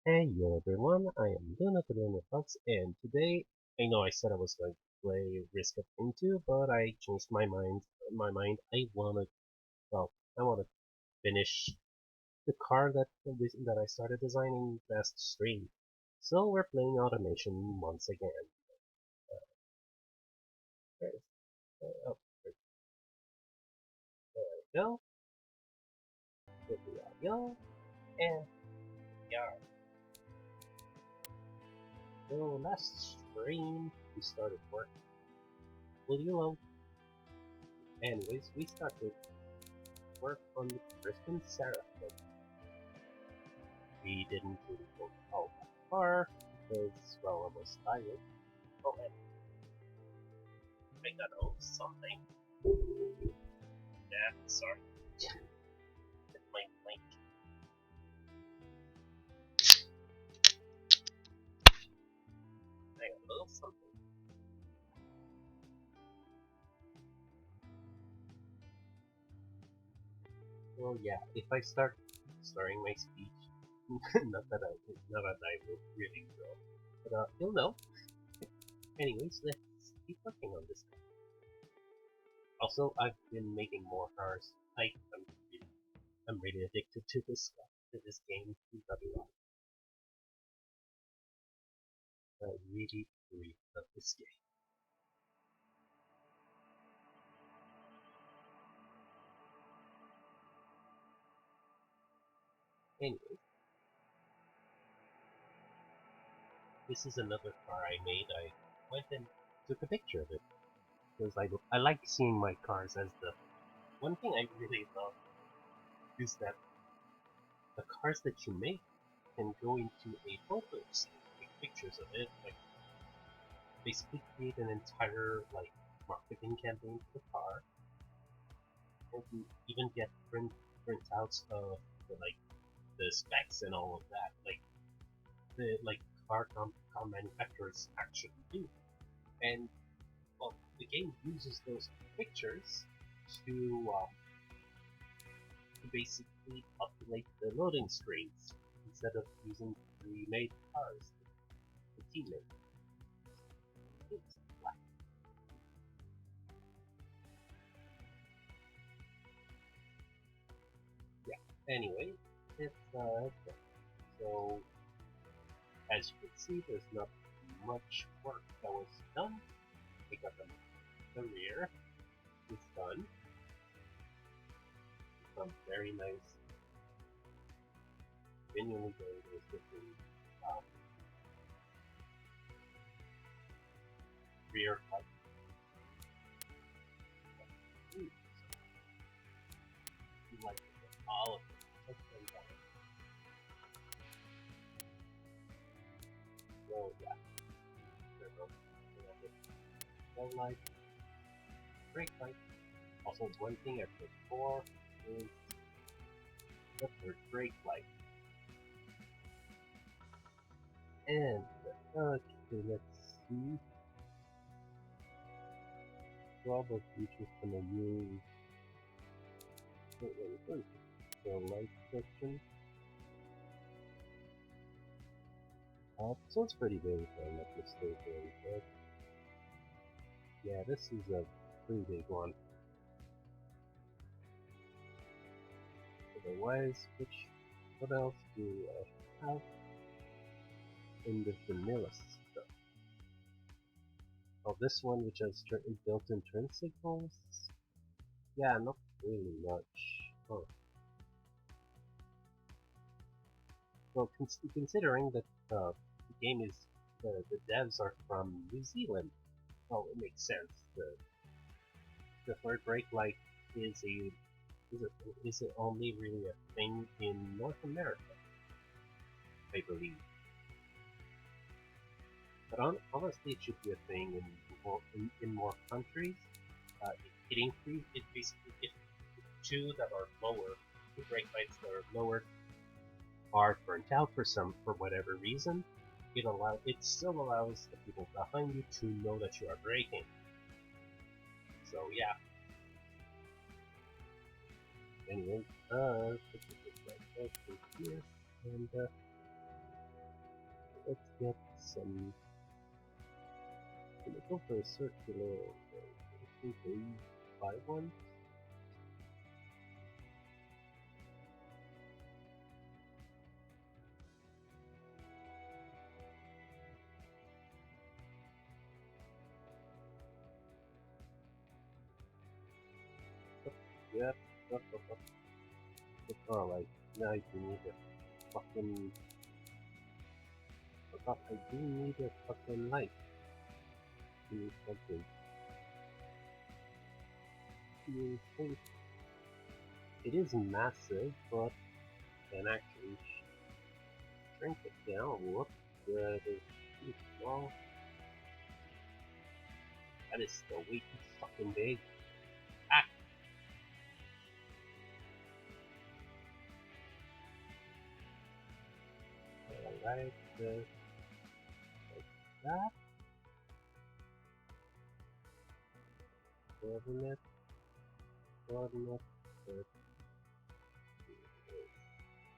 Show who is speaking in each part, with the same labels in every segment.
Speaker 1: Hey yo everyone, I am Luna Fox, and today I know I said I was going to play Risk of Rain 2, but I changed my mind. I wanna finish the car that I started designing last stream. So we're playing automation once again. Where is, oh, there we go. With the audio, and yeah. So last stream we started work. Will you know? Anyways, we started work on the Kristen Sarah thing. We didn't really go all that far because, well, I was tired. Oh, and I got something. Yeah, sorry. It's my link. I got something. Well, yeah, if I start starting my speech, not that I will really will, but you'll know. Anyways, let's keep working on this. Also, I've been making more cars. I'm really addicted to this stuff, to this game. I really, really love this game. Anyways, this is another car I made. I went and took a picture of it because I like seeing my cars as the one thing I really love is that the cars that you make can go into a photo state, take pictures of it, like basically create an entire like marketing campaign for the car, and you even get printouts of the specs and all of that, like the car manufacturers actually do. And well, the game uses those pictures to basically populate the loading screens instead of using pre-made cars. The teammate. Yeah. Anyway, it's okay. So as you can see, there's not much work that was done. We got the rear is done. Some very nice, genuinely very nice looking um, rear light. You like all of it. So yeah, there's a tail light, brake light. Also, one thing I put for is the third brake light. And okay, let's see. Probably just gonna use the light section. This one's pretty big if I'm not mistaken, but yeah, this is a pretty big one. Otherwise, what else do I have in the vanilla stuff? Oh, this one which has built-in turn signals. Yeah, not really much. Oh. Well, considering that the game is the devs are from New Zealand, well, it makes sense. The third brake light is is it only really a thing in North America, I believe. But honestly, it should be a thing in more countries. It basically if two that are lower, two brake lights that are lower are burnt out for whatever reason, it still allows the people behind you to know that you are braking. So yeah. Anyway, put this right here, and let's get some. Can I go for a circular? I think they buy one. Yeah. It's alright. Now you need a fucking. but I do need a fucking light. Give me something. You think it is massive, but can actually shrink it down. Whoop. That is too small. That is still way too fucking big. Ah! Alright, like that. Coordinate, coordinate,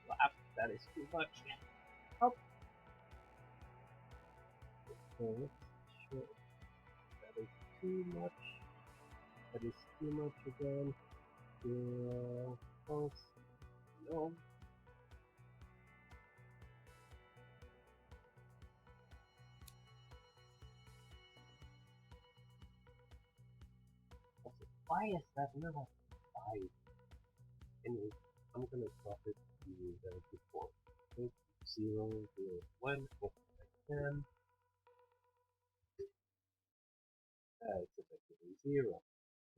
Speaker 1: wow, that is too much. Oh, so let's show that is too much. That is too much again. Close. No. Also, why is that not 5? Anyway, I'm gonna drop it to 74. 0, 0, 1, if I can. It's effectively 0.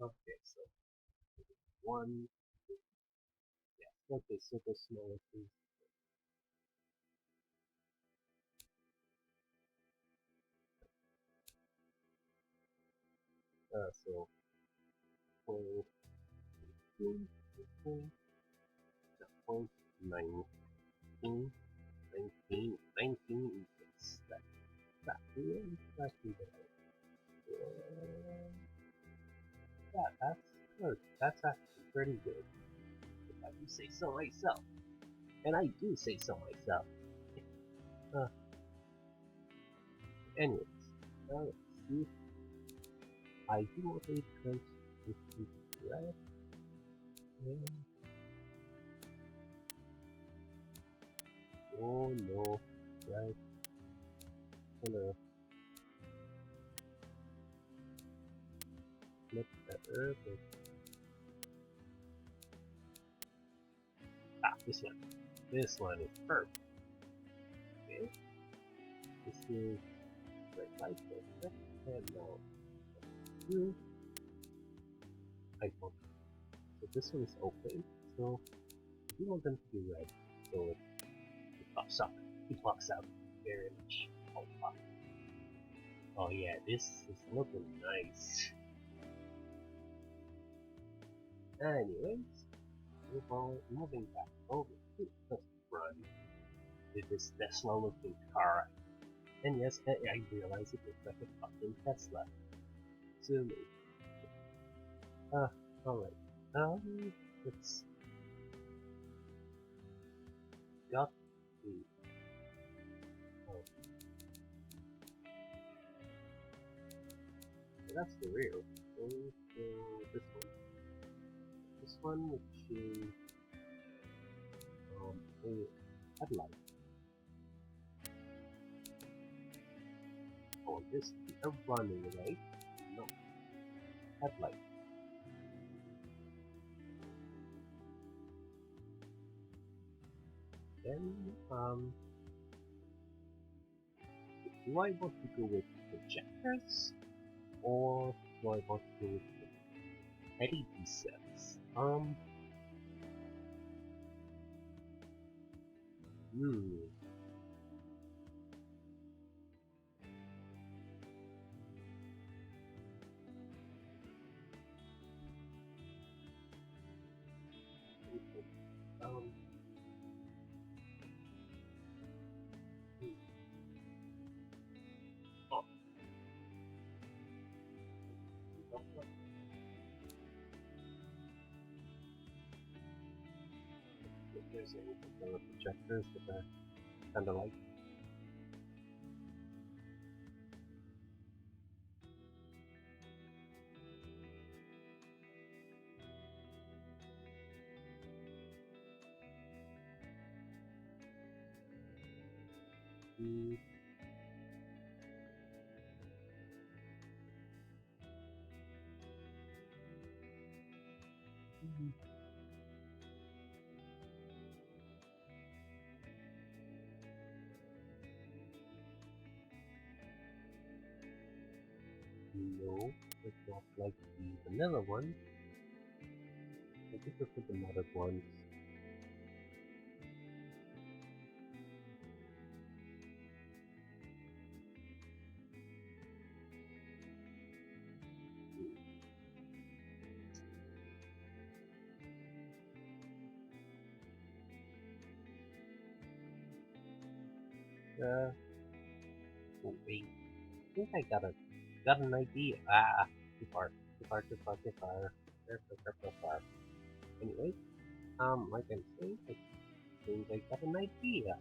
Speaker 1: Okay, so 1. Yeah, okay, super small things. So 0.2, 0.19, 19 inches. That's really exactly there. Yeah, that's good. That's actually pretty good. If I do say so myself. And I do say so myself. Uh, anyways, let's see. I do want a translucent red. Oh no, right? Gonna flip better, but this one. This one is perfect. Okay, this is red light perfect, and now two. I want. So this one is open. So we want them to be red. So it pops up. It pops out very much. Oh fuck. Oh yeah, this is looking nice. Anyways, moving back over to the front with this Tesla looking car. And yes, I realize it looks like a fucking Tesla to me. Alright. Let's got the so that's the rear. Going to this one. This one which is a headlight. Oh, this a running light. No, headlight. Then do I want to go with projectors or do I want to go with LED sets? Hmm. Um. Oh, if there's any particular projectors that I kind of like. Mm, It's not like the vanilla one. I think this is the modded ones. Oh wait, I think I got an idea. Too far, too far, too far, too far. Too far. Anyway, like I'm saying, I think I got an idea.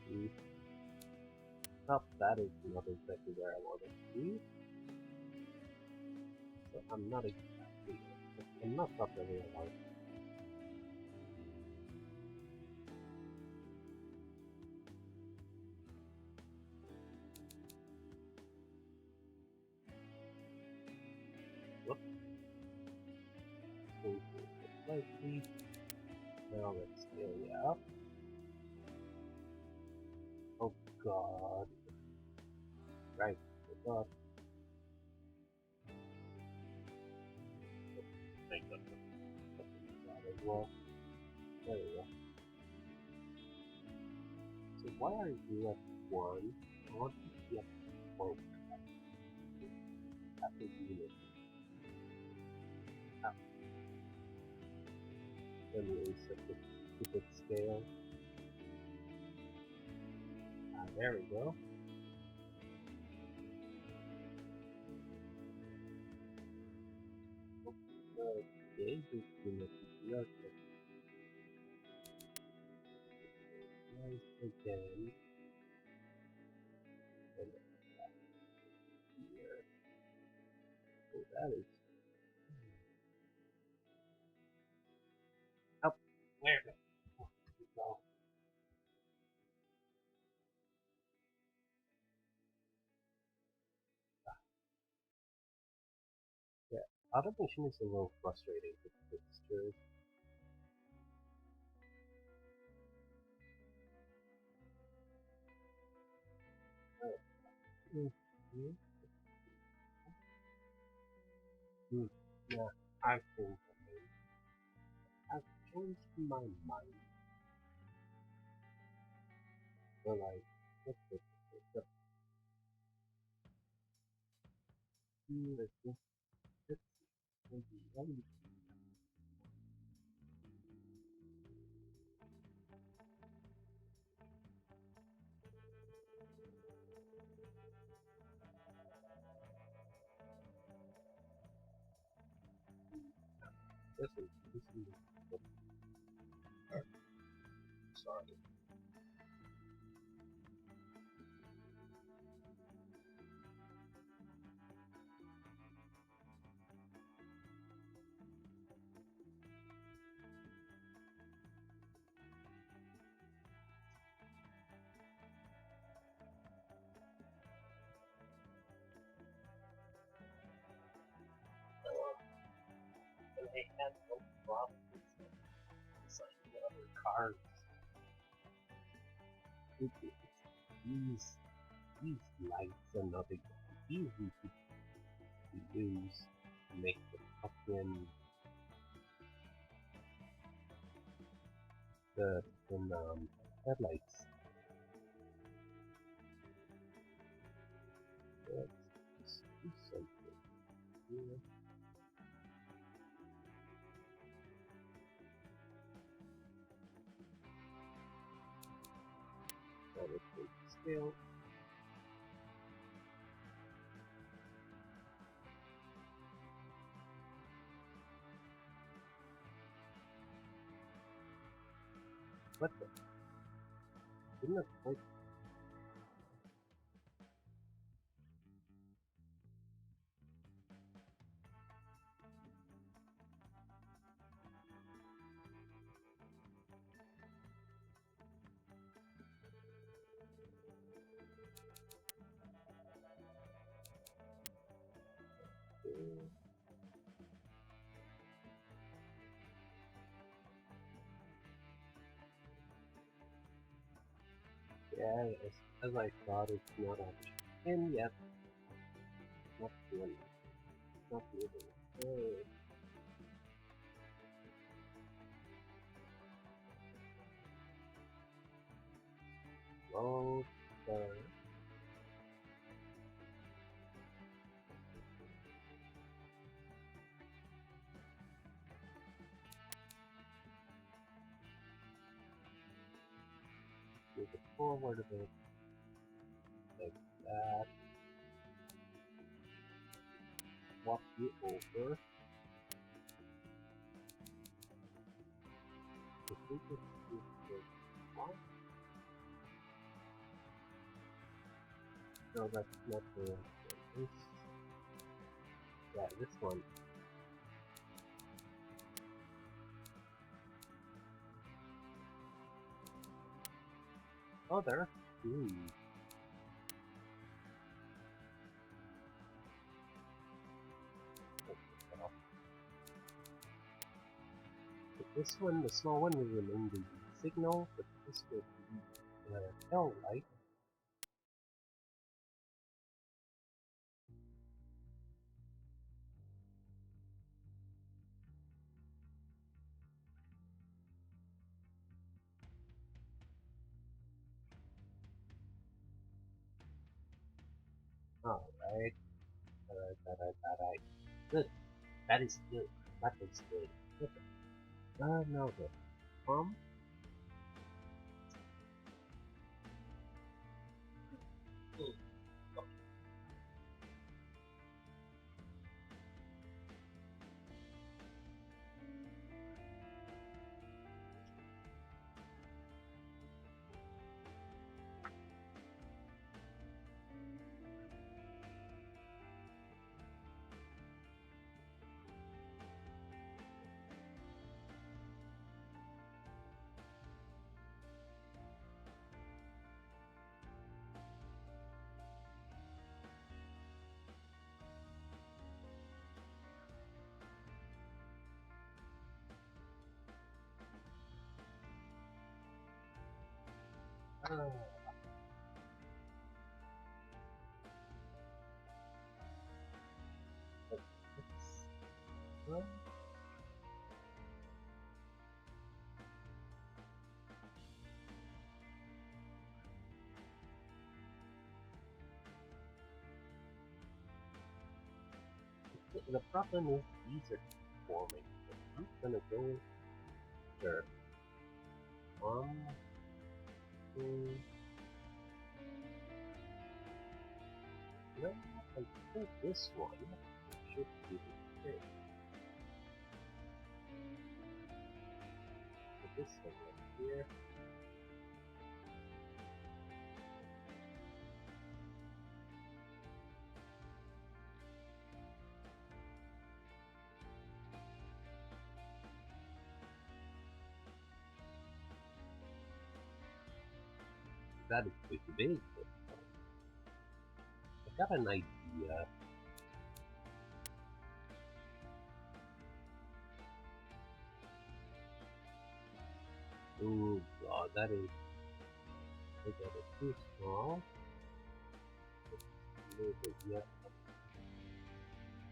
Speaker 1: Hmm. Oh, that is not exactly where I wanted to be. So I'm not exactly. I'm not properly aligned. Whoops. Move it slightly. Now let's scale it up. Oh god. Right. Oh god. Make up that as well. There we go. So why are you at 1? I want you to be at 4 after unit. Ah, then we reset the stupid scale. There we go. Okay, this unit is not nice again. And here. So that is. Oh, where did it go? Yeah, automation is a little frustrating with textures. Mm, mm, mm. Yeah, I think I've changed my mind. So like, let's just let's just let's maybe this is sorry. And I had no problem with like the other cards. These these lights are not exactly easy to use to make the fucking the headlights. Let's do something here. That would take scale. What the? Didn't it quite? as I thought, it's not actually in yet. Not really. Not moving. Long term. Move it forward a bit, like that. Walk you over. I think it's this one. No, that's not the right one. Yeah, this one. Oh, there are two. But this one, the small one, will remain the signal, but this will be the tail light. Alright. Alright. Good. That is good. That looks good. Okay. Now the pump. Well, the problem is these are forming. I'm gonna go there. Hmm, no, I think this one should be the thing. Put this one right here. That is pretty big, but I got an idea. Oh god, that is too small. A little bit, yeah.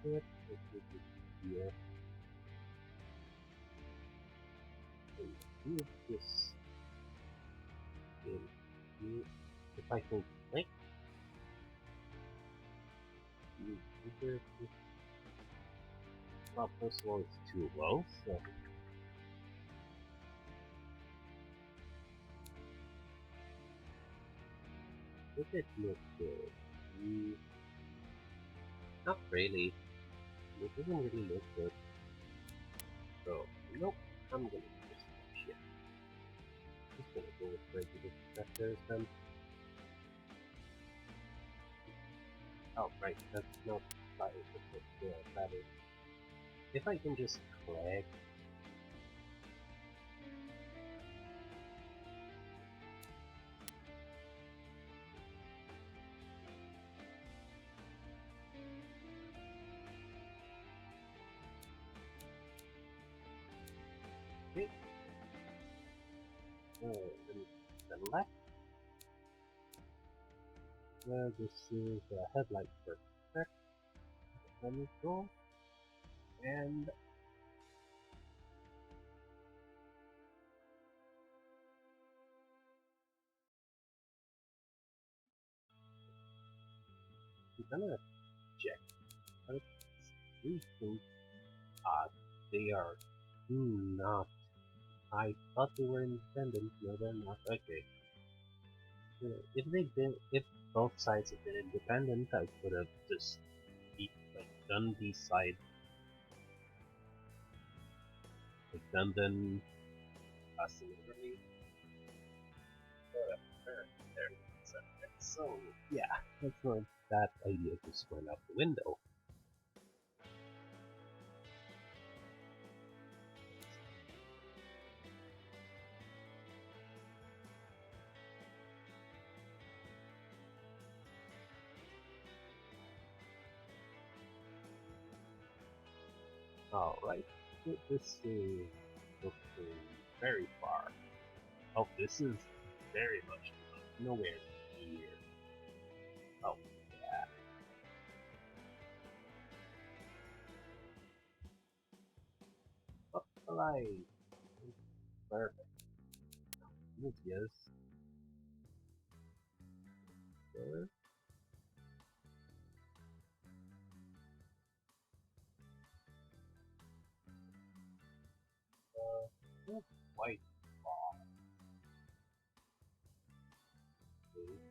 Speaker 1: Let's put it here. And move this in here. If I can click, you either this. Well, first of all, it's too low, so if it looks good, you not really. It doesn't really look good. So nope, I'm gonna do this shit. Just gonna go with regular vectors then. Oh right, that's not fire, yeah, that is. If I can just click. Okay. Then select. This is the headlight for check. Let me go. And we're gonna check. But we think they are not. I thought they were independent. No, they're not. Okay. If both sides had been independent, I could have just done these sides, done them similarly. There. So yeah, that's where that idea just went out the window. All right, this is looking very far. Oh, this is very much nowhere near. Oh, yeah. Oh, alright. Perfect. Yes. Sir. Not quite far. Okay.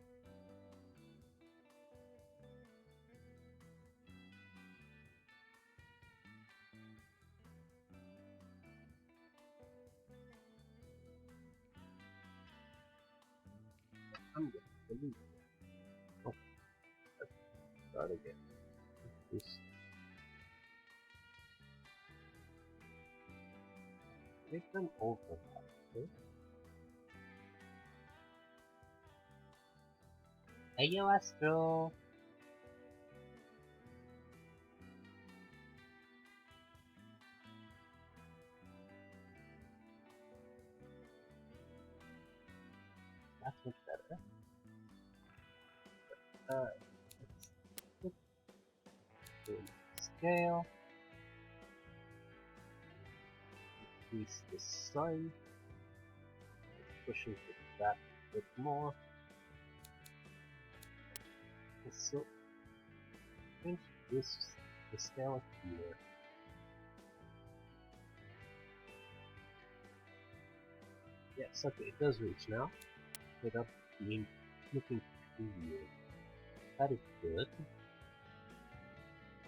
Speaker 1: I'm gonna delete. Oh, let's start again. Just make them overlap. Okay? Hey, yo, Astro. That's much better. Let's put the scale. Increase the size. Push it back a bit more. So change this the scale here. Yes, okay, it does reach now without being looking too weird. That is good.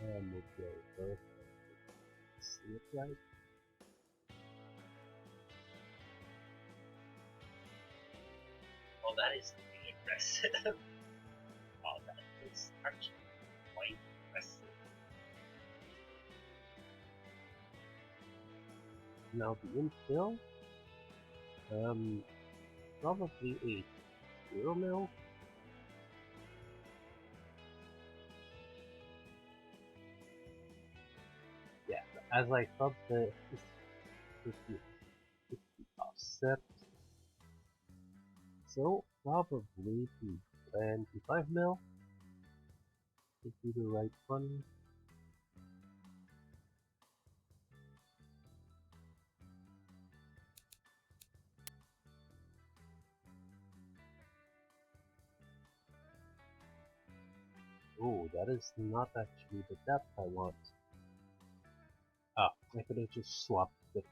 Speaker 1: And we'll go both. See it right.
Speaker 2: Oh, that is really impressive. Oh, that is actually quite impressive.
Speaker 1: Now the infill, um, probably a 0 mil. Yeah, as I thought the 50, 50 offset, so probably the 25 mil would be the right one. Oh, that is not actually the depth I want. Ah, I could have just swapped the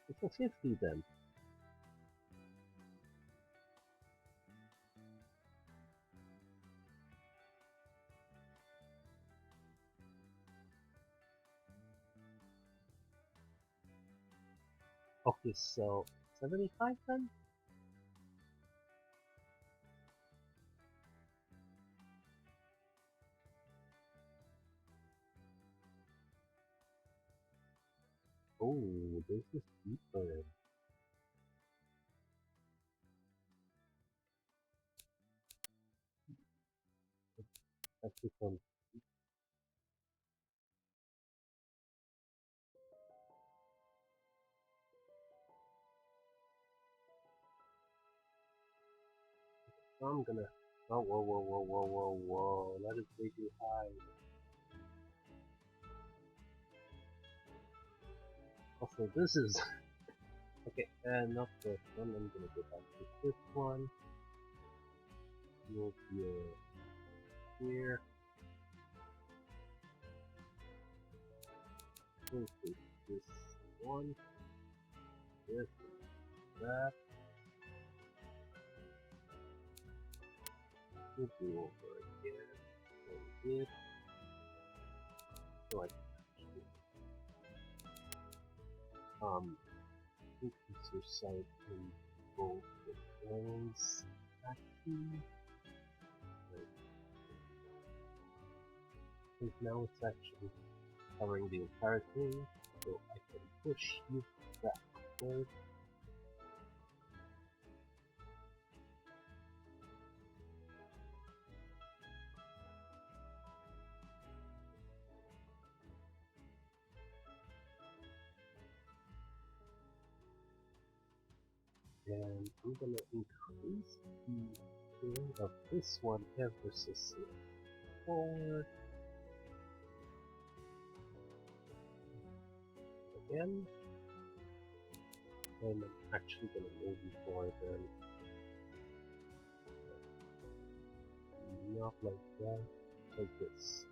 Speaker 1: it's a 50 then. Okay, so 75 then? Oh, this is deeper. That becomes I'm gonna. Oh, whoa, whoa, whoa, whoa, whoa, whoa! That is way too high. Also, this is okay. Not this one. I'm gonna go back to this one. Move here. Move to this one. This, that. We'll do over again. And this. So I increase your sight in both the ends. Actually, because now it's actually covering the entire thing, so I can push you backward. And I'm gonna increase the scale of this one ever so slightly forward. Again. And I'm actually gonna move you forward then. Not like that, like this.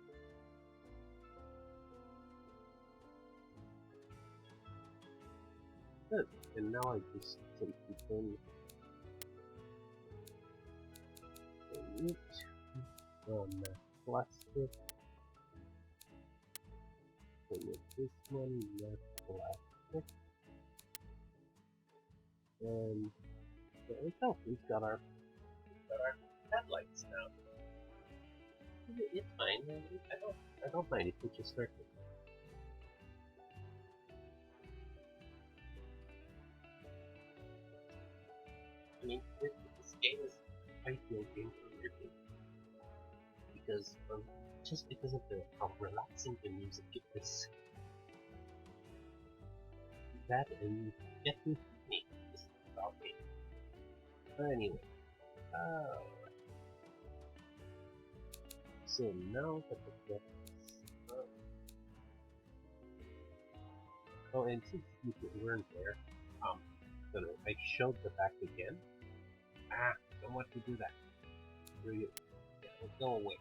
Speaker 1: Good. And now I just take the pen and it on plastic. And with this one, left plastic. And there we go. We've got our
Speaker 2: Headlights now.
Speaker 1: It's fine. I don't mind if we just start with.
Speaker 2: I mean, this game is
Speaker 1: Ideal game for your game because just because of how relaxing the music is. That and you get to me. This is about me. But anyway, so now that the oh, and since you weren't there, I showed the back again. Don't want to do that. You go away.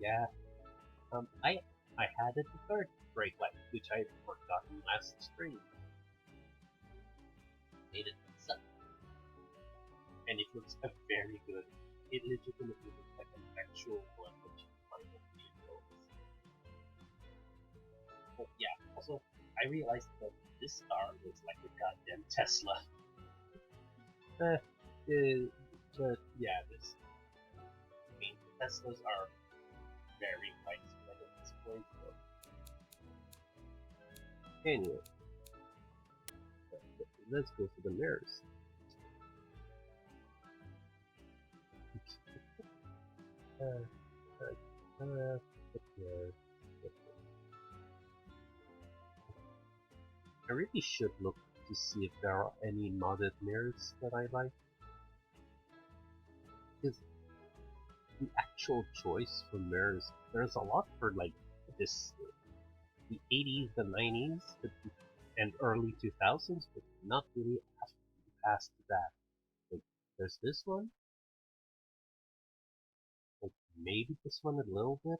Speaker 1: Yeah. I had a third brake light, which I had forgotten last stream.
Speaker 2: made it suck.
Speaker 1: And it looks very good. It legitimately looks like an actual one which you find in vehicles. But yeah, also I realized that this car looks like a goddamn Tesla. But yeah, I mean, Teslas are very widespread at this point. So. Anyway, let's go to the mirrors. I really should look to see if there are any modded mirrors that I like. Because the actual choice for mirrors, there's a lot for like this, the 80s, the 90s, and early 2000s, but not really past that. Like, there's this one, like maybe this one a little bit,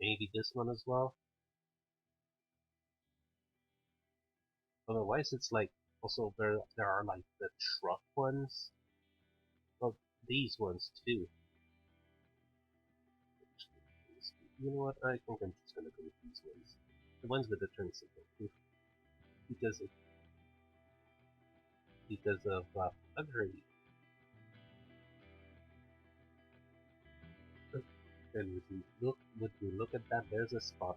Speaker 1: maybe this one as well. Otherwise, it's like also there are like the truck ones, well these ones too. You know what? I think I'm just gonna go with these ones, the ones with the turn signal, because of upgrade. And would you look at that? There's a spot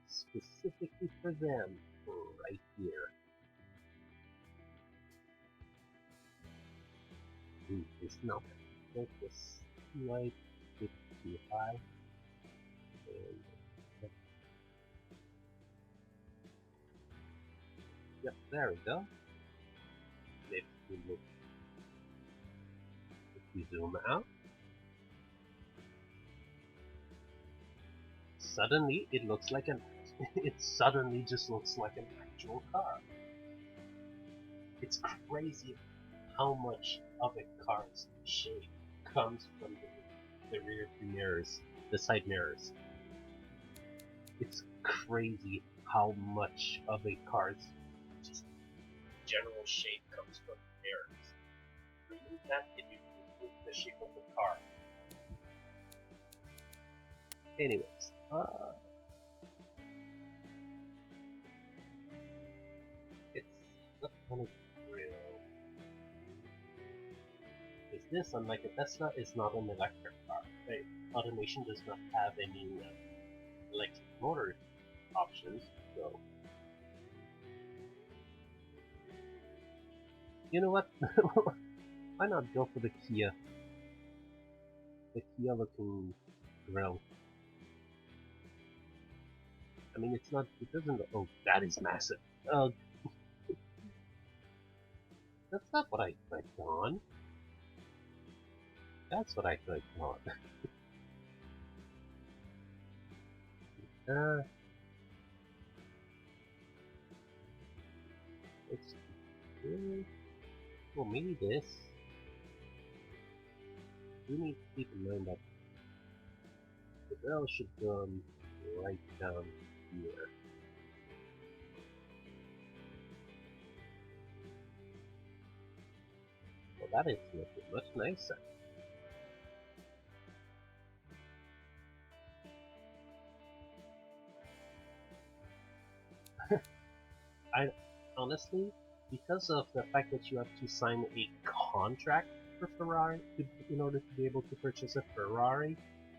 Speaker 1: specifically for them, right here. It's not focus like it too high. And yep, there we go. you look, if you zoom out, suddenly it looks like an. It suddenly just looks like an actual car. It's crazy how much of a car's shape comes from the rear view mirrors, the side mirrors. It's crazy how much of a car's just general shape comes from the mirrors. Remove that and you remove the shape of the car. Anyways, it's not kind of real. Is this, unlike a Tesla, is not an electric car. Right? Automation does not have any electric motor options, so you know what? Why not go for the Kia? The Kia looking grill. I mean, it's not. It doesn't. Oh, that is massive. That's not what I clicked on. That's what I clicked on. uh, it's well, maybe this. We need to keep in mind that the grill should go right down here. Well, that is looking much nicer. I honestly, because of the fact that you have to sign a contract for Ferrari in order to be able to purchase a Ferrari,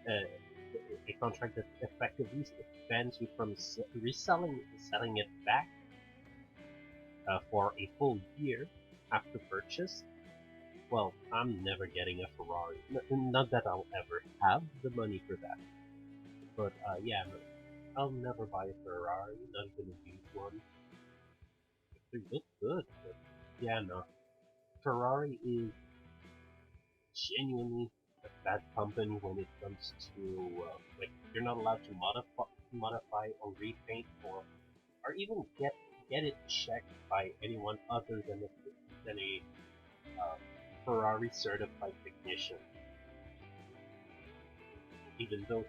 Speaker 1: a contract that effectively bans you from selling it back for a full year after purchase. Well, I'm never getting a Ferrari. Not that I'll ever have the money for that. But yeah, no, I'll never buy a Ferrari, not even a used one. They look good, but yeah, no. Ferrari is genuinely a bad company when it comes to like you're not allowed to modify or repaint or even get it checked by anyone other than a Ferrari certified technician. Even though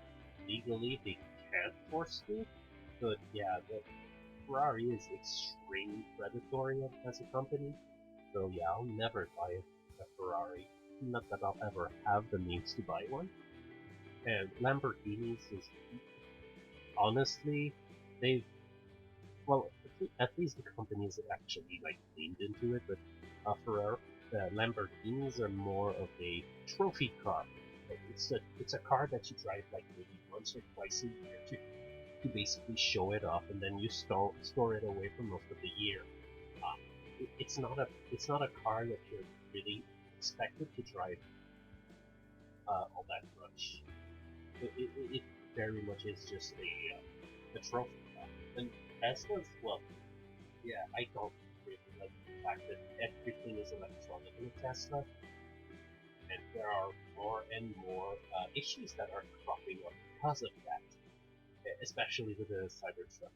Speaker 1: legally they can't force you, but yeah, the Ferrari is extremely predatory as a company. So yeah, I'll never buy a Ferrari. Not that I'll ever have the means to buy one. And Lamborghinis is honestly, they've well, at least the companies actually like leaned into it. But Ferrari, Lamborghinis are more of a trophy car. It's a car that you drive like maybe once or twice a year to basically show it off, and then you store it away for most of the year. It's not a car that you're really expected to drive all that much. It very much is just a trophy car. And Teslas, well, yeah, I don't really like the fact that everything is electronic in a Tesla, and there are more and more issues that are cropping up because of that, especially with the Cybertruck.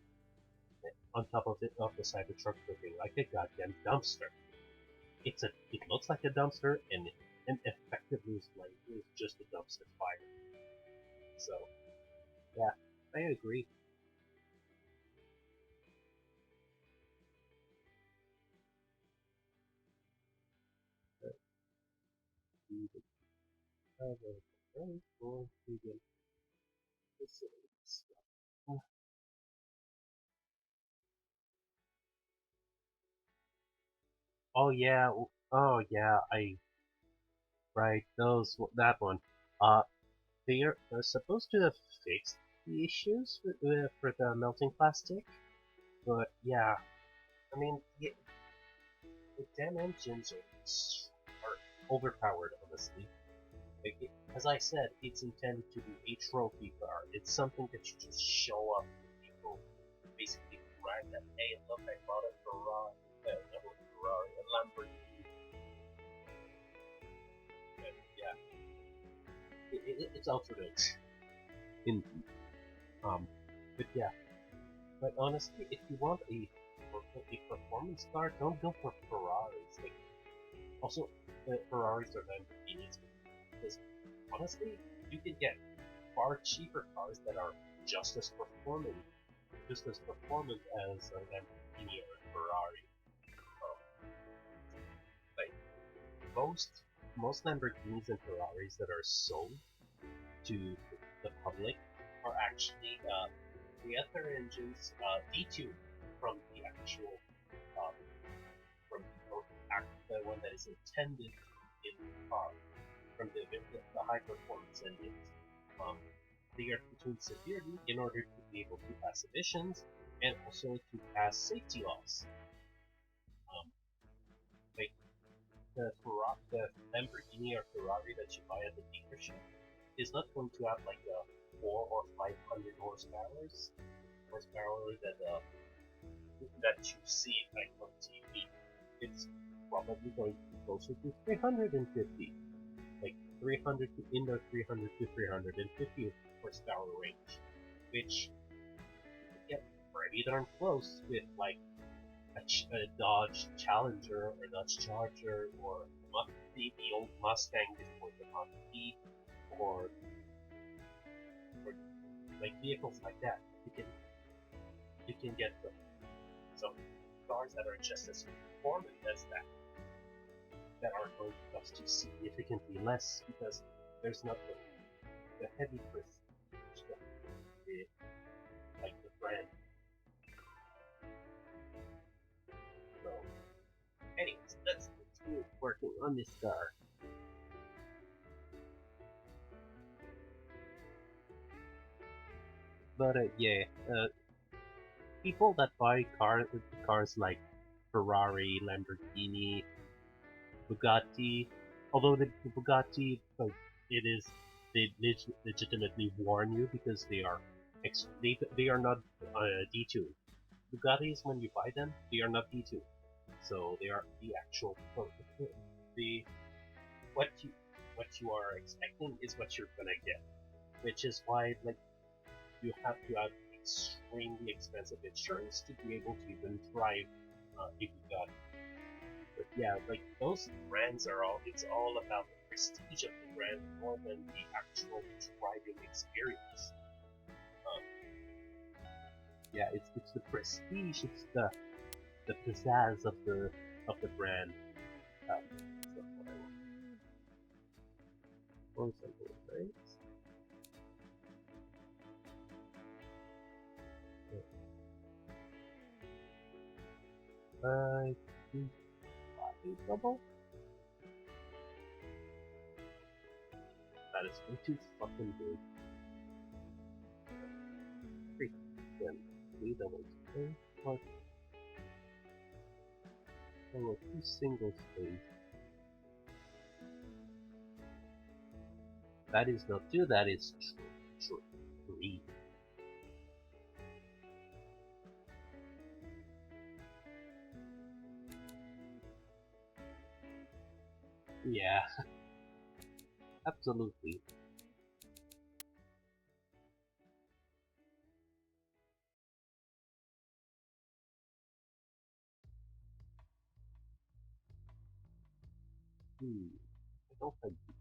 Speaker 1: On top of the Cybertruck looking like a goddamn dumpster. It looks like a dumpster, and effectively is just a dumpster fire. So yeah, I agree. We would have a very cool vegan facilities. Oh yeah, oh yeah, I right that one. Uh, they're supposed to have fixed the issues for the melting plastic, but yeah, I mean the damn engines are overpowered, honestly. Like as I said, it's intended to be a trophy car. It's something that you just show up to people, basically brag that, hey, look, I bought a Ferrari, not a Ferrari, a Lamborghini. it's orthodox. In but yeah, but honestly, if you want a performance car, don't go for Ferraris. Like, also, Ferraris or Lamborghinis, because honestly, you can get far cheaper cars that are just as performant, as a Lamborghini or a Ferrari. Like most Lamborghinis and Ferraris that are sold to the public are actually Fiat engines detuned from the actual uh, from the one that is intended in the car, from the high performance engines. Um, they are detuned severely in order to be able to pass emissions and also to pass safety laws. Um, like the Lamborghini or Ferrari that you buy at the dealership is not going to have like a 400 or 500 horsepower that you see like on TV. It's probably going to be closer to 350, like 300 to in the 300 to 350 horsepower range, which you get pretty darn close with like a Dodge Challenger or Dodge Charger or the old Mustang before the Model T, or like vehicles like that. You can get some cars that are just as performant as that are going to cost you significantly less because there's not the heavy prestige like the brand. So, anyways, let's continue working on this car. But yeah, people that buy cars like Ferrari, Lamborghini, Bugatti, although the Bugatti, like, it is, they legitimately warn you because they are not detuned. Bugattis, when you buy them, they are not detuned, so they are the actual the what you what you are expecting is what you're gonna get, which is why like you have to have extremely expensive insurance to be able to even drive a Bugatti. But yeah, like those brands it's all about the prestige of the brand more than the actual driving experience. Um, yeah, it's the prestige, it's the pizzazz of the brand. So what I want. Right? I think double. That is way too fucking big. Then 3 doubles. Okay, what? Oh, 2 singles, please. That is not 2, that is 3. Yeah, absolutely. I don't have these.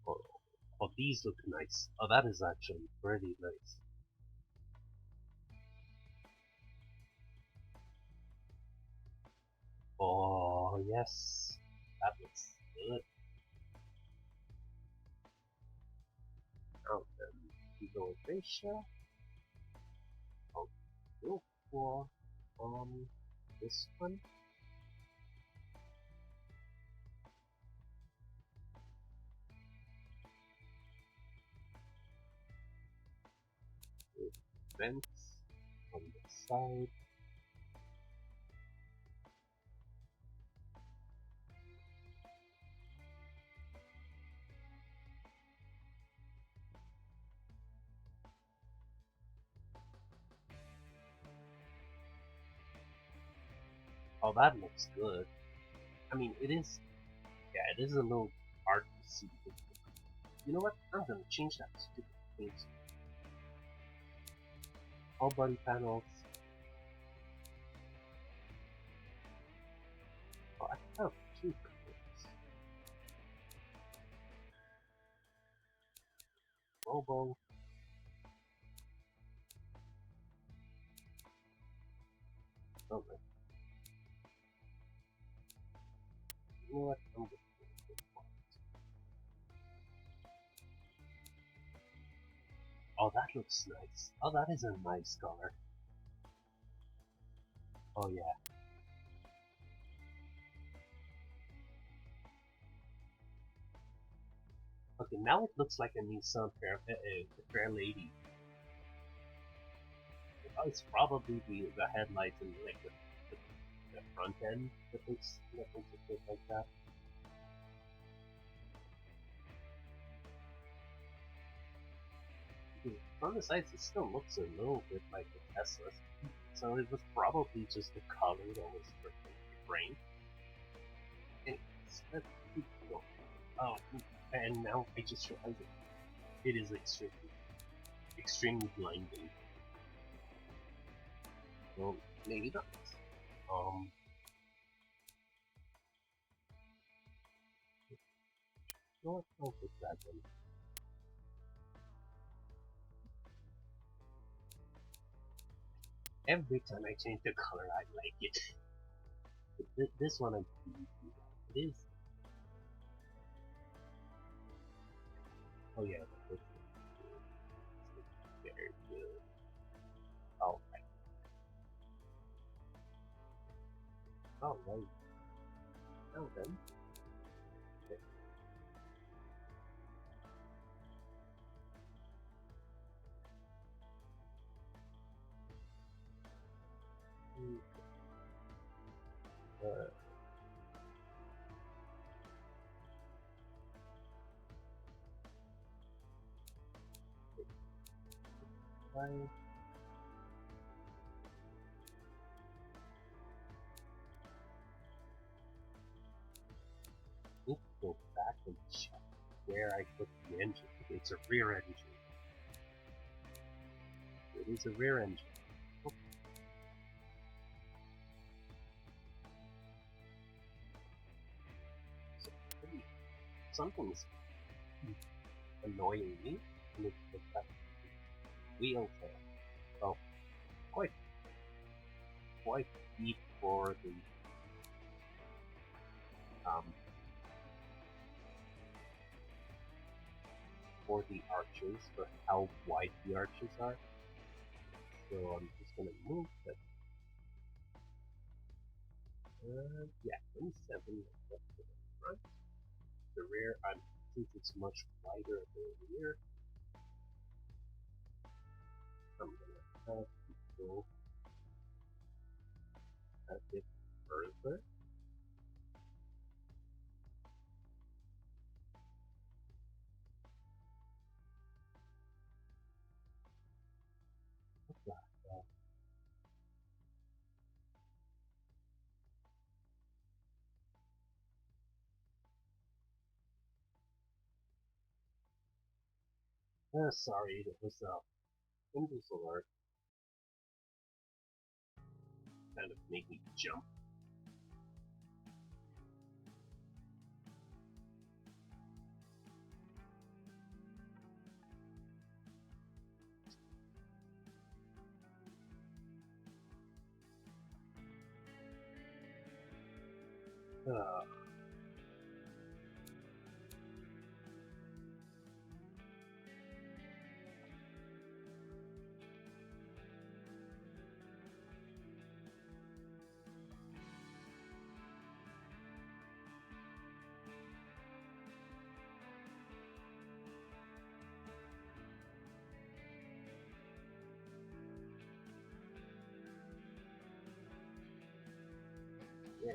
Speaker 1: Oh, oh, these look nice. Oh, that is actually pretty nice. Oh, yes. That looks good. Now then, Evocation. I'll go for this one. With vents on the side. Oh, that looks good. I mean, it is. Yeah, it is a little hard to see. You know what? I'm gonna change that stupid thing. All body panels. Oh, I have two colors. Robo. Oh, my. You know what? I'm gonna do this one. Oh, that looks nice. Oh, that is a nice color. Oh, yeah. Okay, now it looks like a Nissan Fair Lady. Oh, it's probably the headlights and like the front end that makes it look like that. From the sides, it still looks a little bit like a Tesla. So it was probably just the color that was framed. Anyways, let's keep going. Oh, and now I just realized it is extremely blinding. Well, maybe not. Um, you know what? I'll put that one. Every time I change the color, I like it. But this one, it is. Oh yeah, this is very good. Oh, right. Oh, right. Well then. Uh, I need to go back and check where I put the engine. It's a rear engine. It is a rear engine. Oh, so something's annoying me. And it's the fact that the wheels are well, quite quite deep um for the arches, for how wide the arches are. So I'm just gonna move that. Yeah, 27 left to the front. The rear, since it's much wider at the rear, I'm gonna have to go a bit further. Sorry, that was a Windows alert. Kind of made me jump. Uh, yeah.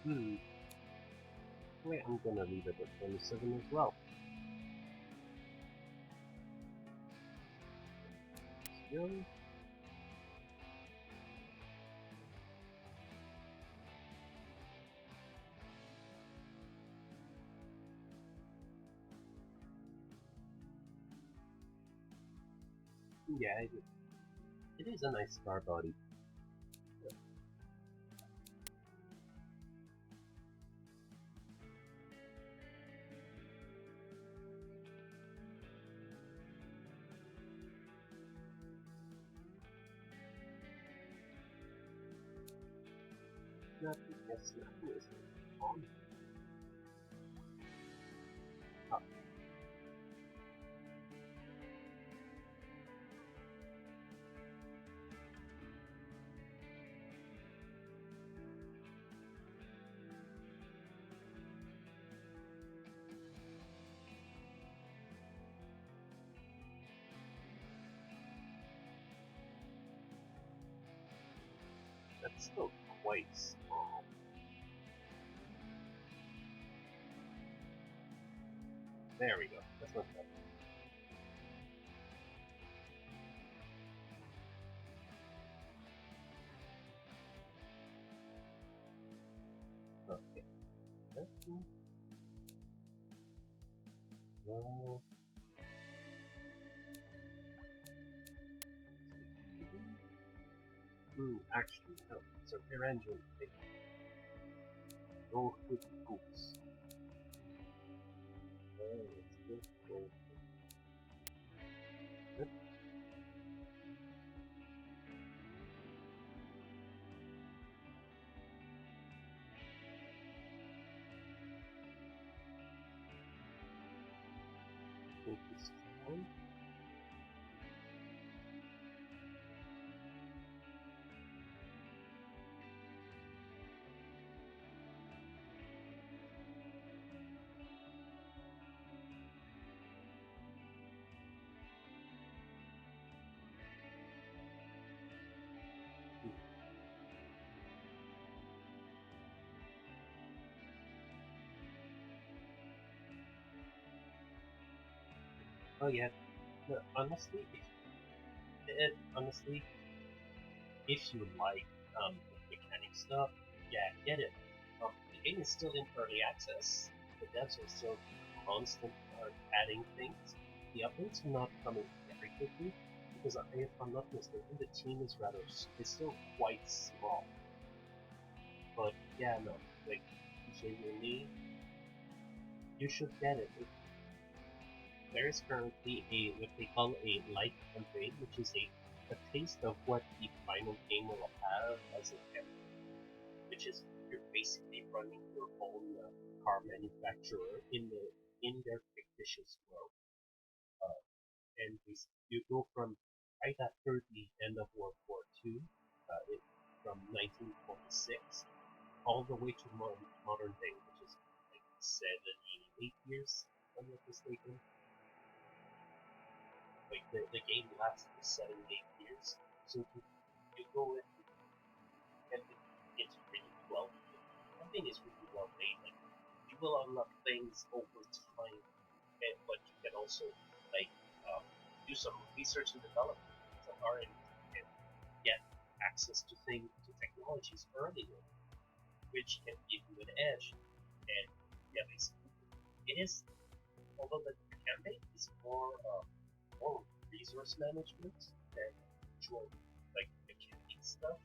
Speaker 1: Hmm. Wait, I'm gonna leave it at 27 as well. Really? Yeah, it is a nice car body. Nothing, yes, nothing is on. Ah, that's still quite small. There we go. That's much better. Okay. That's well, actually, no. So rear engine, they go with goose. Oh, let's just go. Yep. Think this is fine. Oh yeah. No, honestly, honestly, if you like mechanic stuff, yeah, get it. The game is still in early access. The devs are still constant adding things. The updates are not coming very quickly because if I'm not mistaken, the team is is still quite small. But yeah, no, like genuinely, you should get it. There is currently a what they call a light campaign, which is a taste of what the final game will have as a campaign, which is you're basically running your own car manufacturer in their fictitious world, uh, and you go from right after the end of World War II, from 1946, all the way to modern day, which is like 78 years, if I'm not mistaken. Like the game lasts for 7 8 years, so you go in and it's really well. I think it's really well made. Like you will unlock things over time, but you can also like do some research and development so R and get access to things to technologies earlier, which can give you an edge. And yeah, basically, it is although the campaign is more resource management than actual like mechanic stuff,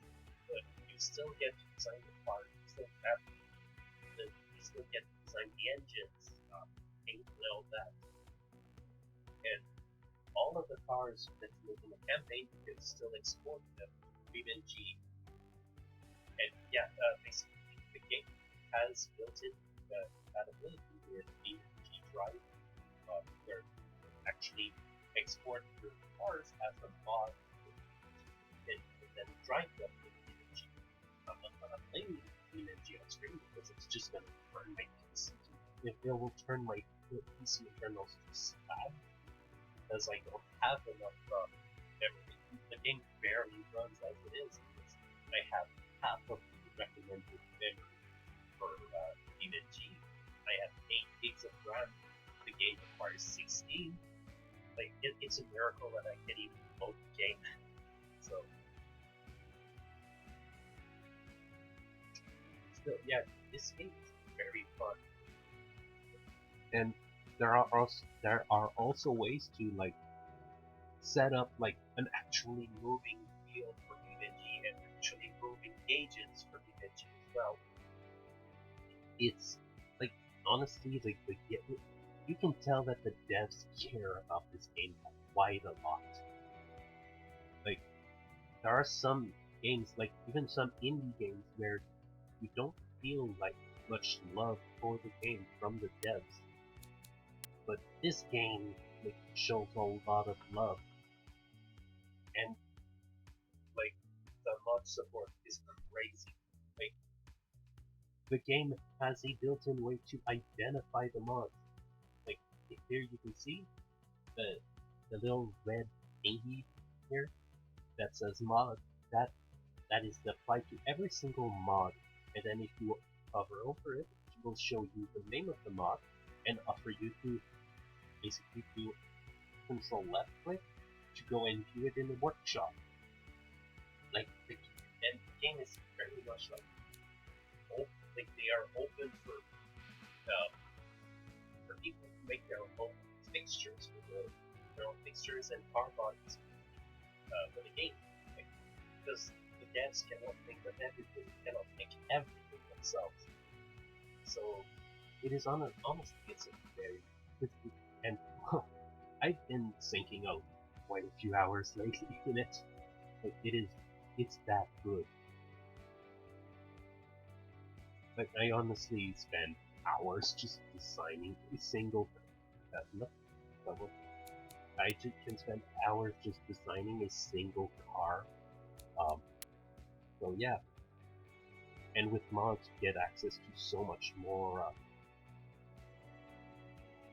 Speaker 1: but you still get to design the part, you still have you still get to design the engines, paint and all that, and all of the cars that's in the campaign you can still export them BeamNG, and yeah, basically the game has built-in compatibility with BeamNG Drive, where actually export your cars as a mod and then drive them with BeamNG. I'm not gonna play BeamNG on screen because it's just gonna turn my PC. It will turn my PC internals to slab because I don't have enough memory. The game barely runs as it is because I have half of the recommended memory for BeamNG. I have 8 gigs of RAM. The game requires 16. Like it's a miracle that I can even load the game.
Speaker 2: still, yeah, this game is very fun.
Speaker 1: And there are also ways to like set up like an actually moving
Speaker 2: Field for BeamNG and actually moving gauges for BeamNG as well.
Speaker 1: it's like honestly like you can tell that the devs care about this game quite a lot. Like there are some games, like even some indie games, where you don't feel like much love for the game from the devs, but this game like shows a lot of love.
Speaker 2: And like the mod support is crazy. Like
Speaker 1: The game has a built-in way to identify the mods. Like here you can see the little red thingy here that says mod. That that is applied to every single mod, and then if you hover over it, it will show you the name of the mod and offer you to basically do control left click to go and view it in the workshop.
Speaker 2: like the and the game is very much like they are open for people to make their own fixtures their own fixtures and car bodies for the game. Like, because the devs cannot think of everything, cannot make everything themselves. So
Speaker 1: It is honestly, it's a very and I've been sinking out quite a few hours lately in it. Like it's that good. Like I honestly spend hours just designing a single. Not double. Can spend hours just designing a single car. Um, so yeah, and with mods you get access to so much more.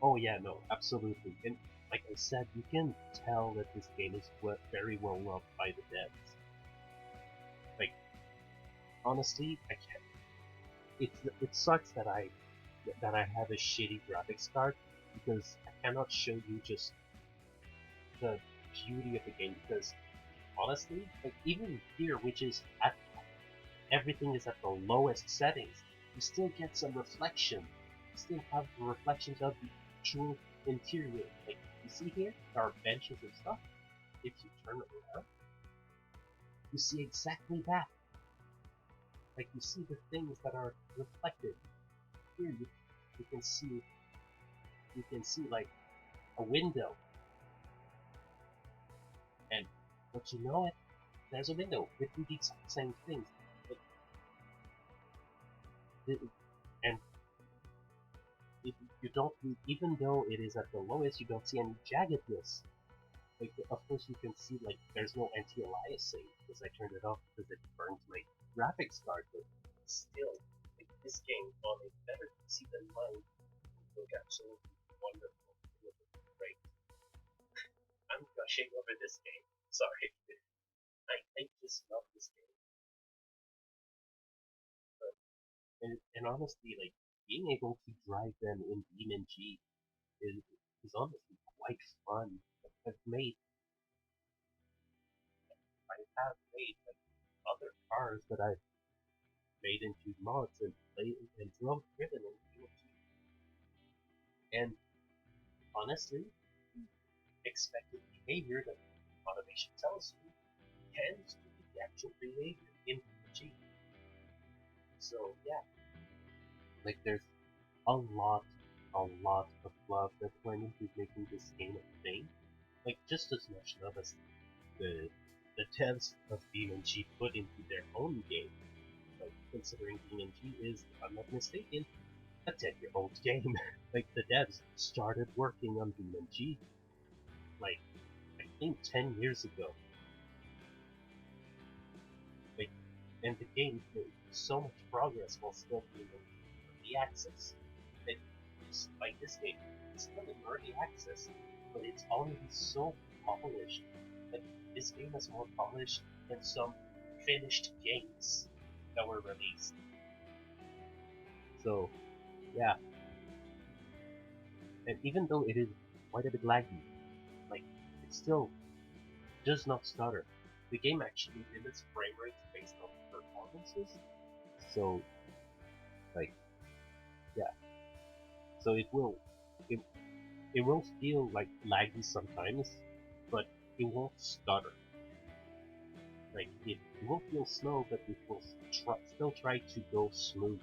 Speaker 1: Oh yeah, no, absolutely. And like I said, you can tell that this game is very well loved by the devs. Like honestly, I can't. It sucks that I have a shitty graphics card because I cannot show you just the beauty of the game because honestly, like even here, which is at everything is at the lowest settings, you still get some reflection. You still have the reflections of the actual interior. Like you see here, there are benches and stuff. If you turn it around, you see exactly that. Like you see the things that are reflected. Here you can see like a window, and but you know it, there's a window with the exact same things. But and if you don't, even though it is at the lowest, you don't see any jaggedness. Like of course you can see like there's no anti-aliasing because I turned it off because it burns my graphics card. But
Speaker 2: still, like, this game on a better PC than mine would look absolutely wonderful. It would look great. I'm gushing over this game. Sorry. I just love this game.
Speaker 1: and honestly, like being able to drive them in BeamNG is is honestly quite fun. I've made I have made like other cars that I've made into mods and played and driven in BeamNG. And honestly, expected behavior that automation tells you tends to be the actual behavior in BeamNG. So yeah, like there's a lot, of love that went into making this game a thing. Like just as much love as the the devs of BeamNG put into their own game. Like considering BeamNG is, if I'm not mistaken, a 10-year-old game. Like the devs started working on BeamNG like I think 10 years ago. Like and the game made so much progress while still being in early access. That just like this game, it's still in early access, but it's already so polished. Like this game is more polished than some finished games that were released. So yeah, and even though it is quite a bit laggy, like it still does not stutter. The game actually limits frame rates based on performances. So Like, yeah. So it, it will feel like laggy sometimes, but it won't stutter. Like it will feel slow, but it will still try to go smooth.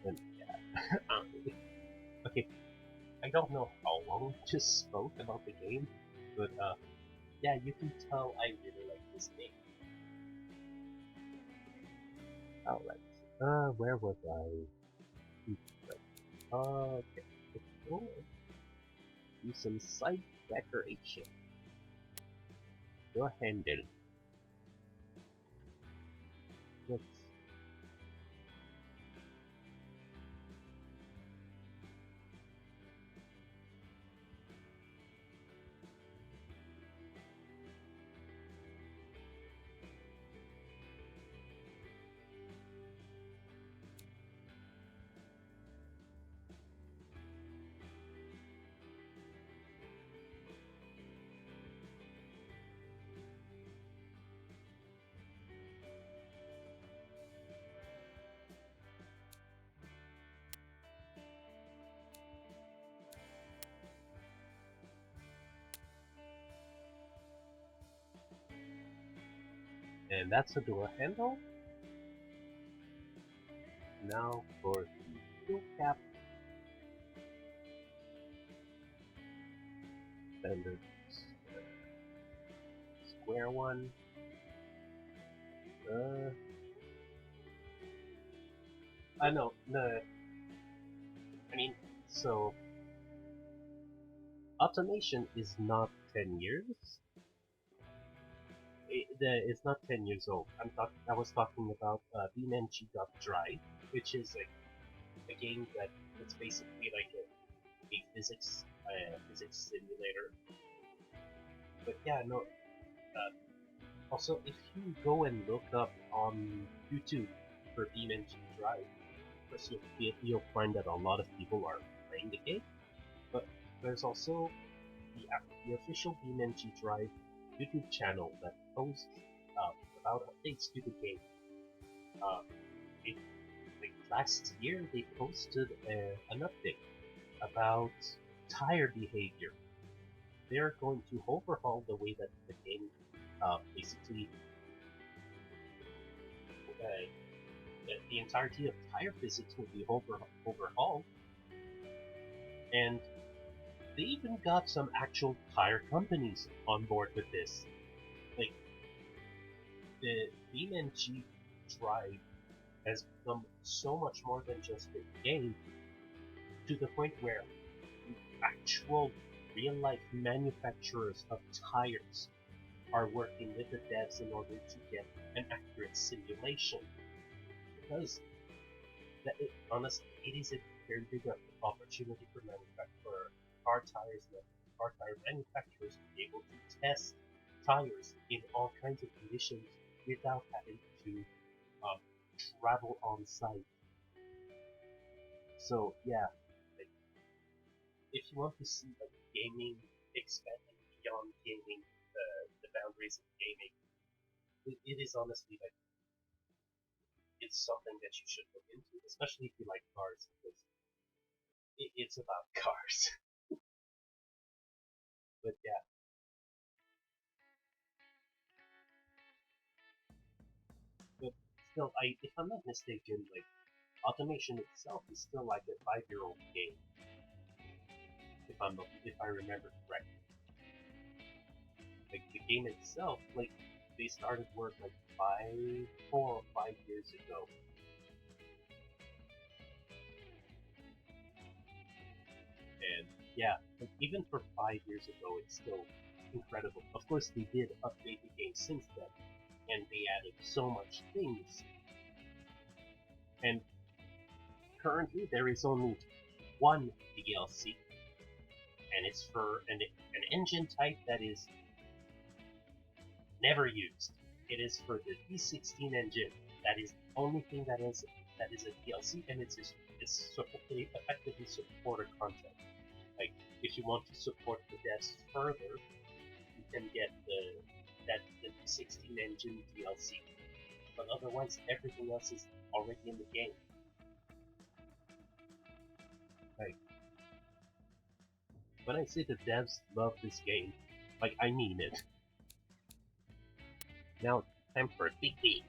Speaker 1: And yeah, okay, I don't know how long I just spoke about the game, but yeah, you can tell I really like this game. Alright, where was I? Okay, let's go do some site decoration. Your handle. Let's and that's a door handle. Now for the fuel cap, standard square one. I know, no, I mean, so automation is not 10 years. It's not 10 years old. I was talking about BeamNG Drive, which is like a game that it's basically like a physics simulator. But yeah, no. Also, if you go and look up on YouTube for BeamNG Drive, first you'll find that a lot of people are playing the game. But there's also the official BeamNG Drive YouTube channel that posts about updates to the game. Uh, it, like last year, they posted an update about tire behavior. They're going to overhaul the way that the game basically the entirety of tire physics will be overhauled, and they even got some actual tire companies on board with this. Like the BeamNG Drive has become so much more than just a game, to the point where actual real-life manufacturers of tires are working with the devs in order to get an accurate simulation. Because honestly, it is a very big opportunity for car tire manufacturers to be able to test tires in all kinds of conditions without having to um, travel on site. So yeah, like, if you want to see like gaming expanding beyond gaming, the boundaries of gaming, it is honestly like it's something that you should look into, especially if you like cars, because it's about cars. But yeah, but still, if I'm not mistaken, like automation itself is still like a 5-year-old game, if I remember correctly. Like the game itself, like they started work like 4 or 5 years ago. And yeah, like even for 5 years ago, it's still incredible. Of course, they did update the game since then, and they added so much things. And currently, there is only one DLC, and it's for an engine type that is never used. It is for the V16 engine. That is the only thing that is a DLC, and it's effectively supporter content. Like if you want to support the devs further, you can get the V16 engine DLC. But otherwise, everything else is already in the game. Like, when I say the devs love this game, like, I mean it. Now, time for a big thing.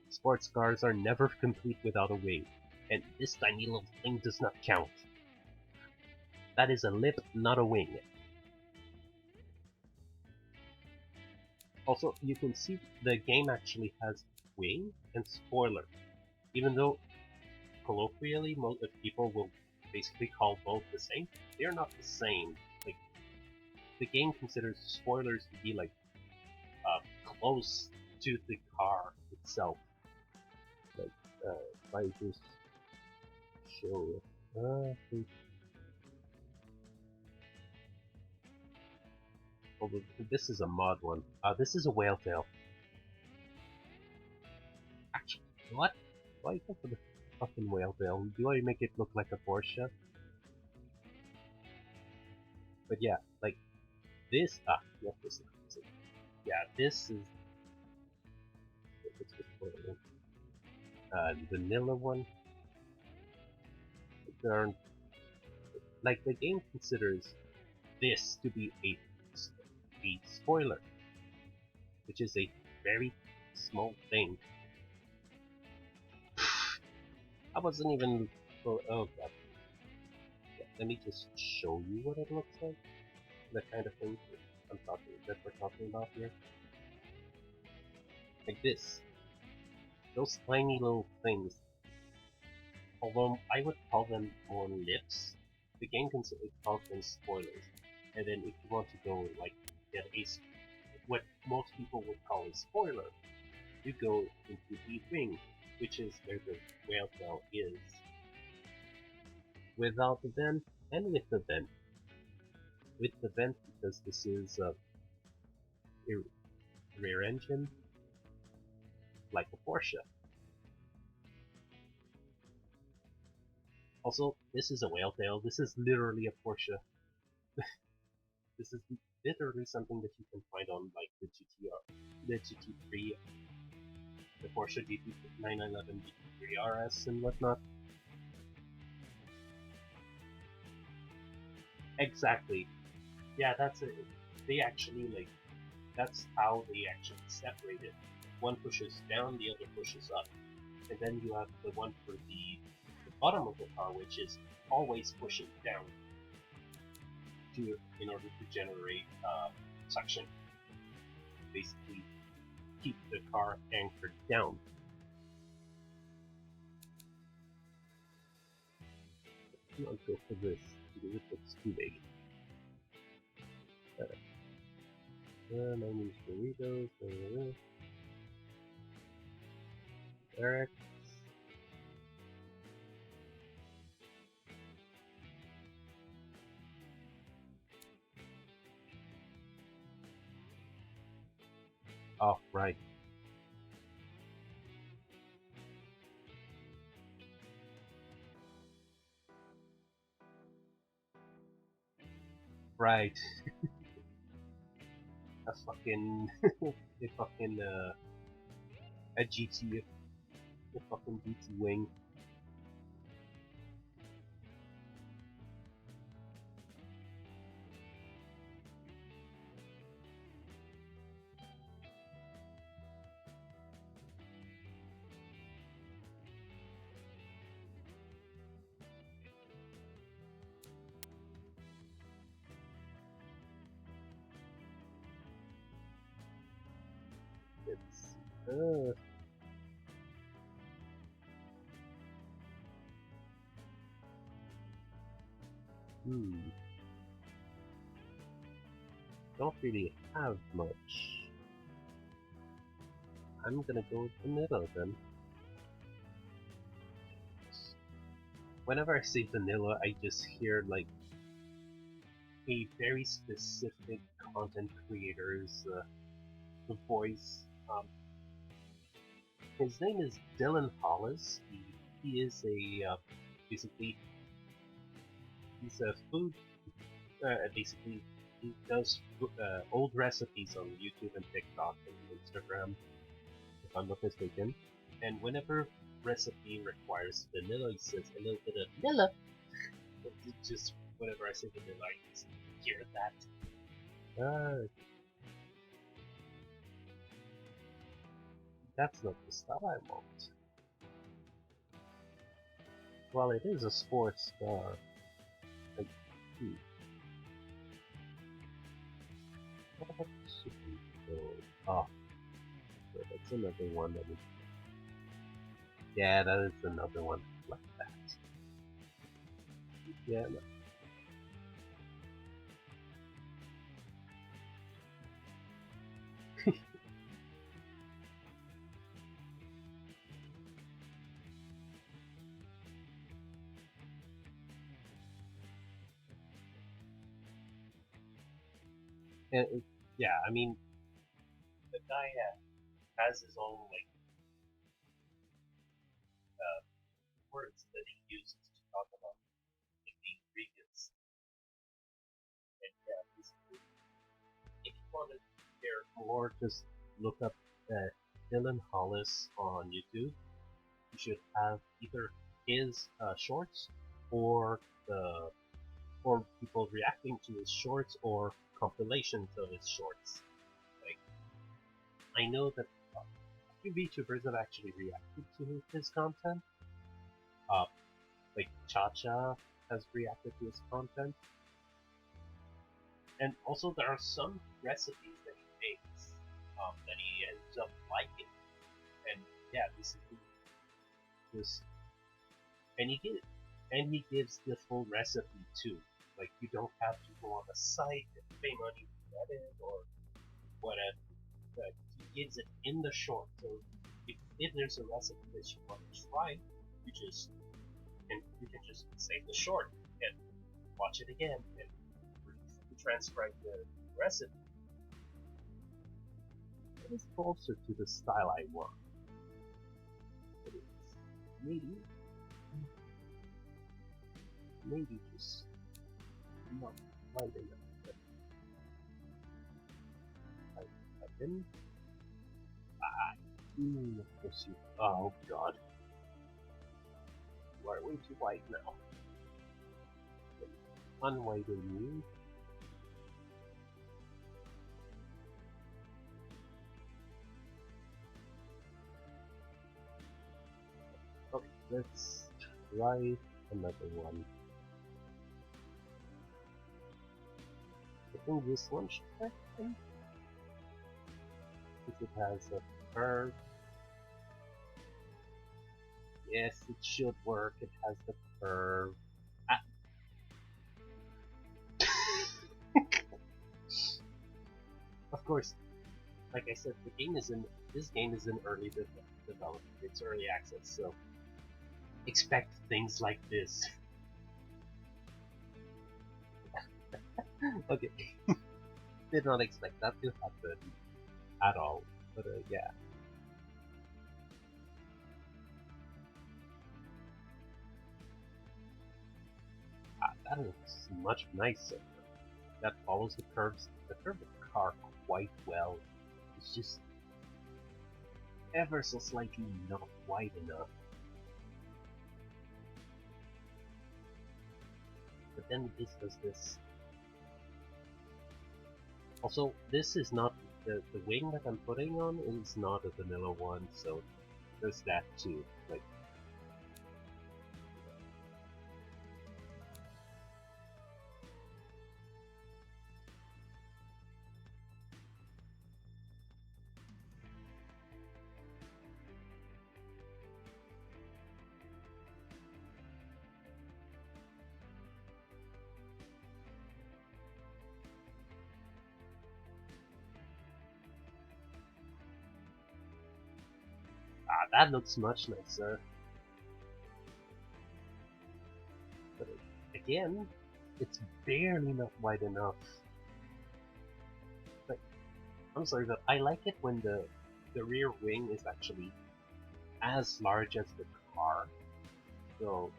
Speaker 1: Sports cars are never complete without a wing, and this tiny little thing does not count. That is a lip, not a wing. Also, you can see the game actually has wing and spoiler, even though colloquially most people will basically call both the same. They are not the same. Like, the game considers spoilers to be like close to the car itself. Like, if I just show it. This is a mod one. This is a whale tail. Actually, what? Why go for the fucking whale tail? Do I make it look like a Porsche? But yeah, like this. Yep, this is it. Yeah, this is. The vanilla one. There are, like, the game considers this to be a spoiler, which is a very small thing. I wasn't even. Oh god. Yeah, let me just show you what it looks like. The kind of thing that we're talking about here. Like this. Those tiny little things. Although I would call them more lips, the game calls them spoilers. And then if you want to go like get what most people would call a spoiler, you go into the wing, which is where the whale tail is. Without the vent and with the vent. With the vent because this is a rear engine, like a Porsche. Also, this is a whale tail. This is literally a Porsche. This is literally something that you can find on like the GT3, the Porsche GT911, GT3 RS, and whatnot. Exactly. Yeah, that's it. They actually like. That's how they actually separate it. One pushes down, the other pushes up, and then you have the one for the bottom of the car, which is always pushing down in order to generate suction. Basically, keep the car anchored down. I'll go for this because it looks too big. My name's Doritos. Eric. Oh, right. Right. a fucking a GT, a fucking GT wing. It's don't really have much. I'm gonna go with vanilla then. Whenever I say vanilla, I just hear like a very specific content creator's voice. His name is Dylan Hollis. He is a basically he's a food basically he does old recipes on YouTube and TikTok and Instagram, if I'm not mistaken. And whenever recipe requires vanilla, he says a little bit of vanilla. But it's just whenever I say vanilla, I just hear that. That's not the style I want. Well, it is a sports bar. Like, what should we go? Oh, so that's another one that we. Yeah, that is another one like that. Yeah. No. Yeah, I mean,
Speaker 2: The guy has his own like words that he uses to talk about like, the ingredients. And yeah, basically, if you want to compare,
Speaker 1: or just look up Dylan Hollis on YouTube. You should have either his shorts or the or people reacting to his shorts or compilations of his shorts. Like I know that a few VTubers have actually reacted to his content. Uh, like Cha has reacted to his content, and also there are some recipes that he makes that he ends up liking, and yeah, this is this, and he gives the full recipe too. Like you don't have to go on a site and pay money to get it or whatever. But he gives it in the short. So if there's a recipe that you want to try, you can just save the short and watch it again and transcribe the recipe. It is closer to the style I want. It is maybe just not light enough. But I've been oh god. You are way too white now. Unwhiten you. Okay, let's try another one. I think this one should happen. If it has a curve. Yes, it should work. It has the curve. Ah. Of course, like I said, this game is in early development. It's early access, so expect things like this. Okay, did not expect that to happen at all. But yeah. That looks much nicer. That follows the curve of the car quite well. It's just ever so slightly not wide enough. But then this does this. Also, this is not the wing that I'm putting on is not a vanilla one, so there's that too. Like that looks much nicer. But again, it's barely not wide enough. Like, I'm sorry, but I like it when the rear wing is actually as large as the car. So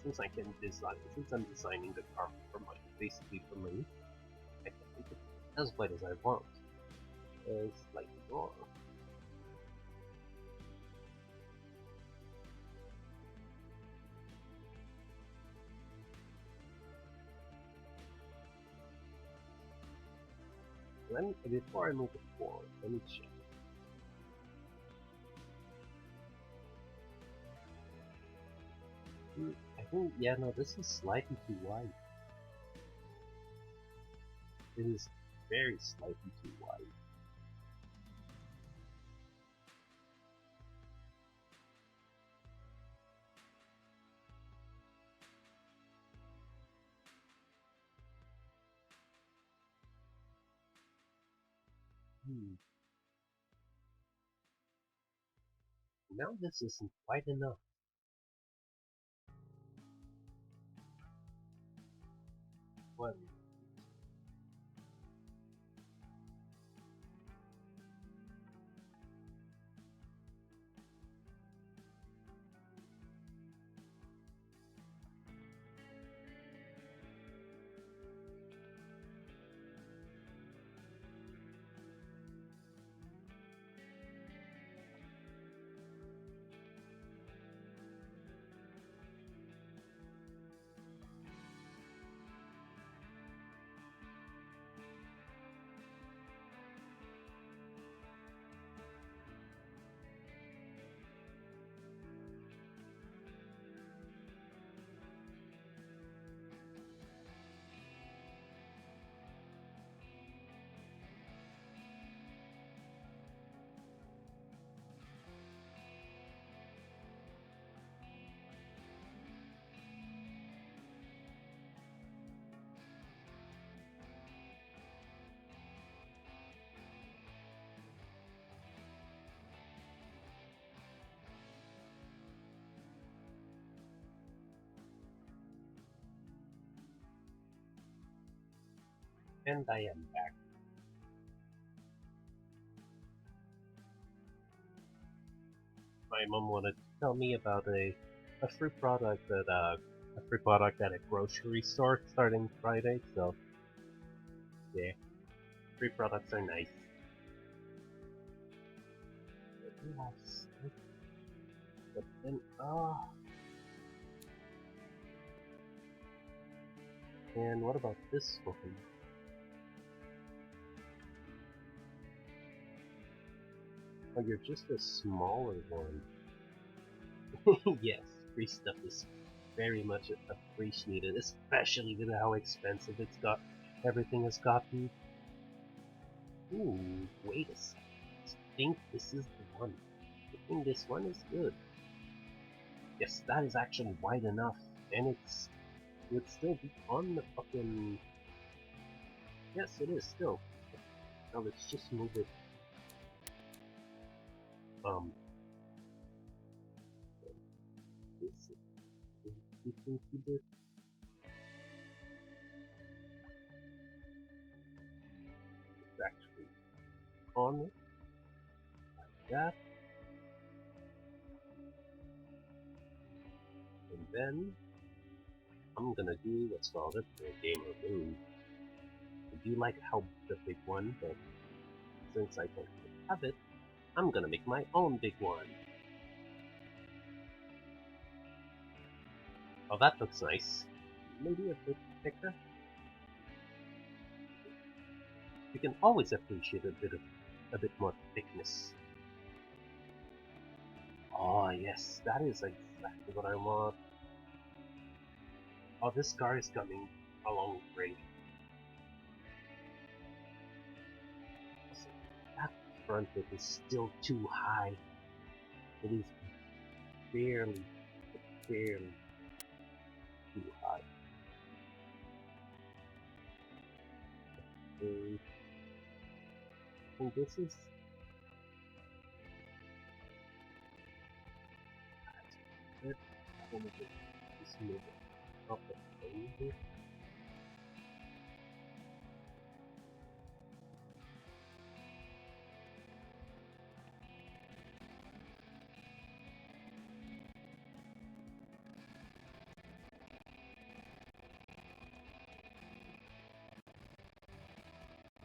Speaker 1: since I'm designing the car for basically for me, I can make it as wide as I want. It's like, oh. Before I move it forward, let me check. I think, yeah, no, this is slightly too wide. It is very slightly too wide. Now this isn't quite enough. Well, and I am back. My mom wanted to tell me about a free product at a grocery store starting Friday. So yeah, free products are nice. Yes, but then and what about this one? Oh, you're just a smaller one. Yes, free stuff is very much appreciated, especially with how expensive everything has gotten. Ooh, wait a second. I think this is the one. I think this one is good. Yes, that is actually wide enough, and it would still be on the fucking. Yes, it is still. Now let's just move it. Um, this you think you did? It's actually on it like that, and then I'm gonna do what's called a gamer move. I do like how the big one, but since I don't have it, I'm gonna make my own big one. Oh, that looks nice. Maybe a bit thicker. You can always appreciate a bit more thickness. Oh yes, that is exactly what I want. Oh, this car is coming along great. That front lip is still too high. It is barely, barely too high. And this is it. I'm gonna just move it up a little bit.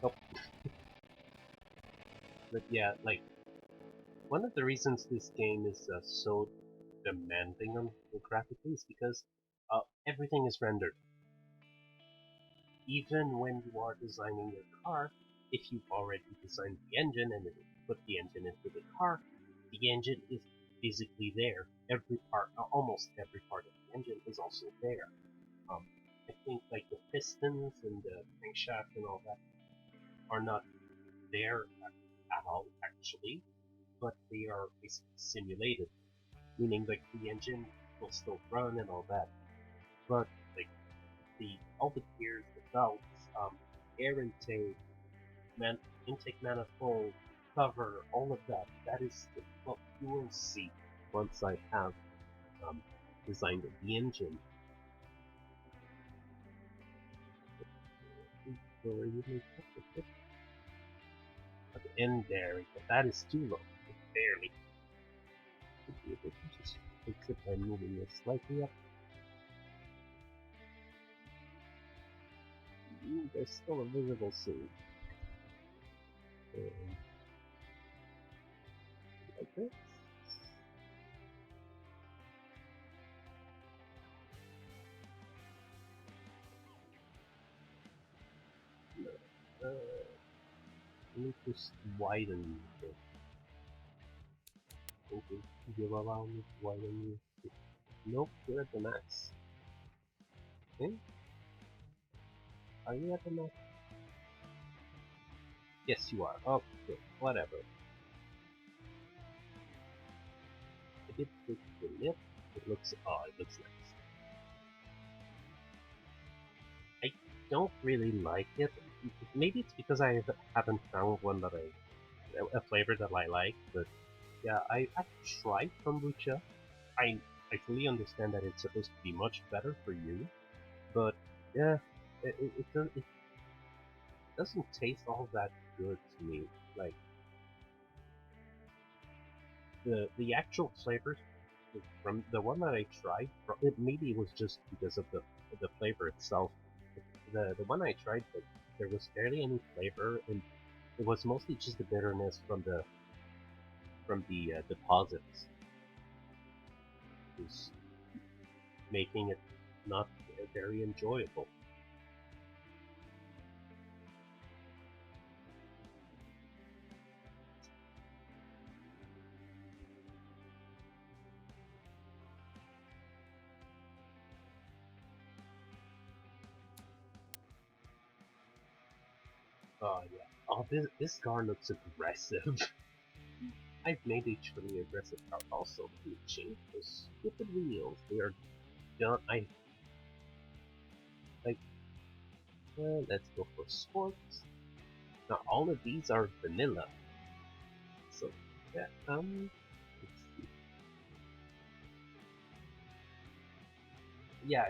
Speaker 1: Oh, but yeah, like one of the reasons this game is so demanding on the graphically is because everything is rendered. Even when you are designing your car, if you've already designed the engine and then put the engine into the car, the engine is physically there. Every part, almost every part of the engine is also there. I think like the pistons and the crankshaft and all that are not there at all actually, but they are basically simulated, meaning like the engine will still run and all that, but like all the gears, the belts, air intake, intake manifold, cover, all of that. That is what you will see once I have designed the engine. And there we go. That is too low. Barely. Should be able to just fix it by moving it slightly up. There's still a visible seam. And like this. Let me just widen it. Okay, you allow me to widen it. Nope, you're at the max. Okay? Are you at the max? Yes, you are. Okay, whatever. I did fix the lip. It looks nice. I don't really like it. Maybe it's because I haven't found one that a flavor that I like, but yeah, I've tried kombucha. I fully understand that it's supposed to be much better for you, but yeah, it doesn't taste all that good to me. Like the actual flavors from the one that I tried, maybe it was just because of the flavor itself. The one I tried, but there was barely any flavor, and it was mostly just the bitterness from the deposits, was making it not very enjoyable. Oh yeah. Oh, this car looks aggressive. I've made a truly aggressive car also. Let me change those stupid wheels. They are done. I like. Let's go for sports. Now all of these are vanilla. So yeah. Let's see. Yeah.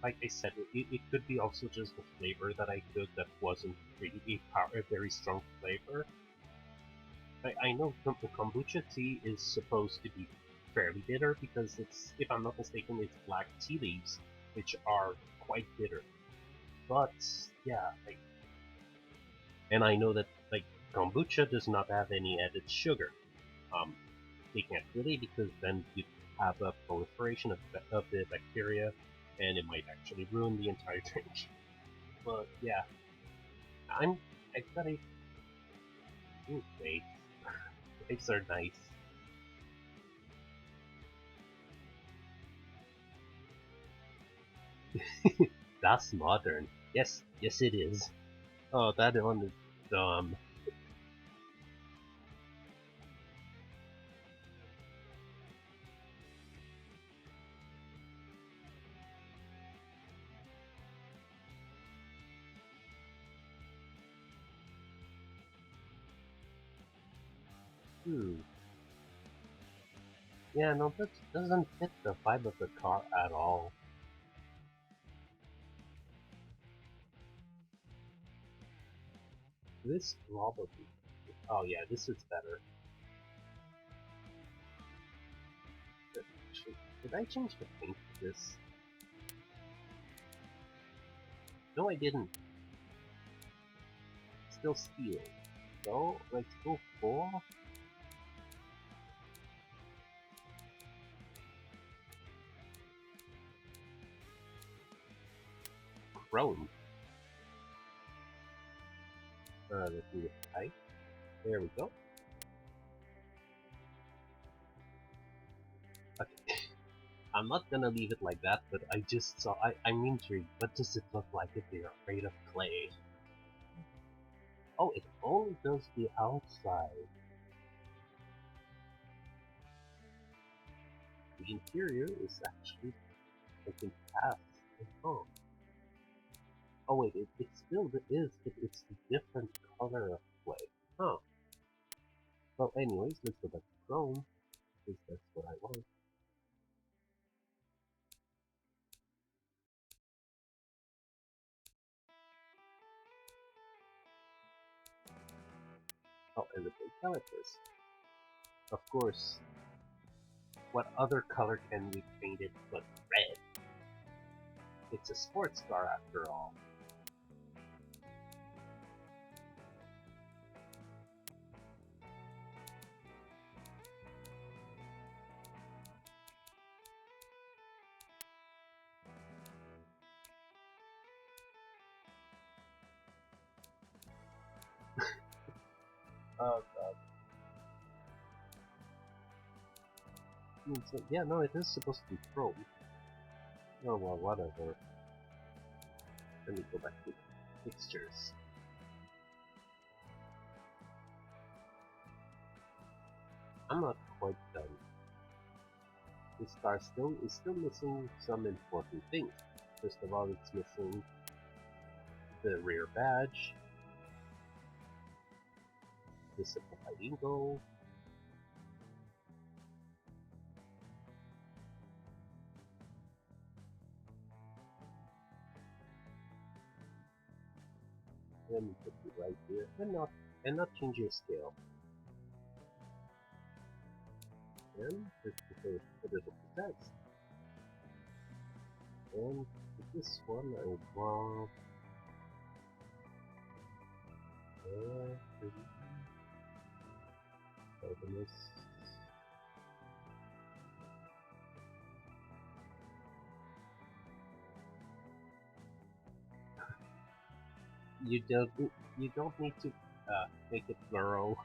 Speaker 1: Like I said, it could be also just the flavor that I took that wasn't really a very strong flavor. I know the kombucha tea is supposed to be fairly bitter because it's, if I'm not mistaken, it's black tea leaves, which are quite bitter. But yeah, and I know that like kombucha does not have any added sugar. Um, they can't really because then you have a proliferation of the bacteria, and it might actually ruin the entire drink. But yeah, I'm I got a wait. Grapes are nice. That's modern. Yes, yes it is. Oh, that one is dumb. Hmm. Yeah, no, that doesn't fit the vibe of the car at all. This probably. Oh yeah, this is better. Did I change the paint for this? No, I didn't. Still steel. So let's go for chrome. Let me type. There we go. Okay. I'm not gonna leave it like that, but I just saw. I'm intrigued. What does it look like if they're afraid of clay? Oh, it only does the outside. The interior is actually, I think, half. Oh, oh wait, it still is, but it's a different color of clay. Huh. Well, anyways, let's go back to Chrome, because that's what I want. Oh, and the big characters. Of course, what other color can we paint it but red? It's a sports car after all. Oh god. So, yeah, no, it is supposed to be chrome. Oh well, whatever. Let me go back to the pictures. I'm not quite done. This car is still missing some important things. First of all, it's missing the rear badge, the simplified goal, and put it right here, and not change your scale. And just because a little text. And with this one, I want this. You don't need to make it plural.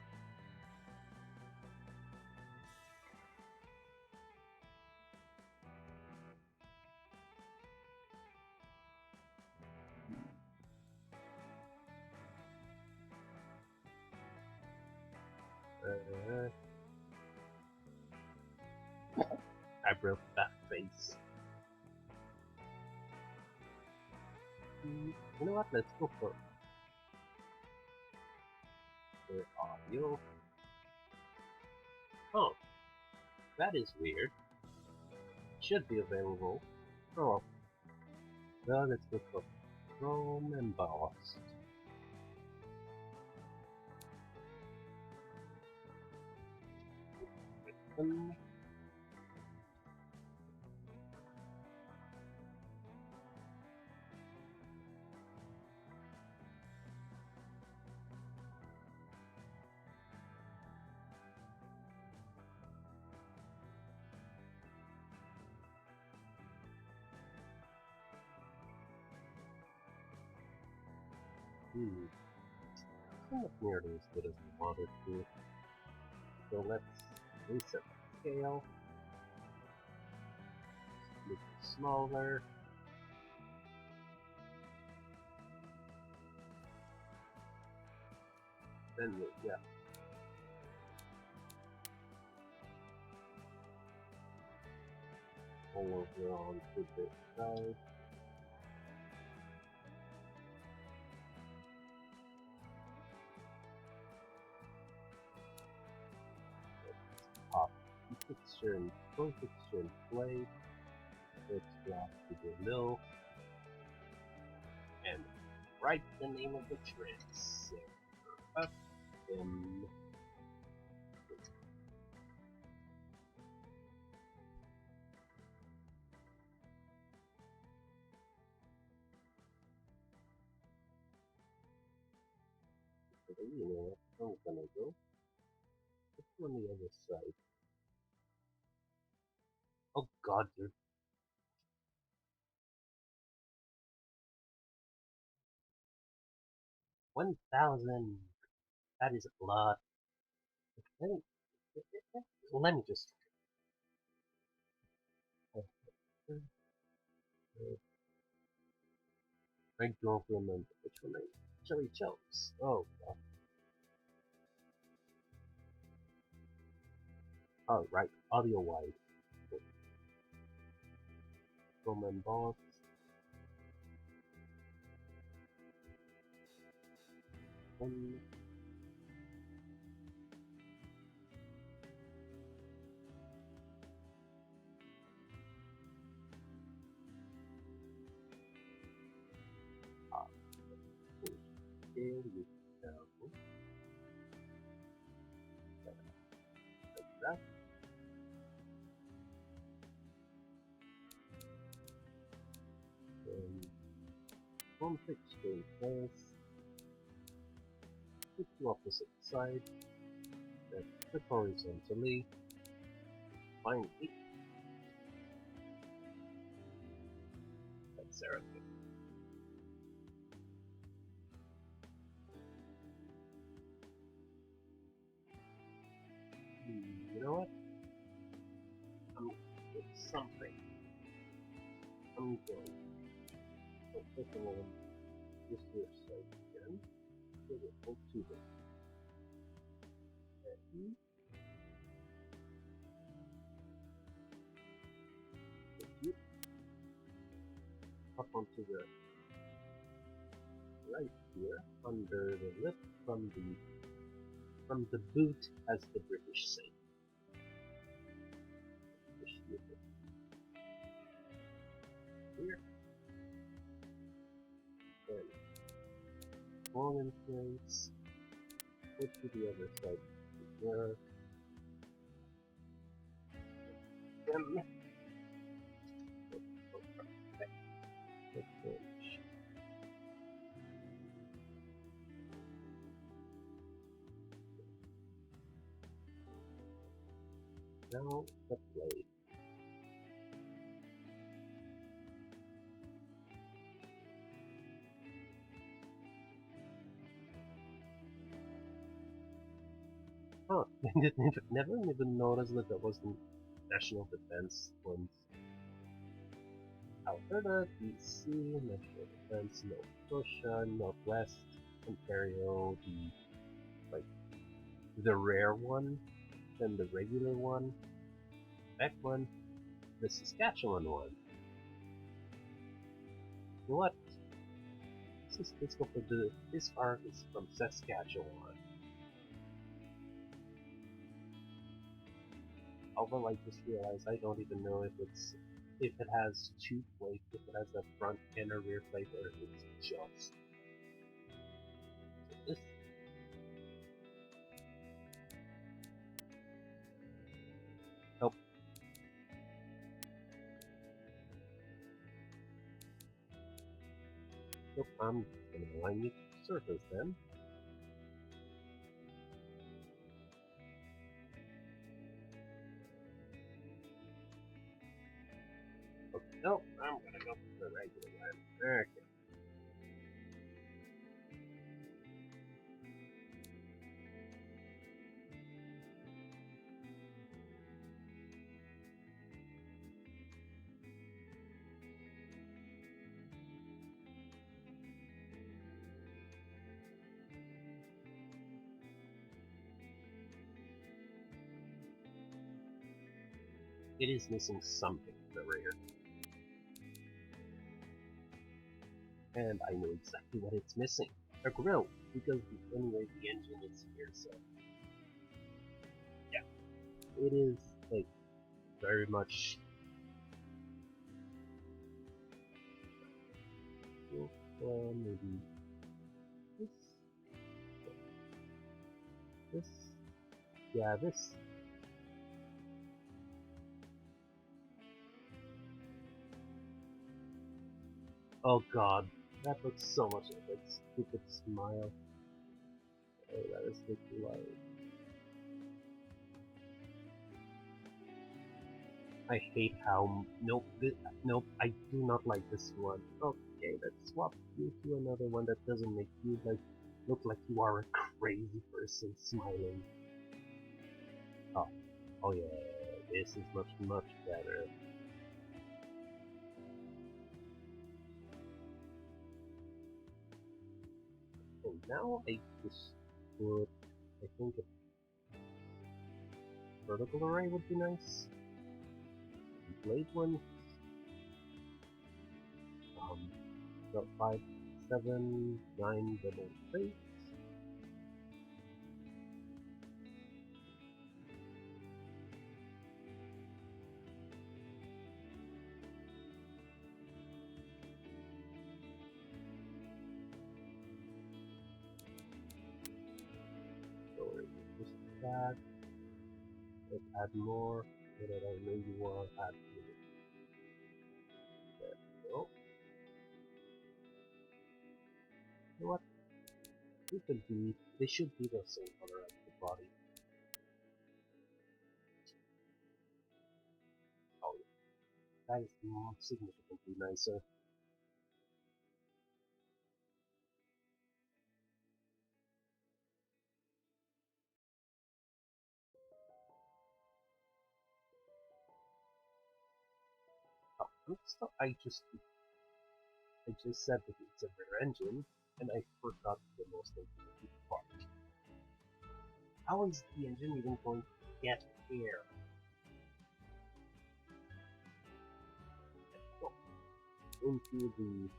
Speaker 1: I broke that face. You know what? Let's go for the audio. Oh, that is weird. Should be available. Oh, well, let's go for Chrome embossed. Not nearly as good as we wanted to. So let's reset the scale. Make it smaller. Then yeah. All over onto this side. Pop fixture and full fixture and plate. Let's drop to the mill and write the name of the tricks. Up them. You know what? I'm gonna go. It's on the other side. Oh god, you're 1,000. That is a lot. Let me, let me just. I don't remember which one I actually chose. Oh, God. Oh, right. Audio wide. Roman boss. One. There you go. Like that. And one fixture first. Put to opposite side. Then flip horizontally. Find it. That's Seraphim. You know what? I'm it's something. I'm going to click on this here site again. Go to the and you up onto the right here under the lip from the boot, as the British say. Here and fall in place. Go to the other side here. And now the blade. Oh, I never even noticed that there was the National Defense ones. Alberta, BC, National Defense, Nova Scotia, Northwest, Ontario, the rare one, then the regular one, Quebec one, the Saskatchewan one. You know what? Let's go for this arc is from Saskatchewan. Although I just realized I don't even know if it has two plates, if it has a front and a rear plate, or if it's just this. Nope. Nope, I'm gonna align you to the surface then. Okay, nope, I'm gonna go for the regular one. Okay. It is missing something in the rear. And I know exactly what it's missing. A grill, because anyway the engine is here, so yeah. It is like very much maybe this, yeah, this. Oh god, that looks so much like that stupid smile. Oh, that is looking like. I hate how nope, nope. I do not like this one. Okay, let's swap you to another one that doesn't make you like Look like you are a crazy person smiling. Oh, oh yeah, this is much better. And now I just put, I think a vertical array would be nice. Blade one. Got 5, 7, 9 double plates. So just that. Let's add more. So that I maybe want to add more. There we go. You know what? They should be the same color as the body. Oh, that is significantly nicer. Oh, next up, I just said that it's a rear engine, and I forgot the most important part. How is the engine even going to get air? Go into the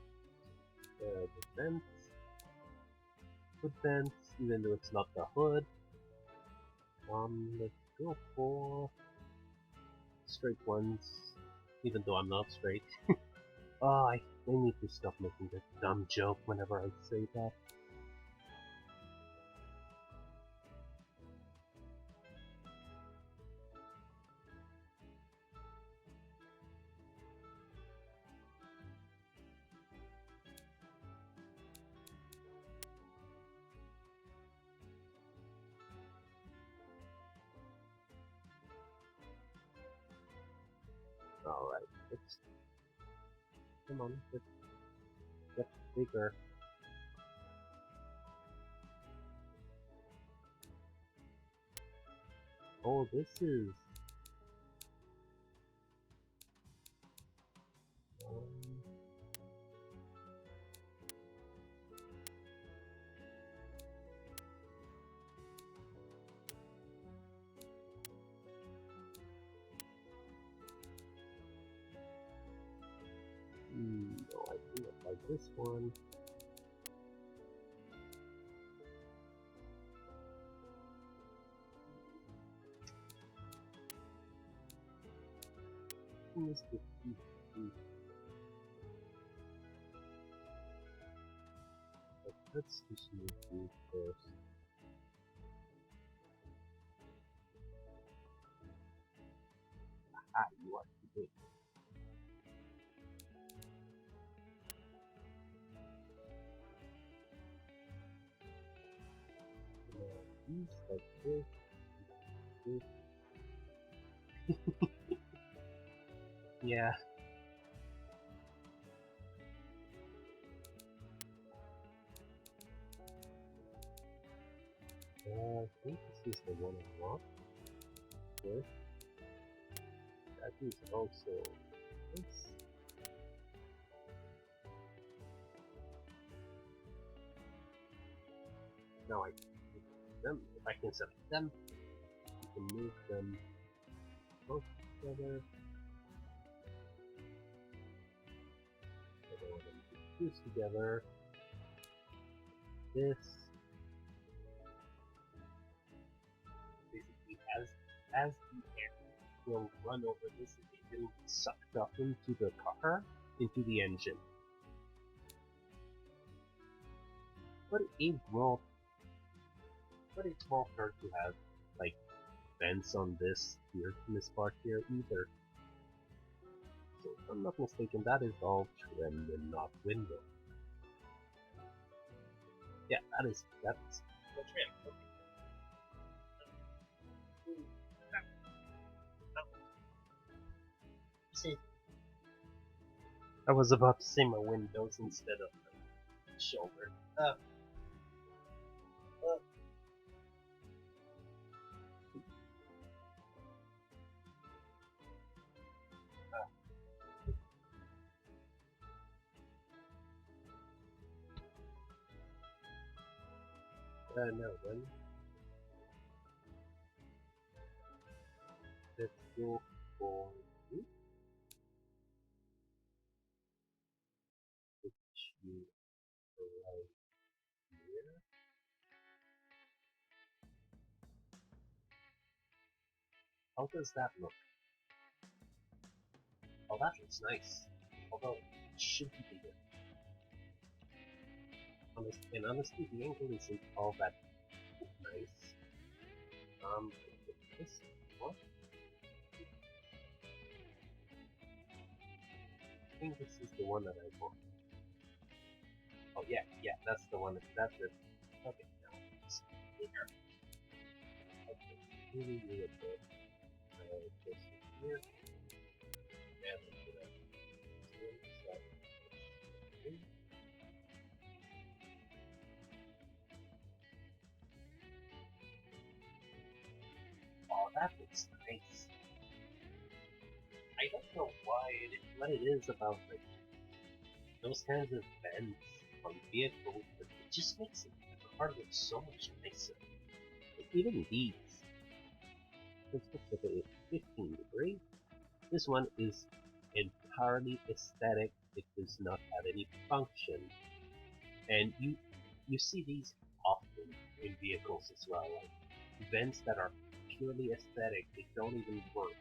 Speaker 1: vents, hood vents, even though it's not the hood. Let's go for straight ones, even though I'm not straight. Oh, I need to stop making that dumb joke whenever I say that. Alright, let's come on, let's get bigger. Oh, this is no, I think I like this one. This is let's just move these first. Ah, you are too big. These like this. Yeah. I think this is the one I want. Good. That is also this. Now I can move them. If I can select them, you can move them both together. I don't want them to fuse together. This basically as the air will run over this, it will be sucked up into the car, into the engine. But it won't hurt to have like vents on this here, in this part here either. So if I'm not mistaken, that is all trim and not window. Yeah, that's
Speaker 2: No trim. Okay. See,
Speaker 1: I was about to say my windows instead of the shoulder. No, then let's go for you right here. How does that look? Oh, that looks nice. Although, it should be bigger. Honestly, the angle isn't all that nice. This one? I think this is the one that I want. Oh yeah, that's the one. That's it. Okay, now it's bigger. Okay, really, really good. This here, and I'm gonna zoom so oh, that looks nice. I don't know what it is about like those kinds of vents on vehicles, but it just makes the car look so much nicer. Like, even these, let's look at it 15 degrees. This one is entirely aesthetic. It does not have any function, and you see these often in vehicles as well, like vents that are purely aesthetic. They don't even work.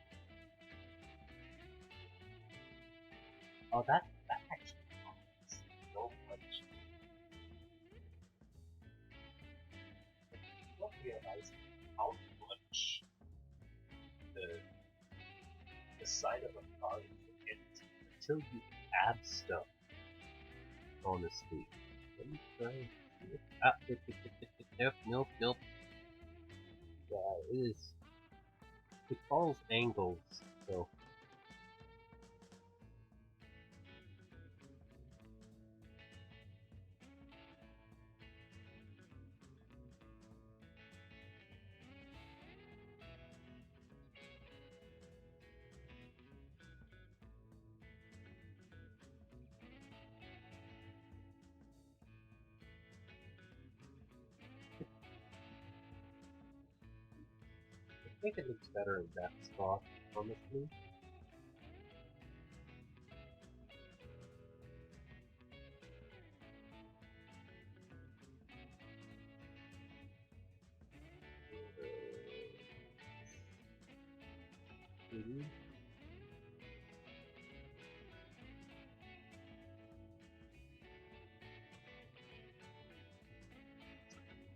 Speaker 1: Oh, that actually costs so much. You don't realize how much the the side of a car is until you add stuff. Honestly, let me try. Nope. Yeah, it is. It follows angles, so I think it looks better in that spot, honestly. Mhm.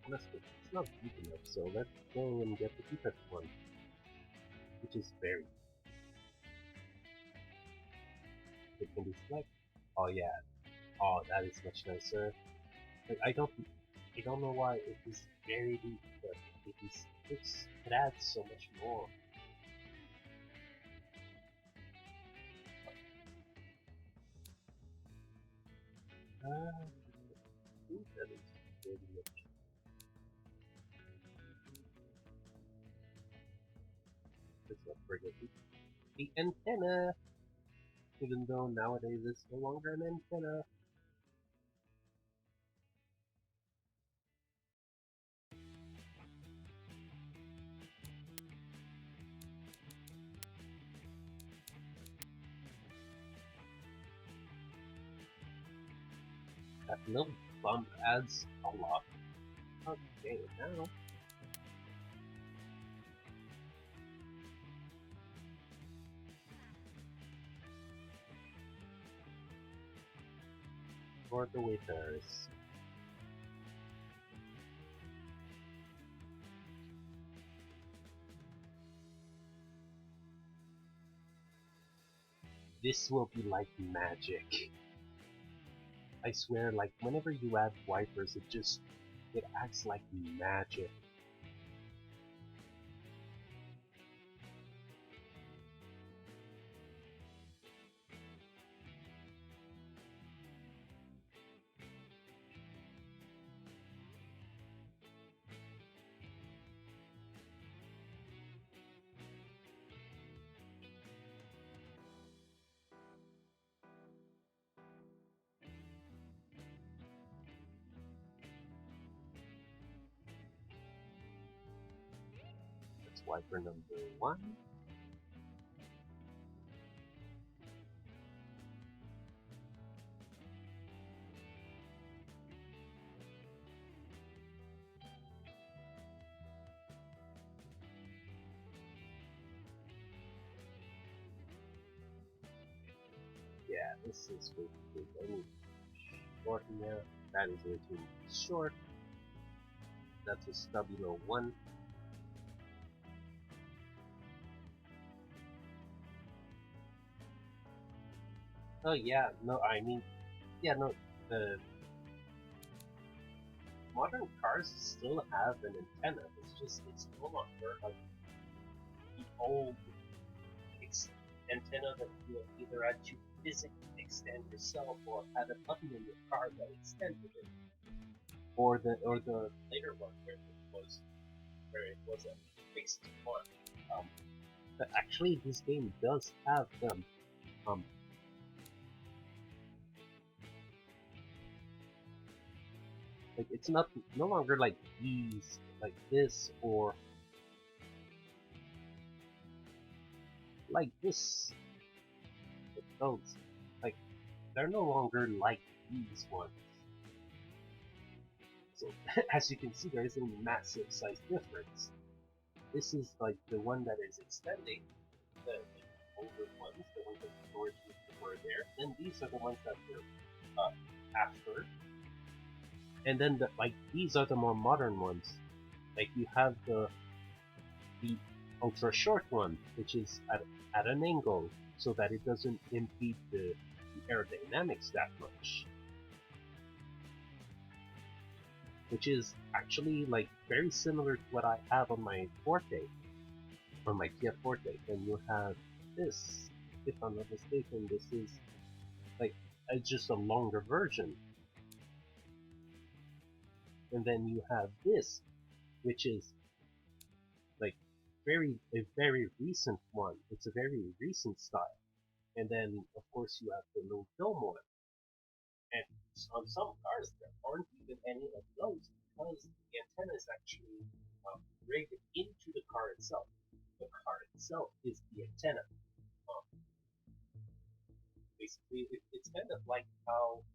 Speaker 1: Honestly, it's not deep enough, so let's go and get the deepest one, which is very. It can be select. Oh yeah. Oh, that is much nicer. Like I don't know why it is very deep, but it adds so much more. Ah, ooh, that is very much. Let's not forget the antenna. Even though nowadays it's no longer an antenna. That little bump adds a lot. Okay, now for the waiters. This will be like magic. I swear, like whenever you add wipers, it acts like magic. wiper number 1. Yeah, this is way too big. I need shorten there. That is way too short. That's a stub below 1. Oh yeah, no, I mean, yeah, no, the modern cars still have an antenna. It's no longer like the old antenna that you either had to physically extend yourself or had a button in your car that extended it, or the later one where it was a fixed one. But actually, this game does have them. Like it's no longer like these, like this, or like this. Those, like they're no longer like these ones. So as you can see, there is a massive size difference. This is like the one that is extending, the older ones, the ones that originally were there. Then these are the ones that were after. And then like these are the more modern ones. Like you have the ultra short one, which is at an angle so that it doesn't impede the aerodynamics that much. Which is actually like very similar to what I have on my Forte, on my Fiat Forte. And you have this, if I'm not mistaken, this is like just a longer version. And then you have this, which is like a very recent one. It's a very recent style. And then of course you have the low dome one. And on some cars there aren't even any of those because the antenna is actually rigged into the car itself. The car itself is the antenna. Basically, it's kind of like how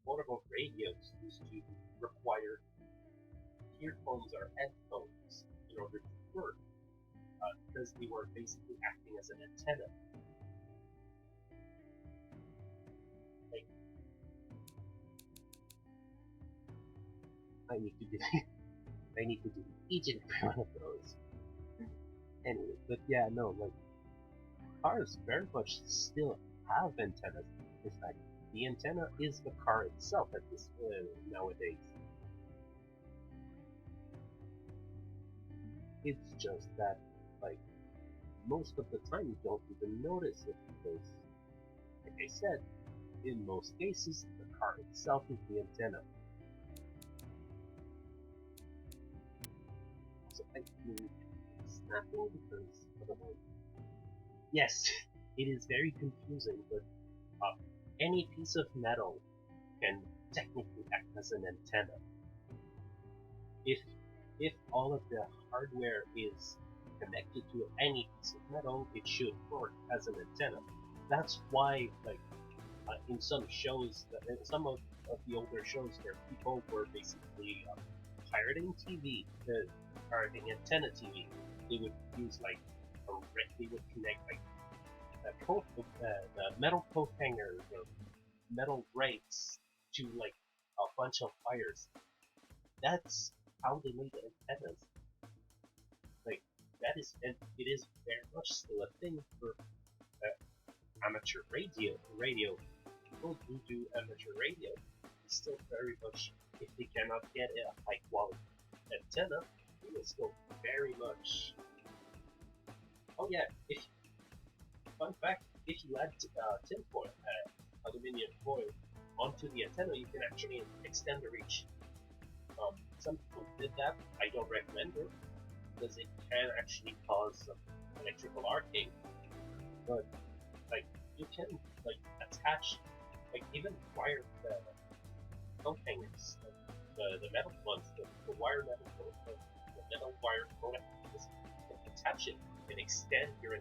Speaker 1: portable radios used to require earphones or headphones in order to work, because they were basically acting as an antenna. Like, I need to do each and every one of those. Anyway, but yeah, no, like cars very much still have antennas. In fact, the antenna is the car itself at this nowadays. It's just that, like, most of the time you don't even notice it because, like I said, in most cases, the car itself is the antenna. So I mean, snapping because otherwise, yes, it is very confusing, but any piece of metal can technically act as an antenna. If all of the hardware is connected to any piece of metal, it should work as an antenna. That's why, like, in some shows, in some of the older shows, where people were basically pirating TV, pirating antenna TV, they would use like they would connect like the metal coat hangers or metal rails to like a bunch of wires. That's how they made the antennas. Like that is, and it is very much still a thing for amateur radio. People who do amateur radio. It's still very much, if they cannot get a high quality antenna, it will still very much. Oh yeah, fun fact, if you add tinfoil, aluminum foil onto the antenna, you can actually extend the reach. Some people did that. I don't recommend it because it can actually cause some electrical arcing. But like you can like attach like even wire coat hangers, like the metal ones, the wire metal
Speaker 2: metal wire modem, you can attach it and extend your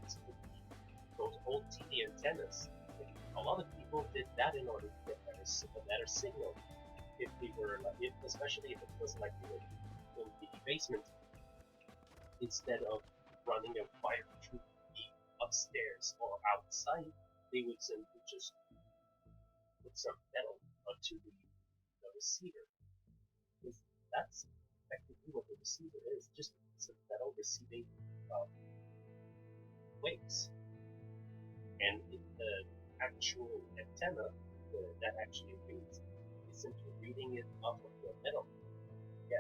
Speaker 2: those old TV antennas. Like, a lot of people did that in order to get a better signal. If they were, especially if it was like in the basement, instead of running a wire through the upstairs or outside, they would simply just put some metal onto the receiver. Because that's effectively what the receiver is, just a piece of metal receiving uh, waves. And the actual antenna that actually reads is simply reading it off of the metal. Yeah,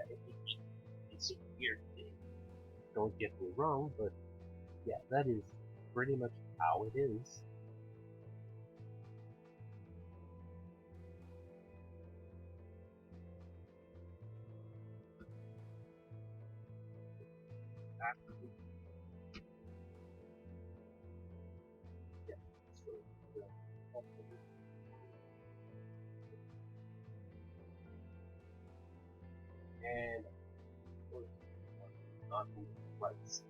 Speaker 2: it's a weird thing. Don't get me wrong, but yeah, that is pretty much how it is. Yeah, so, and not in the right side.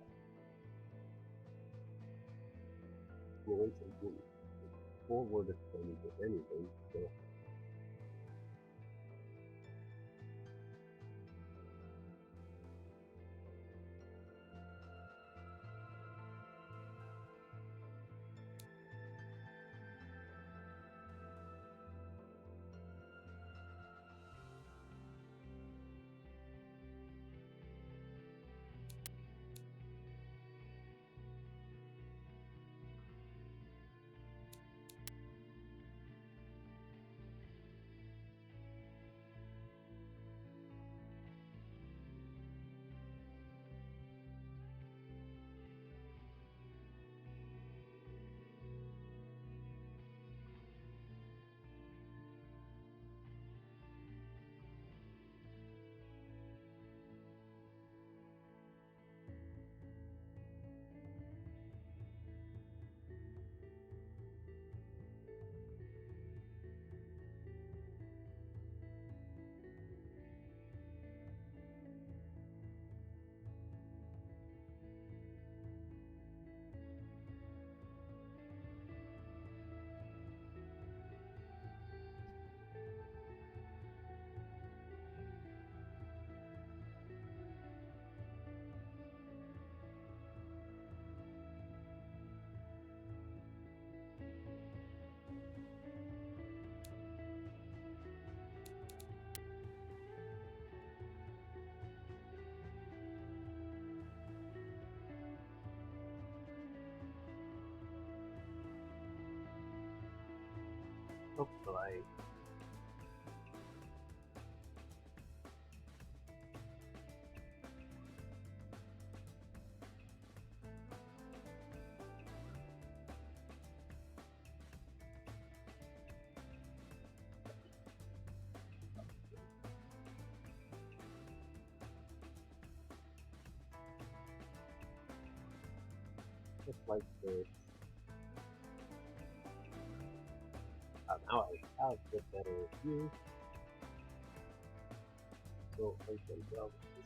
Speaker 2: Well, something forward is going to get anyway, so hopefully just like this. Now I have the better view, so I can tell this.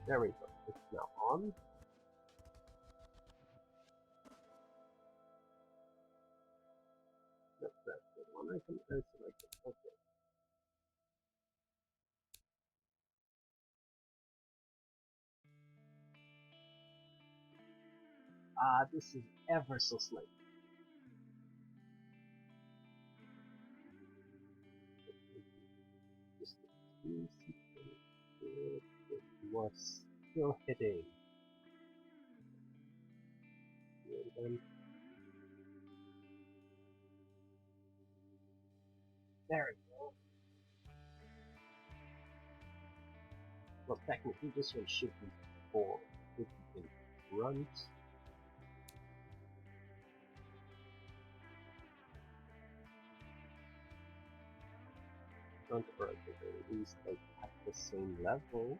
Speaker 2: There we go. It's now on. That's the one I can select it. Okay. This is ever so slight. Just it was still hitting. And then there we go. Well, technically this one should be 4. If you can run. Don't worry, at least like at the same level.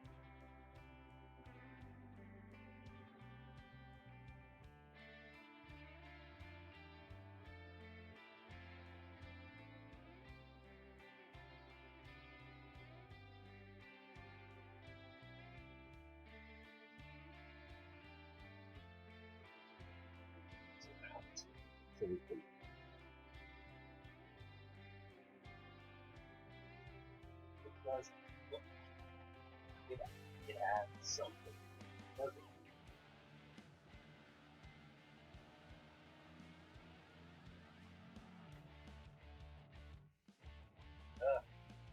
Speaker 1: so we can. Because look, it adds something, doesn't it?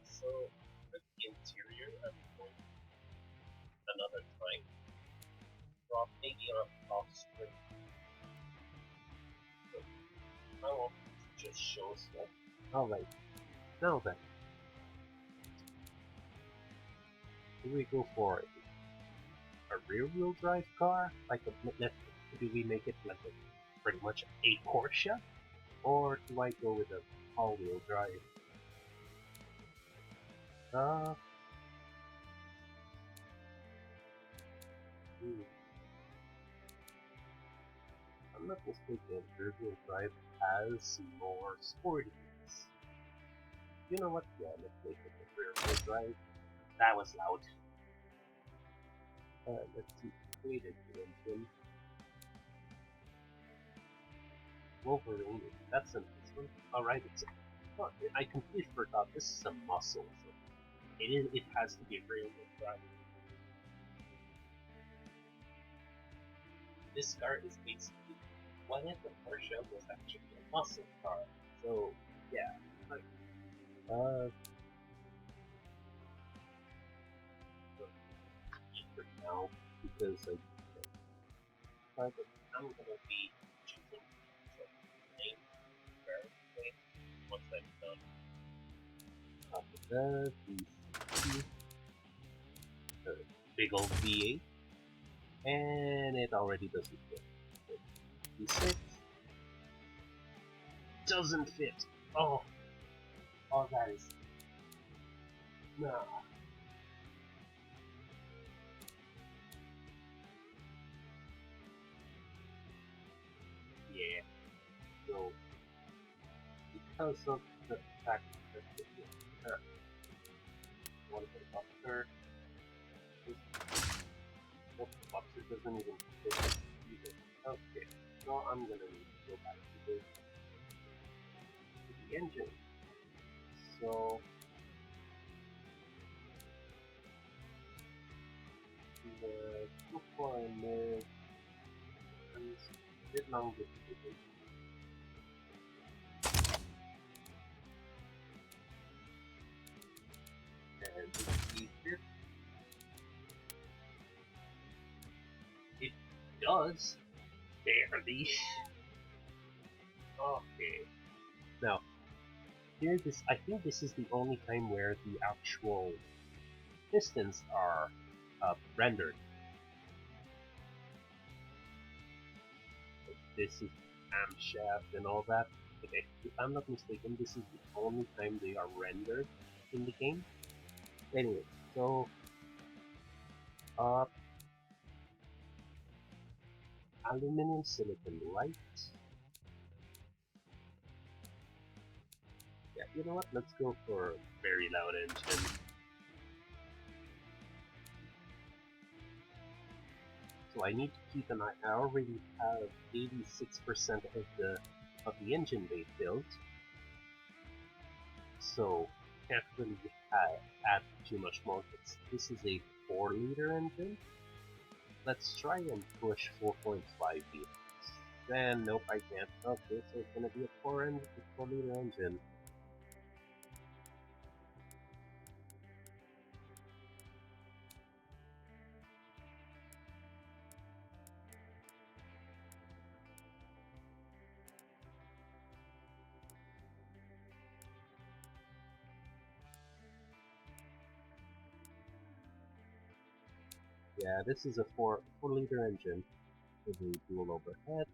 Speaker 1: So for the interior, I'm going another time. Drop maybe on off screen. So I will just show stuff. Alright, now then. Do we go for a rear-wheel drive car? Like do we make it like pretty much a Porsche? Or do I go with a all-wheel drive? I'm not mistaken, rear-wheel drive has more sportiness. You know what? Yeah, let's make it a rear-wheel drive. That was loud. Let's see. Created engine. Wolverine. That's a nice one. Alright, it's oh, I completely forgot. This is a muscle. So it has to be rear-wheel drive. This car is basically what if the Porsche was actually a muscle car? So yeah, like for now because I'm gonna be choosing the name very once I'm done. After that, the big old V8, and it already doesn't fit. V6 doesn't fit. Oh, that is no. Yeah. So because of the fact that one of the boxer, the boxer doesn't even fit either. Okay, so I'm gonna need to go back to the engine. So the before I move, I'm a bit longer to do. And it does barely. Okay. Now, I think this is the only time where the actual pistons are rendered. This is camshaft and all that. Okay, if I'm not mistaken, this is the only time they are rendered in the game. Anyway, so aluminum silicon light. Yeah, you know what? Let's go for a very loud engine. So I need to keep an eye. I already have 86% of the engine bay built, so can't really add too much more. This is a 4-liter engine. Let's try and push 4.5 liters. Then nope, I can't. Okay, so it's gonna be a 4-liter engine. Yeah, this is a 4-liter engine with a dual overhead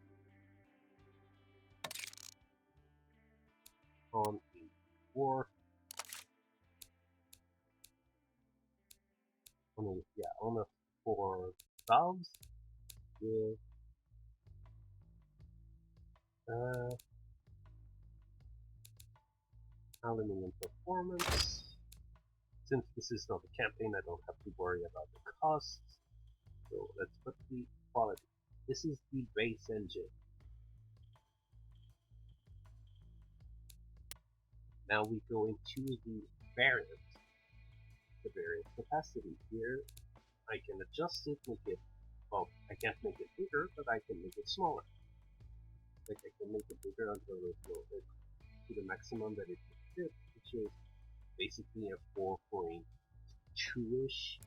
Speaker 1: on a 4 on a 4 valves with aluminum performance. Since this is not a campaign, I don't have to worry about the costs. So let's put the quality. This is the base engine. Now we go into the variant. The variant capacity. Here I can adjust it, make it, well, I can't make it bigger, but I can make it smaller. Like I can make it bigger until it goes to the maximum that it can fit, which is basically a 4.2-ish.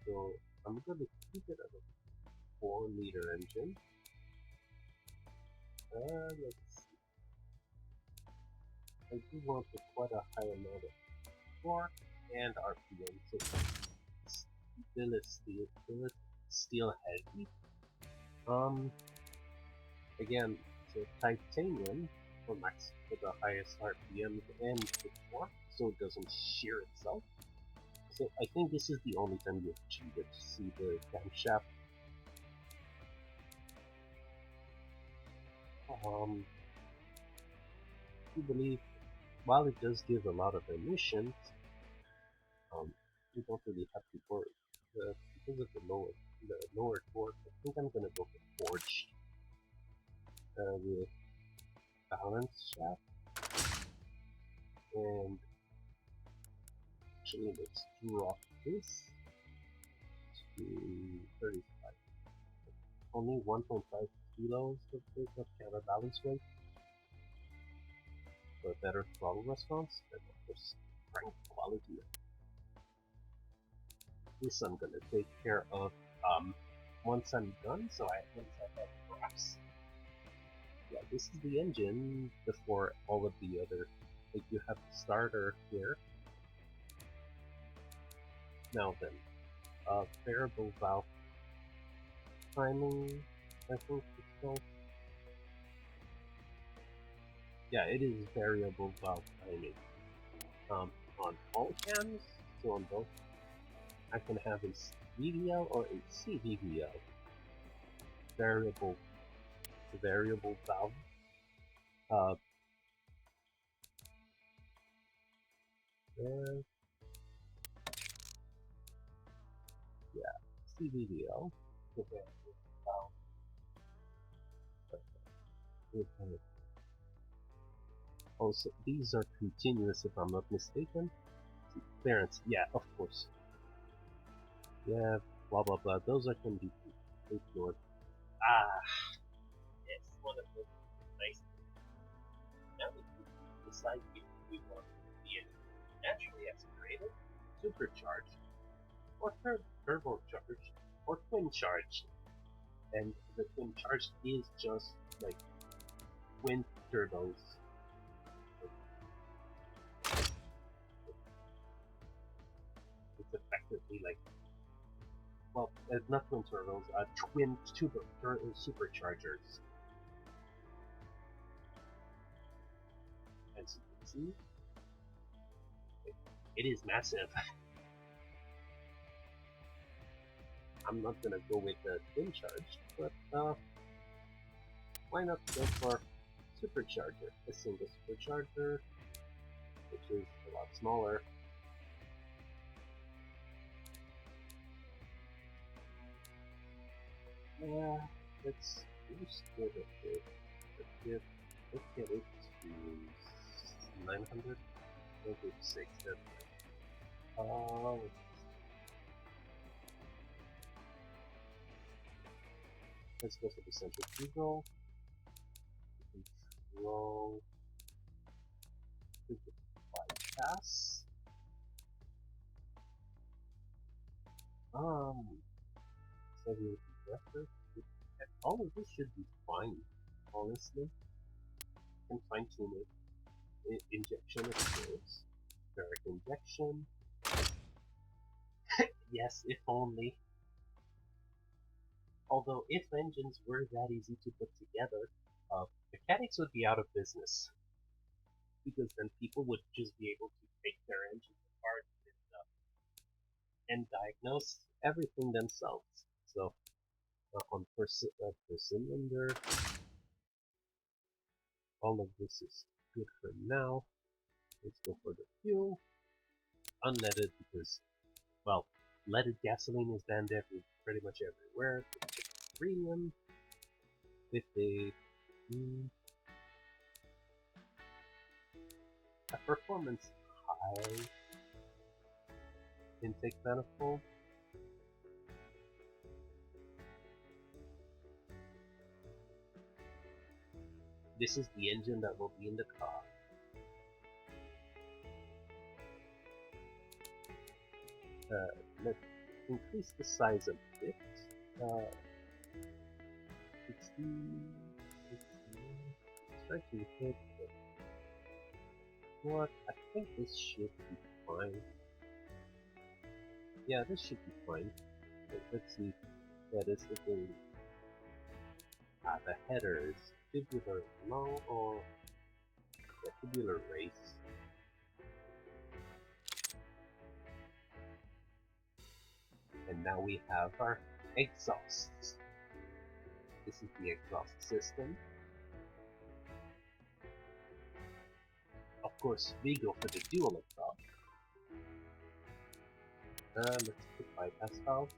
Speaker 1: So I'm going to keep it at a 4-liter engine. Let's see. I do want quite a high amount of torque and RPM, so steel heavy. Again, so titanium for the highest RPM and the torque, so it doesn't shear itself. So I think this is the only time you actually get to see the camshaft. I believe while it does give a lot of emissions, you don't really have to worry. Because of the lower torque, I think I'm gonna go for forged with balance shaft. And actually, let's drop this to 35. Only 1.5 kilos of counterbalance weight. For a better throttle response, and of course, crank quality. This I'm gonna take care of once I'm done, so once I have graphs. Yeah, this is the engine before all of the other, like you have the starter here. Now then, variable valve timing, I think it's called. Yeah, it is variable valve timing. On all cams, so on both, I can have a VVL or a CVVL. Variable valve. Yeah, CVVL. Also, these are continuous if I'm not mistaken. Clearance, yeah, of course. Yeah, blah blah blah. Those are can be ignored.
Speaker 2: Yes, one of the nice things. Now we can decide if we want to be naturally aspirated,
Speaker 1: Supercharged, or turbocharged, or twin charged. And the twin charged is just like twin turbos. It's effectively like, well, not twin turbos, twin superchargers. As you can see, it is massive. I'm not gonna go with the twin charge, but why not go for supercharger? A single supercharger, which is a lot smaller. Yeah, let's split it a bit. Let's get it to 900. We'll do 6. Let's go for the centrifugal. Control. Bypass. Heavy compressor. All of this should be fine, honestly. Can fine tune it. Injection, of course. Direct injection. Yes, if only. Although, if engines were that easy to put together, mechanics would be out of business. Because then people would just be able to take their engines apart and diagnose everything themselves. So, on per cylinder, all of this is good for now. Let's go for the fuel. Unleaded because, well, Leaded gasoline is banned pretty much everywhere. Premium, 50. A performance high intake manifold. This is the engine that will be in the car. Let's increase the size a bit. 60, 60. Try to hit it. What? I think this should be fine. Yeah, this should be fine. Let's see. Yeah, this is the header is tubular low or tubular race. And now we have our exhausts. This is the exhaust system. Of course, we go for the dual exhaust. Let's put bypass valves.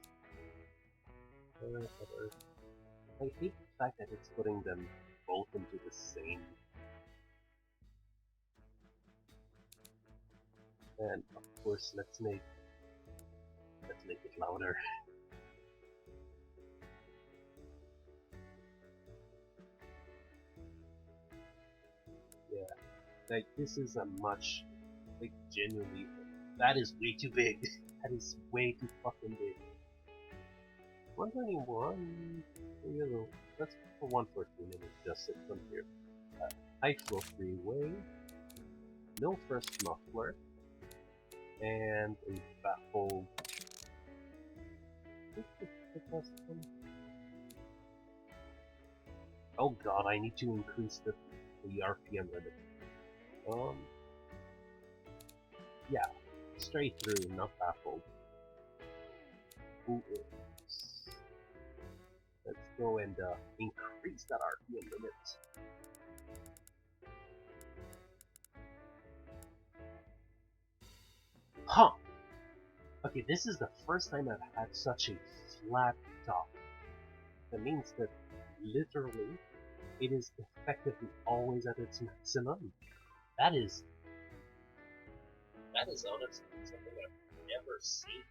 Speaker 1: I hate the fact that it's putting them both into the same. And of course, let's make it louder. Yeah, like this is a much, like genuinely, that is way too big. That is way too fucking big. 121, let's put 114 and adjust it from here. High flow freeway, no first muffler, and a baffle. Oh god, I need to increase the RPM limit. Yeah, straight through, not baffled. Let's go and increase that RPM limit. Huh! Okay, this is the first time I've had such a flat top. That means that literally it is effectively always at its maximum. That is honestly something I've never seen.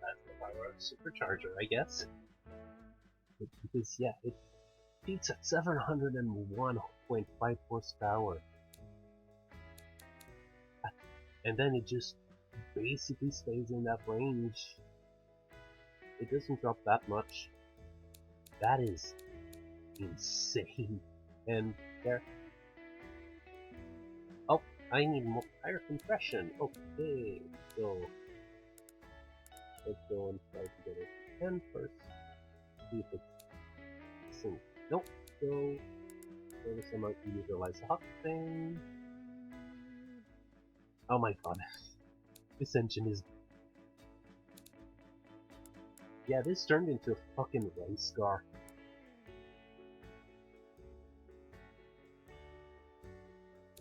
Speaker 1: That's the power of supercharger, I guess. Because yeah, it peaks at 701.5 horsepower. And then it just basically stays in that range. It doesn't drop that much. That is insane. And there. Oh, I need more higher compression. Okay, so let's go and try to get it to 10 first. See if it's sync. Nope. So there's some out to utilize the hot thing. Oh my god. This engine is. Yeah, this turned into a fucking race car.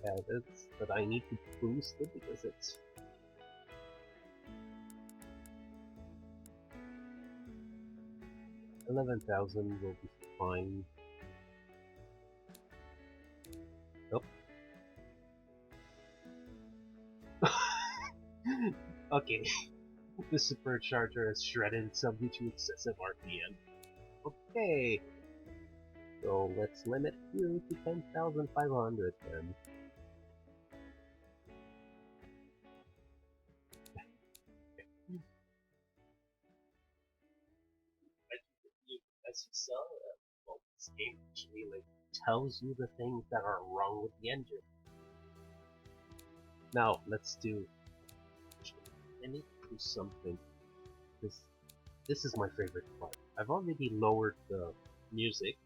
Speaker 1: Yeah, but I need to boost it because it's. 11,000 will be fine. Nope. Okay. The supercharger has shredded itself due to excessive RPM. Okay. So let's limit fuel to 10,500 then. As you saw, well, this game actually like tells you the things that are wrong with the engine. Now let's do. I need to do something. This is my favorite part. I've already lowered the music,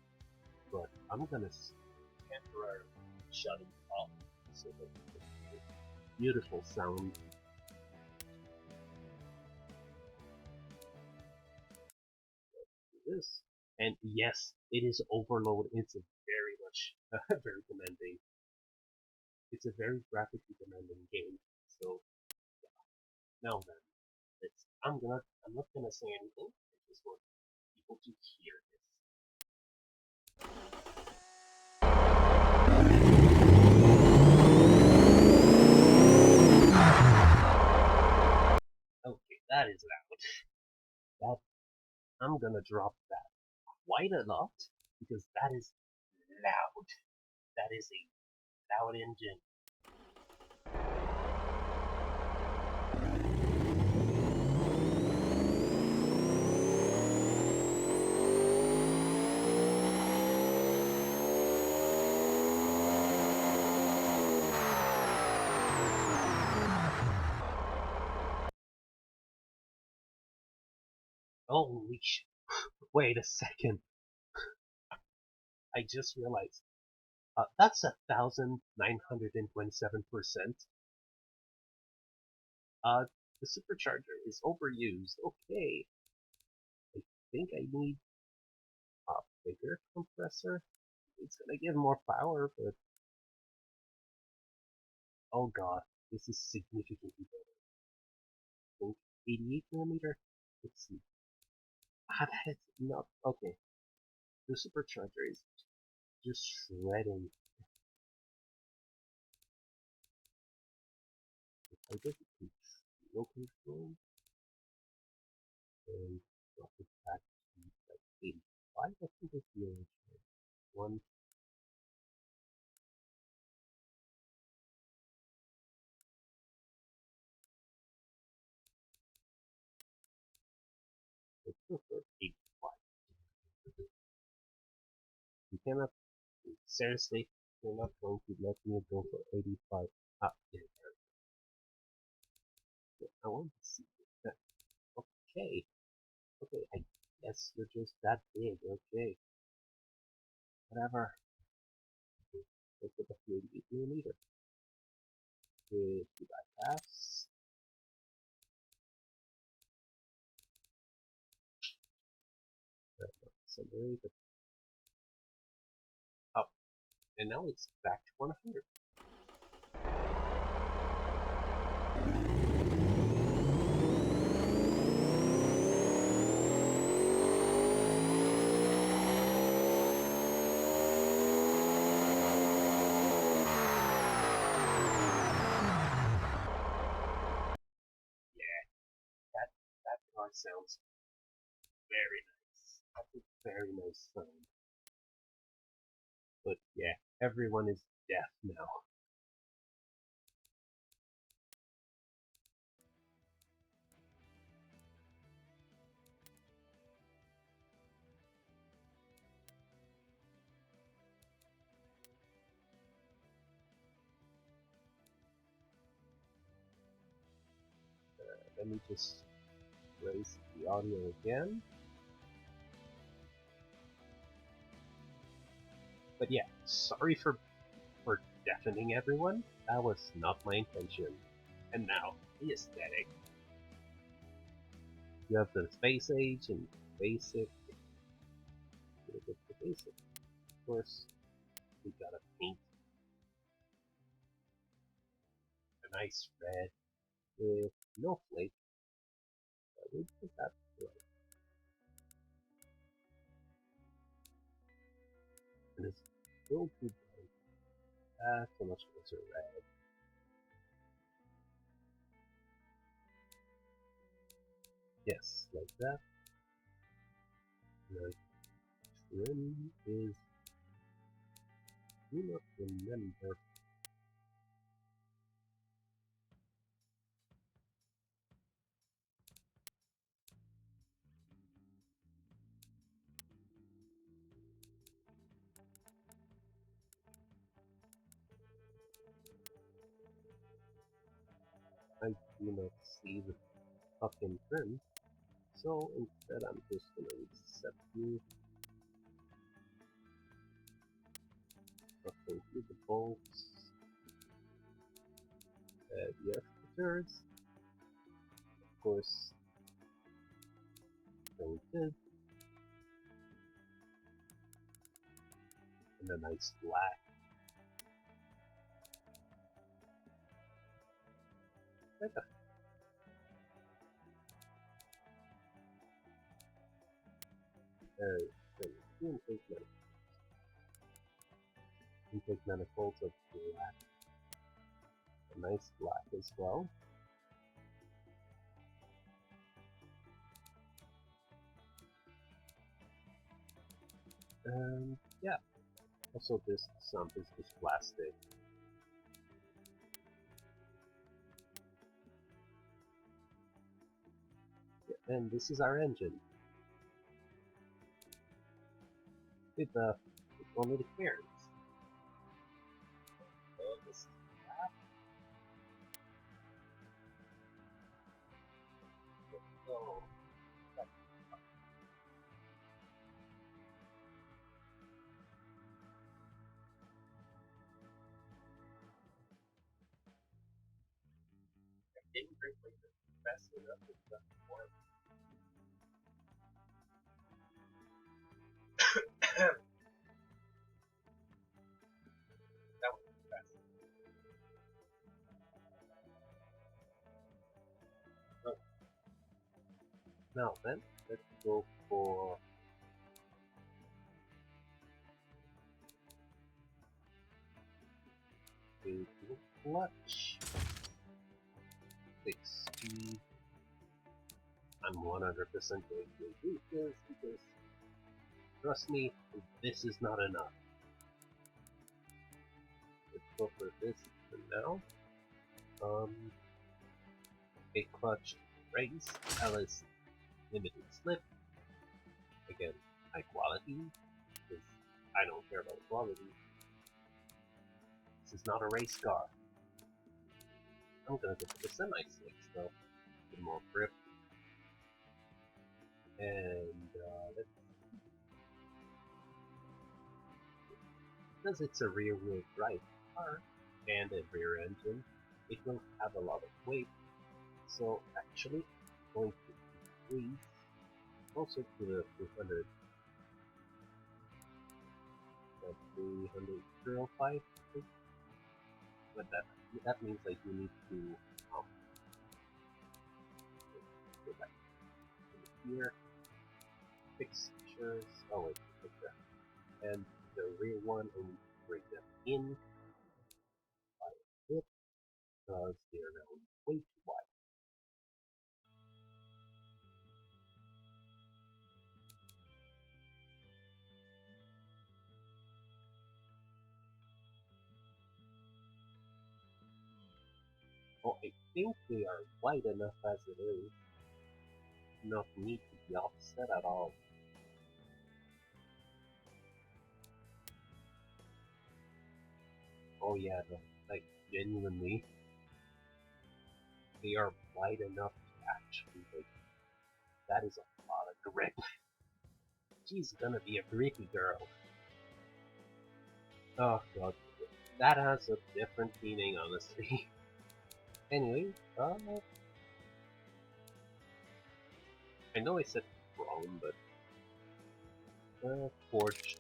Speaker 1: but I'm gonna temporarily shut it off so that it's beautiful sound. This. And yes, it is overload. It's a very much very demanding. It's a very graphically demanding game. So Now then, I'm not gonna say anything. I just want people to hear this. Okay, that is loud. That I'm gonna drop that quite a lot because that is loud. That is a loud engine. Holy sh! Wait a second. I just realized. That's 1,927%. The supercharger is overused. Okay. I think I need a bigger compressor. It's gonna give more power, but oh god, this is significantly better. I think 88 millimeter. Let's see. That's not okay. The supercharger is just shredding. If I go to control and drop it back to like 85, I think it's the original one. I prefer 85. You cannot, seriously, you're not going to let me go for 85. Ah, yeah, I want to see that. Okay, okay, I guess you're just that big, okay. Whatever. Let's get the 88 millimeter. With the bypass. Accelerate it up. And now it's back to 100. That car sounds very nice. That's a very nice sound. But yeah, everyone is deaf now. Let me just raise the audio again. But yeah, sorry for deafening everyone. That was not my intention. And now, the aesthetic. You have the space age and basic. The basic. Of course, we gotta paint a nice red with no flake. We put that right. And it's still too bright. That's so much closer red. Yes, like that. The trim is, do not remember. I do not see the fucking trim. So instead I'm just gonna reset you. Include the bolts, the filters, of course, painted, and a nice black. Like a The intake manifolds of black, a nice black as well. And yeah, also this sump is just plastic. Yeah, and this is our engine. With only the bearings. This so didn't drink like this fast enough with the warm. That was fast. Oh. Now then, let's go for a clutch. 6 speed. I'm 100% going to do this because, trust me, this is not enough. Let's go for this for now. A clutch race, LS limited slip. Again, high quality, because I don't care about quality. This is not a race car. I'm gonna go for the semi-slicks though, with more grip. And because it's a rear-wheel drive car and a rear engine, it will have a lot of weight. So actually, going to increase closer to the 300, 305. But that means like you need to go back here, fixtures. Oh wait, like that. And the rear one, I need to bring them in by a bit because they are now way too wide. Oh, I think they are wide enough as it is. Not need to be offset at all. Oh yeah, no, like genuinely, they are wide enough to actually like. That is a lot of grip. She's gonna be a grippy girl. Oh god, that has a different meaning, honestly. Anyway, I know I said chrome, but forged.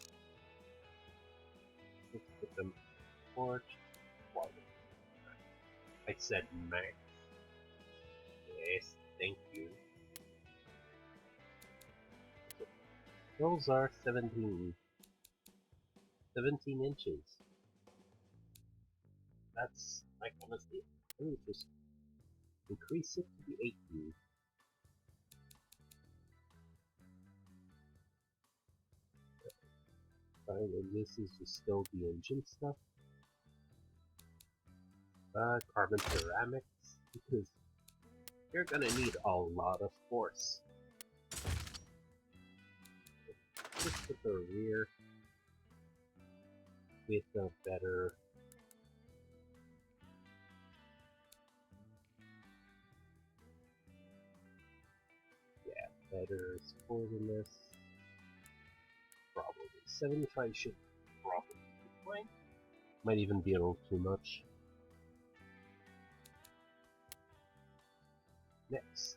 Speaker 1: Let's put them forged. Wow. I said max. Yes, thank you. Those are 17 inches. That's like honestly, I would just increase it to the 18. And this is just still the engine stuff. Carbon ceramics, because you're gonna need a lot of force. Just put the rear with a better better sportiness. Probably 75 should probably be fine. Might even be a little too much. Next,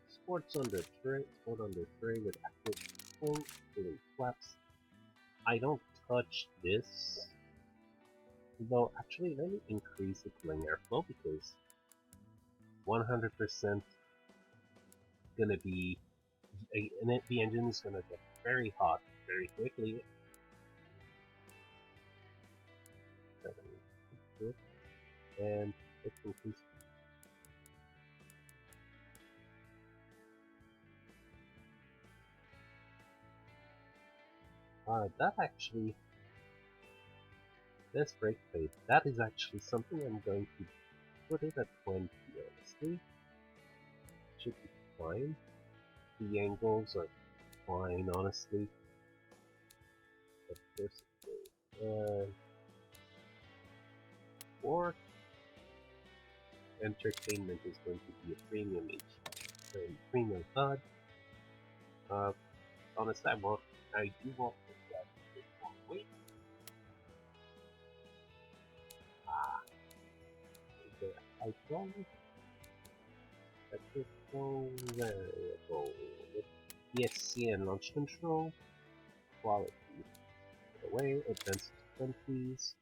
Speaker 1: sport under tray with active swing, feeling flaps. I don't touch this, though. Actually, let me increase the cooling airflow because 100% gonna be the engine is gonna get very hot very quickly. And it increases. That actually, this brake plate, that is actually something I'm going to put it at 20, honestly. Should be fine. The angles are fine, honestly. But there's or entertainment is going to be a premium premium HUD. Honestly, I do want that bit more weight. The icon technical variable with ESC and launch control, quality away, advanced 20s,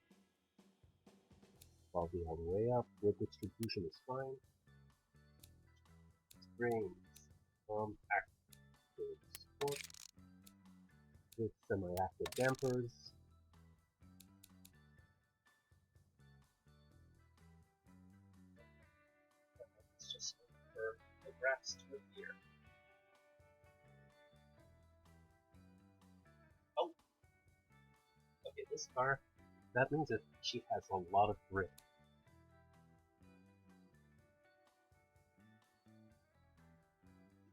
Speaker 1: quality all the way up, with distribution is fine. Springs from active sport with semi-active dampers.
Speaker 2: It's just for the graphs to appear. Oh! Okay,
Speaker 1: This car, that means that she has a lot of grip.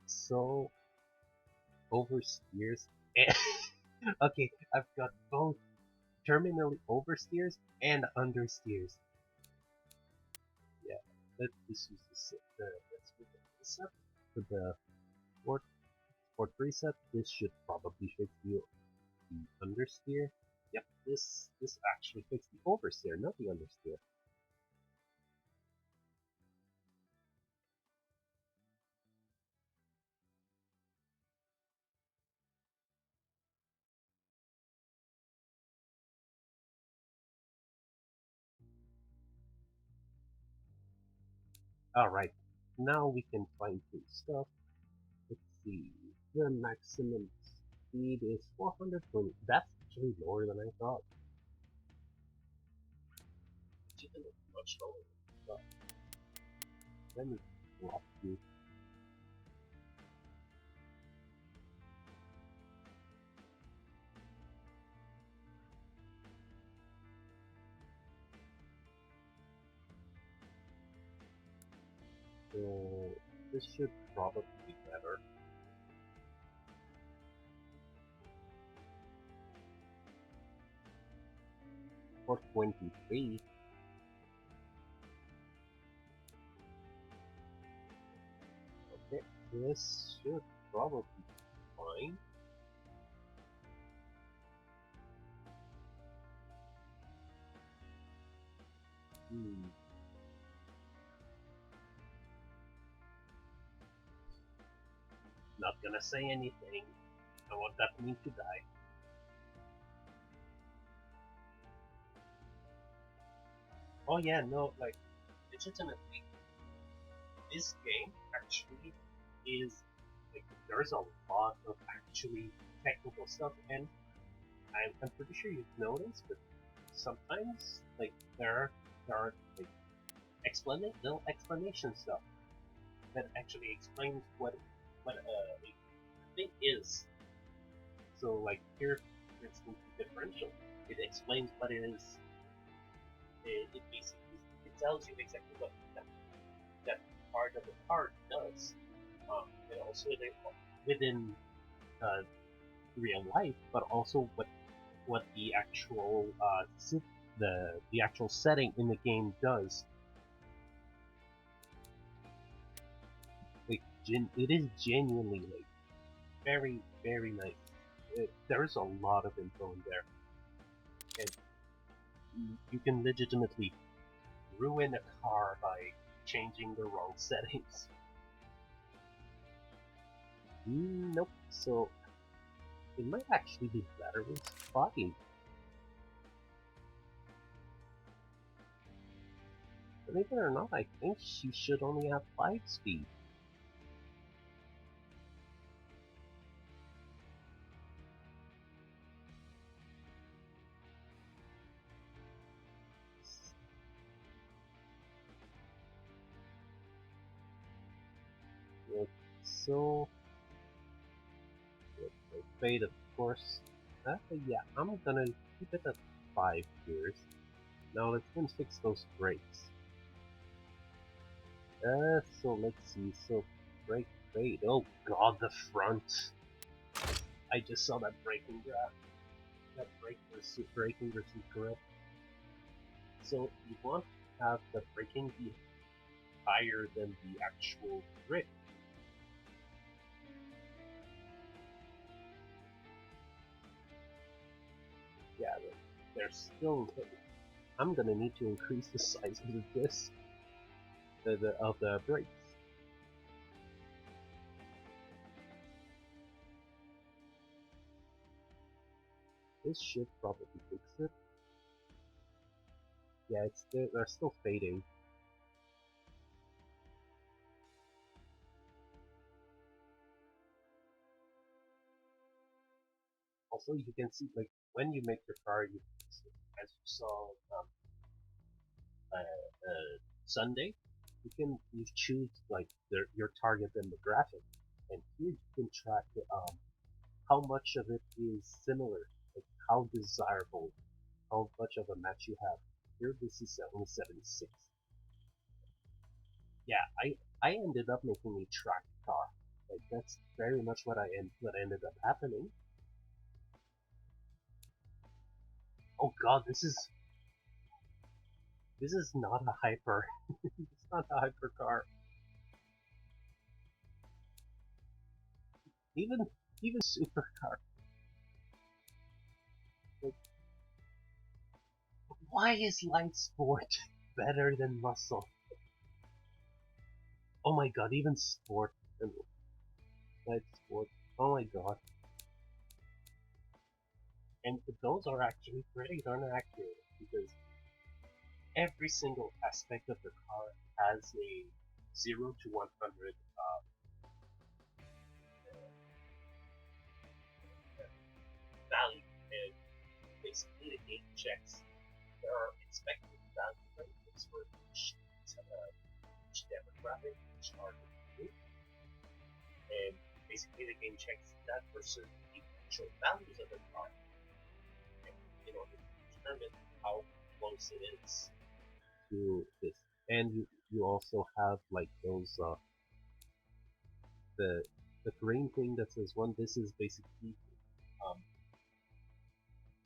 Speaker 1: So, oversteers. Okay, I've got both terminally oversteers and understeers. Yeah, let's just use let's move this up for the sport preset. This should probably fix the understeer. Yep, this actually fixed the oversteer, not the understeer. Alright, now we can fine tune stuff. Let's see, the maximum speed is 420. That's actually lower than I thought.
Speaker 2: you can look much lower.
Speaker 1: But let me drop you. So this should probably be better. For 23. Okay, this should probably be fine. Not gonna say anything. I want that meme to die. Oh yeah, no, like,
Speaker 2: Legitimately, this game actually is like
Speaker 1: there's a lot of actually technical stuff, and I'm pretty sure you've noticed, but sometimes like there are like little explanation stuff that actually explains what a thing is. So like here, for instance, the differential, it explains what it is.
Speaker 2: it basically it tells you exactly what that part of the card does. And also
Speaker 1: Within uh, real life, but also what the actual the actual setting in the game does. Like it is genuinely like very very nice. There's a lot of info in there, and you can legitimately ruin a car by changing the wrong settings. Nope. So it might actually be better with spotting. Believe it or not, I think she should only have 5 speed. so let's fade, of course. Yeah, I'm gonna keep it at 5 years. Now let's then fix those brakes. So let's see. So brake fade. Oh god, the front. I just saw that braking graph. That braking versus grip. So you want to have the braking be higher than the actual grip. Yeah, they're still. I'm gonna need to increase the size of the disc of the brakes. This should probably fix it. Yeah, they're still fading. Also, you can see like when you make your car, as you saw Sunday, you choose like your target demographic, and here you can track how much of it is similar, like how desirable, how much of a match you have. Here, this is only 76. Yeah, I ended up making a track car. Like that's very much what ended up happening. Oh god, this is not a hyper. It's not a hypercar. Even supercar. Like, why is light sport better than muscle? Oh my god, even sport and light sport. Oh my god. And those are actually pretty darn accurate because every single aspect of the car has a 0 to 100 value, and basically the game checks there are expected value ranges for each demographic, each target group, and basically the game checks that versus the actual values of the car in order to determine how close it is to this. And you also have like those the green thing that says one. This is basically um,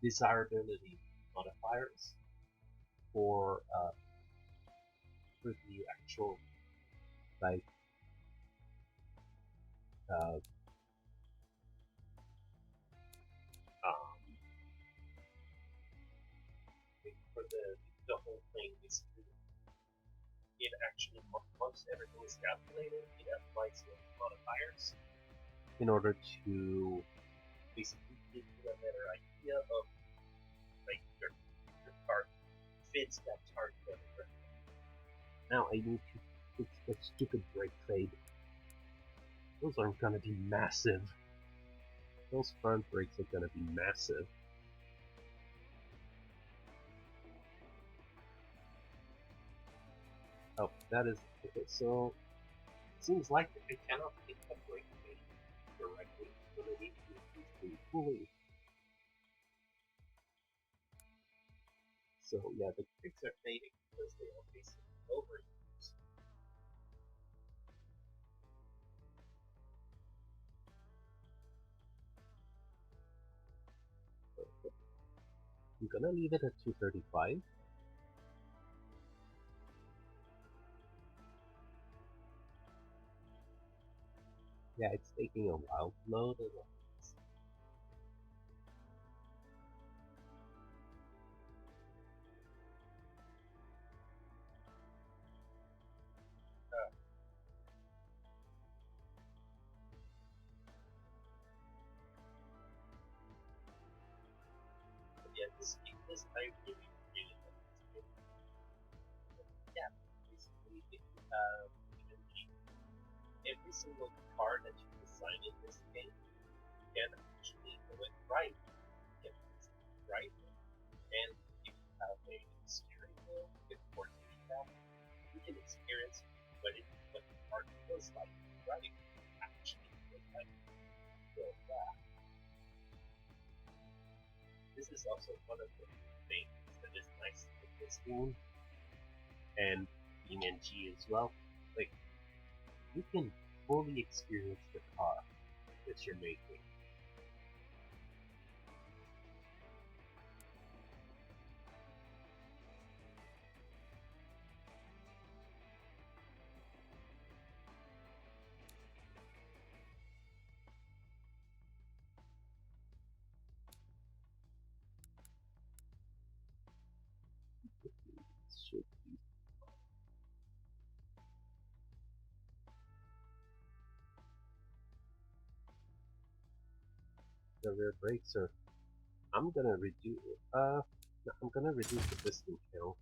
Speaker 1: desirability modifiers for the actual like uh, um, for the whole thing. Basically, it actually once everything is calculated, it applies those modifiers in order to basically give you a better idea of like your car fits that target better. Now I need to fix that stupid brake fade. Those are gonna be massive. Those front brakes are gonna be massive. Oh, that is okay. So it seems like I cannot pick the brake fade directly, so I need to increase the pulley. So yeah, the brakes are fading because they are basically overused. I'm gonna leave it at 235. Yeah, it's taking a while to load. Yeah, this I really like this game. Yeah, basically if you have even every single card that you design in this game can actually go and drive. You can drive it. And if you have a steering wheel with 14 that, you can experience what the card feels like driving. Actually.
Speaker 2: So yeah, this is also one of the things that is nice with this game and BeamNG as well. Like you can fully experience the car that you're making. Should be the rear brakes are. I'm gonna reduce. I'm gonna reduce the piston count.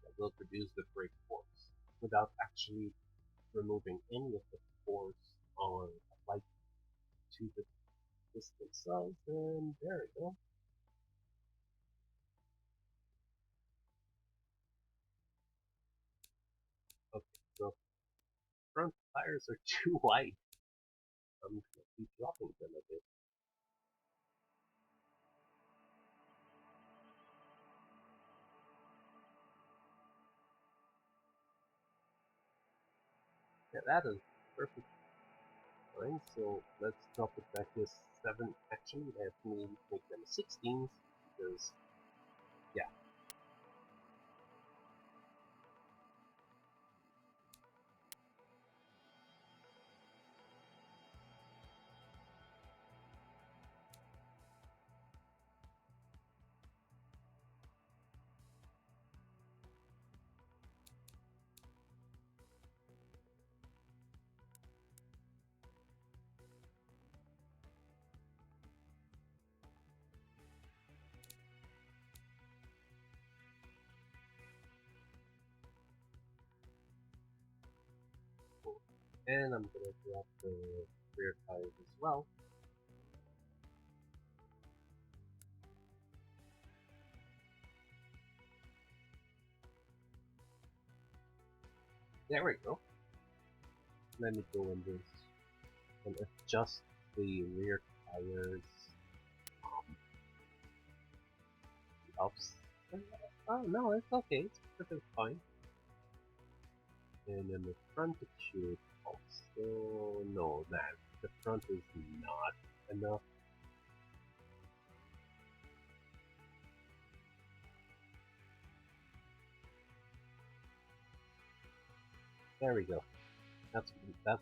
Speaker 2: That will reduce the brake force without actually removing any of the force on applied to the piston cells. And there we go. Okay, so front tires are too wide. I'm gonna be dropping them a bit. Yeah, that is perfect. Fine, so let's drop it back to 7. Actually, let me make them 16s because, yeah. And I'm gonna drop the rear tires as well. There we go. Let me go in this and adjust the rear tires. Ups. Oh no, it's okay. It's perfectly fine. And then the front it should also no, that the front is not enough. There we go. That's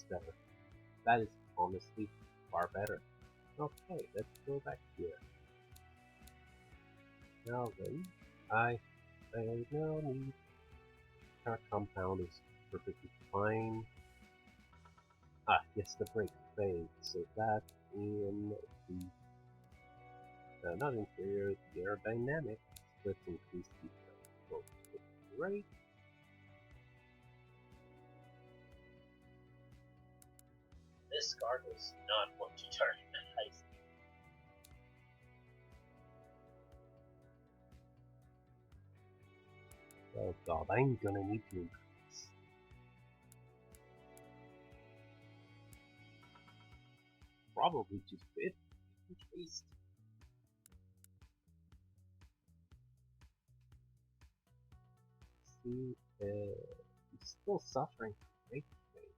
Speaker 2: better. That is honestly far better. Okay, let's go back here. Now then, I now need car compound is perfectly fine. Ah, yes, the brake fade. So that in the not interior, the aerodynamics. Let's increase the rate. This car does not want to turn at high speed.
Speaker 1: Oh god, I'm gonna need to increase. Probably to fit at least. See, he's still suffering from brake fade.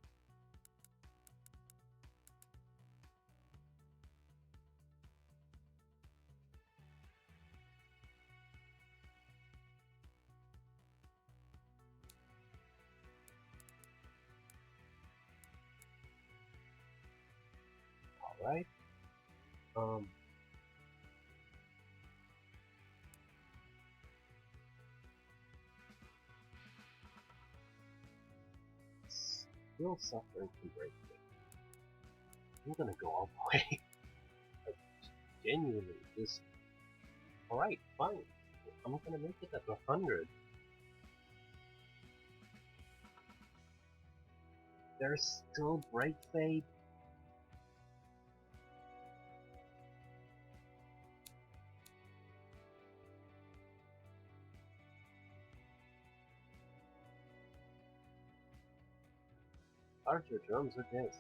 Speaker 1: Alright. Still suffering from brake fade. I'm gonna go all the way. Genuinely, just alright, fine. I'm gonna make it at 100. There's still brake fade. larger drums are this?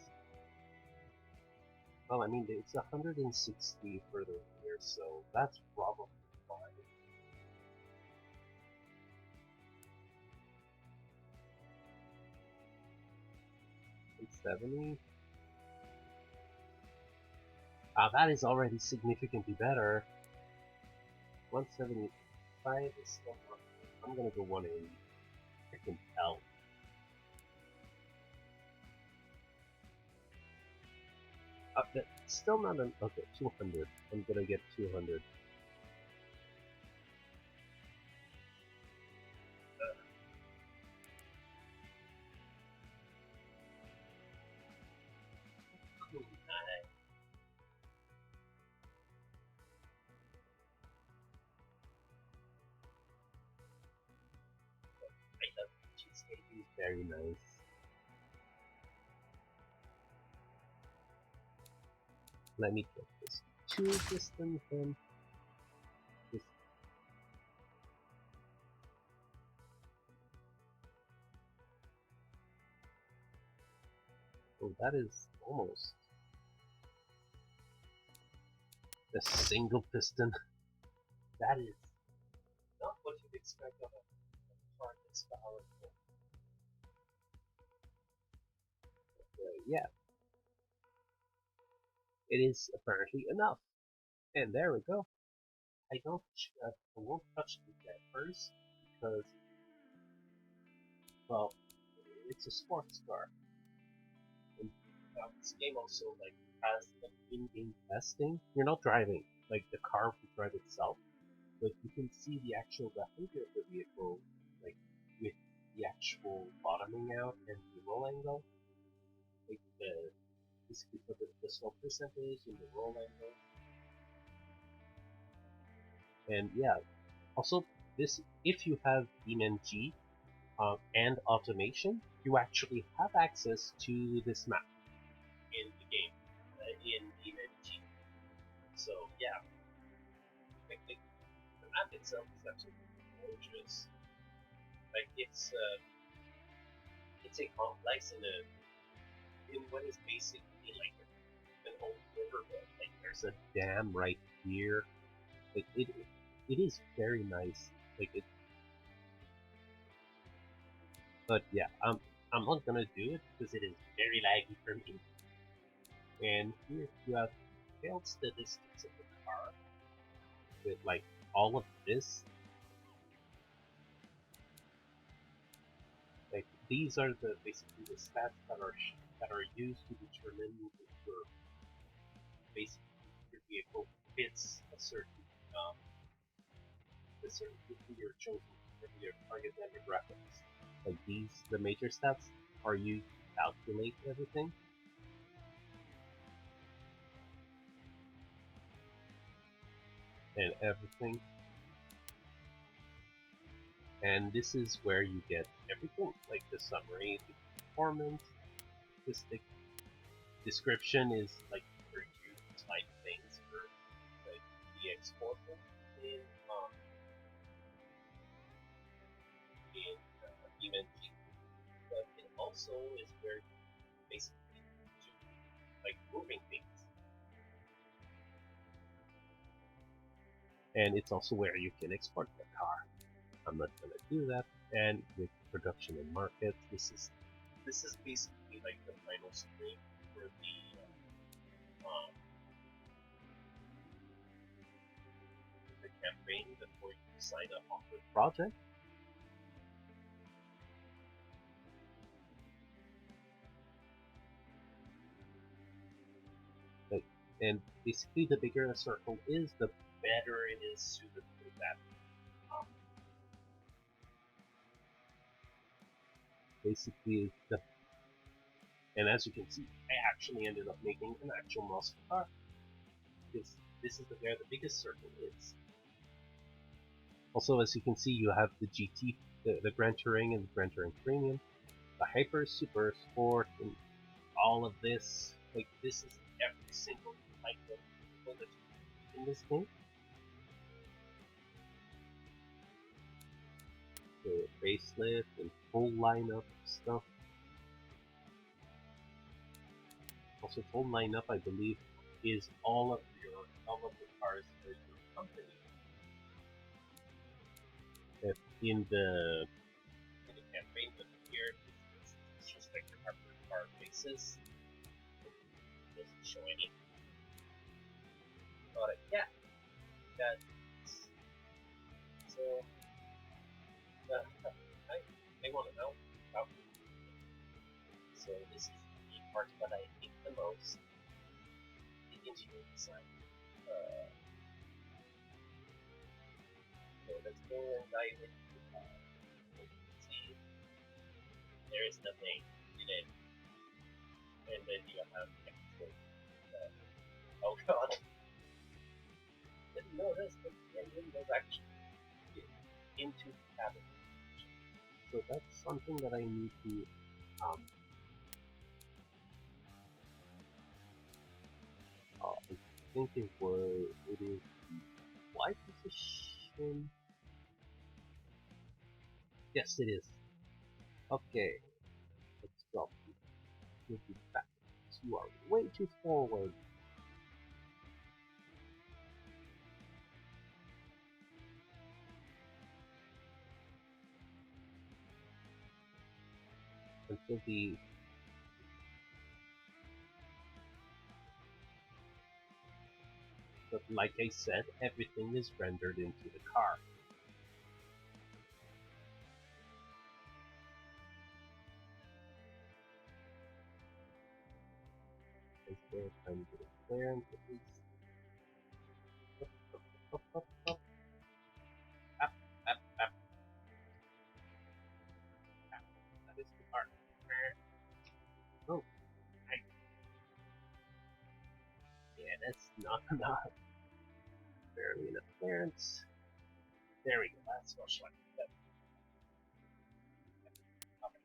Speaker 1: Well, I mean, it's 160 further here, so that's probably fine. It's 70. That is already significantly better. 175 is still not. I'm gonna go 180. I can tell. Still not an. Okay, 200. I'm gonna get 200. Cheesecake is very nice. Let me get this 2 distance then. This. Oh, that is almost a single piston. That is
Speaker 2: Not what you'd expect of a car that's powerful.
Speaker 1: Yeah. It is apparently enough. And there we go. I won't touch the dampers because, well, it's a sports car. And this game also has an in-game testing. You're not driving, like the car will drive itself, but you can see the actual behavior of the vehicle, like with the actual bottoming out and the roll angle, like basically for the slope percentage and the roll angle. And yeah, also this, if you have BeamNG and automation, you actually have access to this map
Speaker 2: in the game, in BeamNG. So yeah, the map itself is absolutely gorgeous. Like it's a complex in what is basically like an old riverbed. Like
Speaker 1: there's a dam right here. Like it is very nice. Like it. But yeah, I'm not gonna do it because it is very laggy for me. And here you have failed statistics of the car with like all of this. Like these are the basically the stats that are used to determine if your basically your vehicle fits a certain your chosen your target demographics. Like these, the major stats are used to calculate everything. And everything. And this is where you get everything, like the summary, the performance, statistic, description is like where you type things for like the exporter in BeamNG, but it also is where you basically do like moving things. And it's also where you can export the car. I'm not gonna do that. And with production and market, this is basically like the final screen for the campaign before you sign up on the project. And basically, the bigger a circle is, the better it is suited for that. Basically, and as you can see, I actually ended up making an actual muscle car. Because this is where the biggest circle is. Also, as you can see, you have the GT, the Grand Touring and the Grand Touring Premium, the Hyper, Super, Sport, and all of this. Like, this is every single type of vehicle that you in this game. The facelift and full lineup stuff. also full lineup, I believe, is all of the cars for your company. If in the campaign, but here it's just like your car faces. It doesn't show any. But yeah, that. So I want to know about it. So this is the part that I hate the most. The interior design. So let's go and dive into see. There is nothing in it, and then you have extra. Oh god! Didn't know this, but the engine was actually into the cabin. So that's something that I need to I think it is Y position. Yes, it is. Okay, let's drop you. Move you back. You are way too forward. Until the but like I said, everything is rendered into the car. Is there a tiny bit of clearance at least? Up, up, up, up. Up, up, up. Up. That is the part. Oh, I, yeah, that's not enough. Barely enough clearance. There we go. That's much like that. Okay.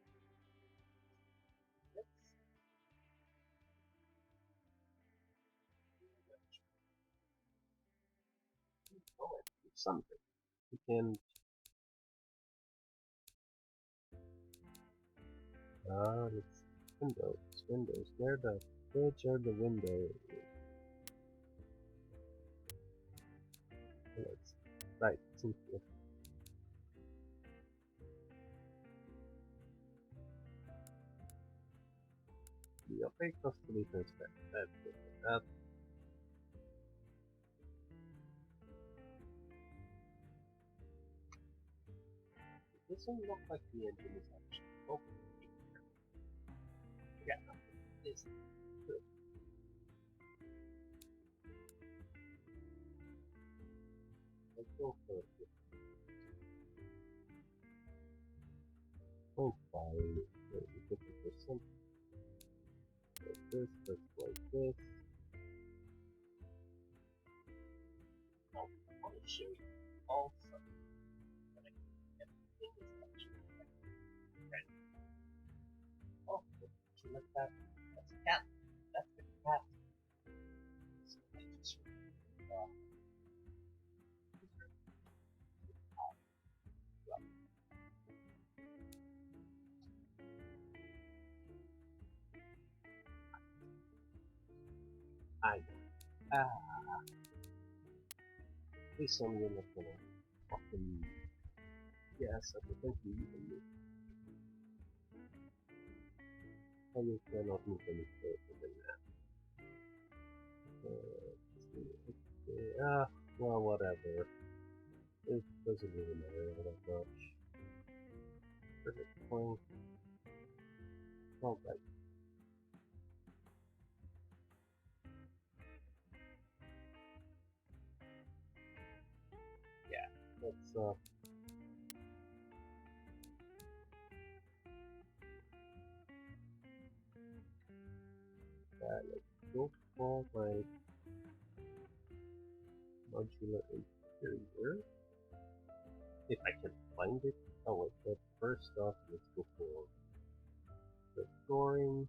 Speaker 1: Let's do something. We can. Let's windows. Where the fridge or the window? Let's right. It's here. The okay custody transfer. That's it. It doesn't look like the engine is actually open. Yeah, it's good. Let's go for it. 0.5, 50%. Like this, just like this. Now, I want to show you also that everything is actually red. Oh, did you look at that? That's a cat. That's the cat. So I just I know. Please tell me you're not gonna fucking yes, I think you even how you cannot move any further than that. Well, whatever. It doesn't really matter all that much. Perfect point. Alright. Yeah, let's let's go for my modular interior. If I can find it. Oh wait, but first off, let's go for the scoring.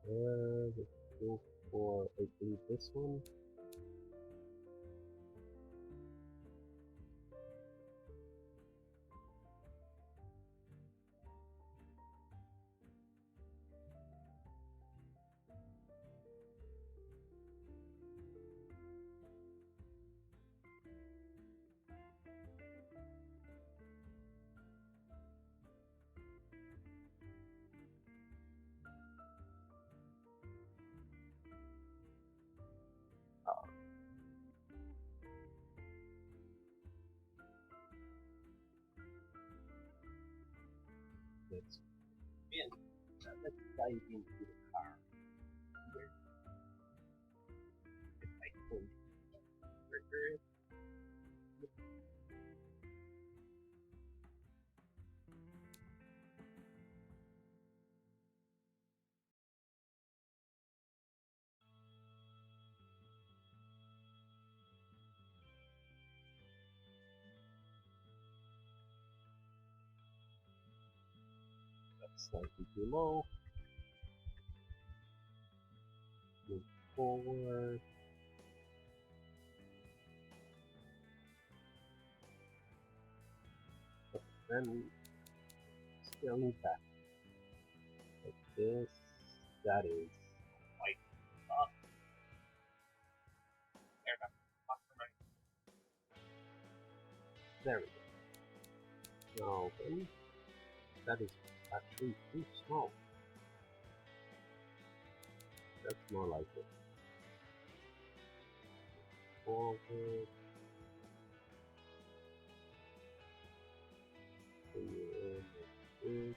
Speaker 1: Let's go for, I believe, this one. Let's begin. Let's dive into the car. Where if I can trigger it. That's slightly too low. Move forward. Then scaling back. Like this. That is
Speaker 2: Like, up, there, back, back to my,
Speaker 1: there we go. Now then, that is actually too small. That's more like it. Forward. Bring it in like this.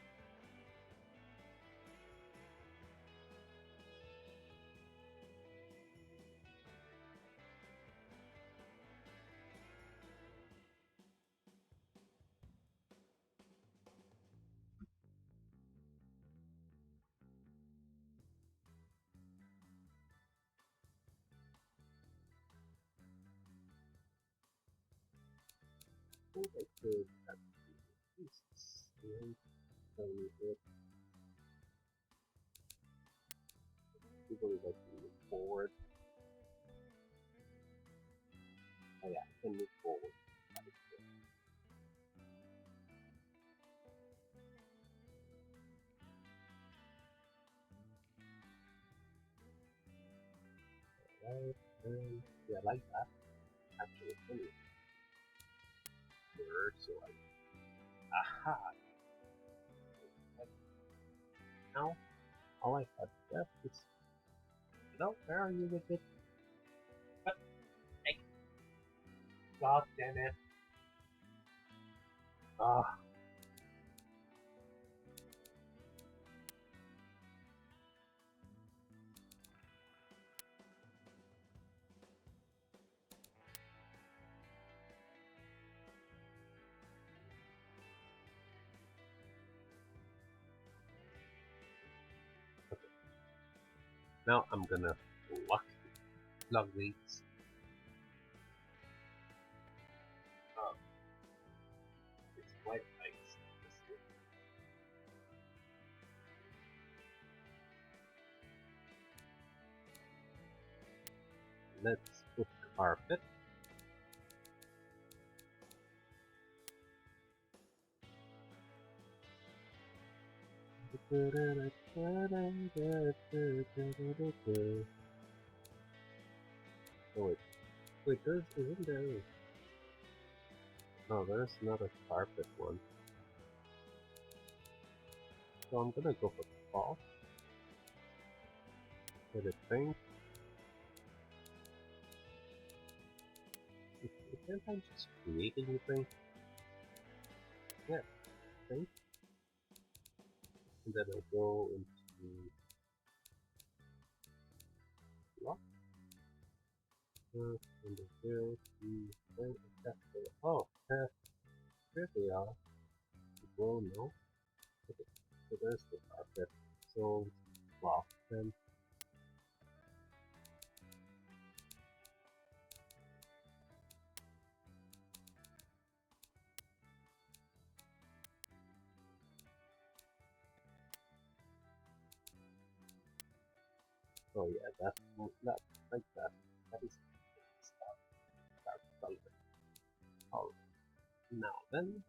Speaker 1: I think I could actually use this one tiny bit. People would like to move forward. Oh yeah, I can move forward. That is good. Alright, and yeah, I like that. Actually, anyway, mirror, so I aha. Now all I have left is no, where are you with it?
Speaker 2: but, hey, god damn it.
Speaker 1: Ah, now I'm gonna plug these. It's quite nice. Let's put carpet. Oh wait, isn't there? No, there's not a carpet one. So I'm gonna go for cloth. Let it think. Can't I just create a new thing? Yeah, think. And then I'll go into lock. And the field, the thing, test. Oh, test. Here they are. Well, no. Okay, so there's the carpet. So, cloth then. Oh yeah, that's not like that. That is stuff. Dark color. Oh, now then,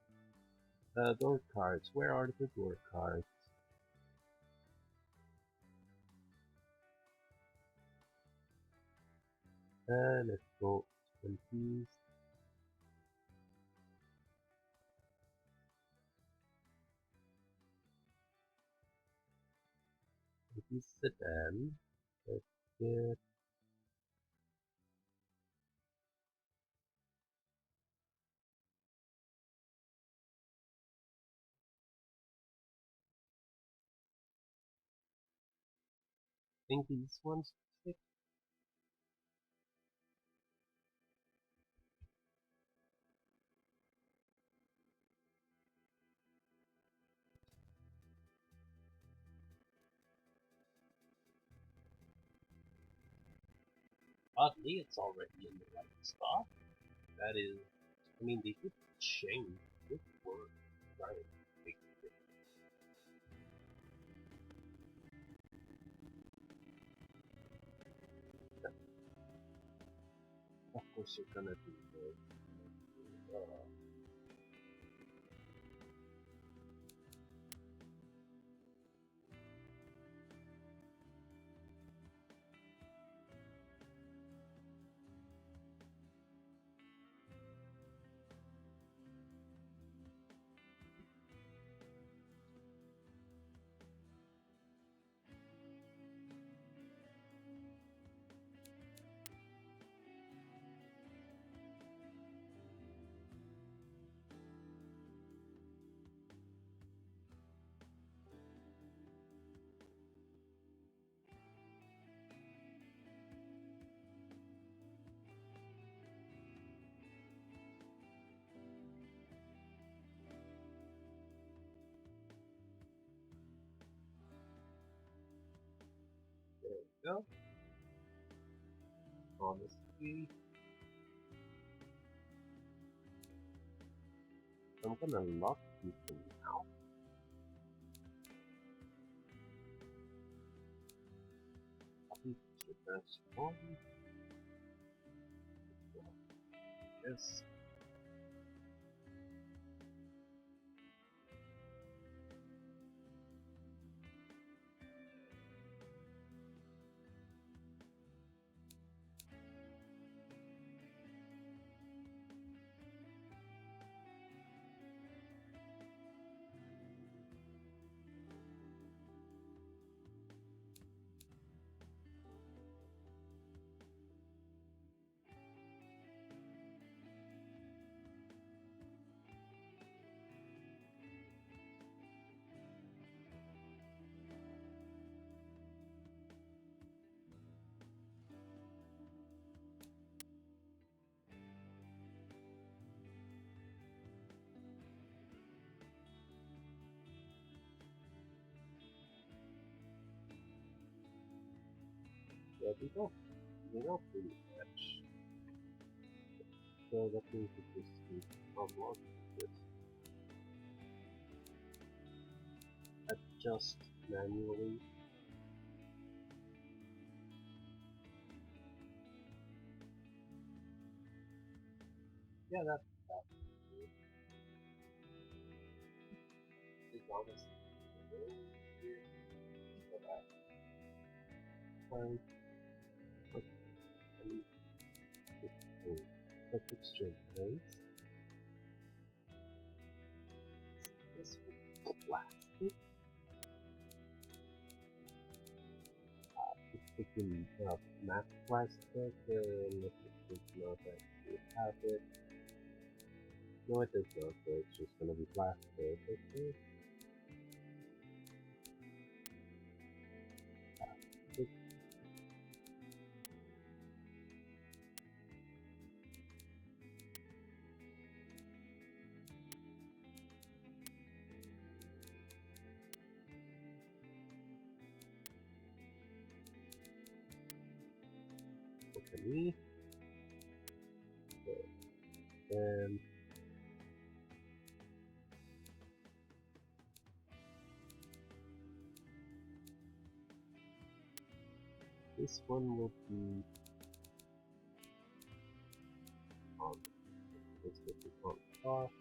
Speaker 1: door cards. Where are the door cards? Let's go 20s. Sedan. Let's get think these ones stick. Oddly, it's already in the right spot. That is, I mean, they did change good work, right? Of course, you're gonna do the. There we go. Honestly, I'm gonna lock you for now. Copy to transform. Yes. There we go. You're not really much. So that means it just unlock this. Adjust manually. Yeah, that's that. As long as here for that. Fine. Okay. I mean, the texture base. This will plastic. It's taking matte plastic and if it does not actually have it. No, it does not, so it's just gonna be plastic. Okay. Plastic. Okay. And this one will be on. This will be on top.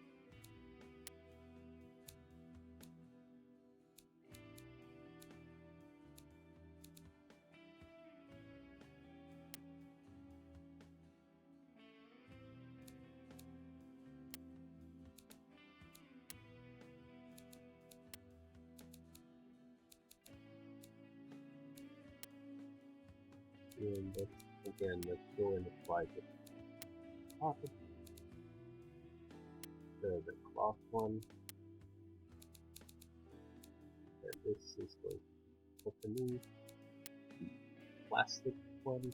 Speaker 1: And again, let's go and apply the pocket. The cloth one. And this is going to open. plastic one.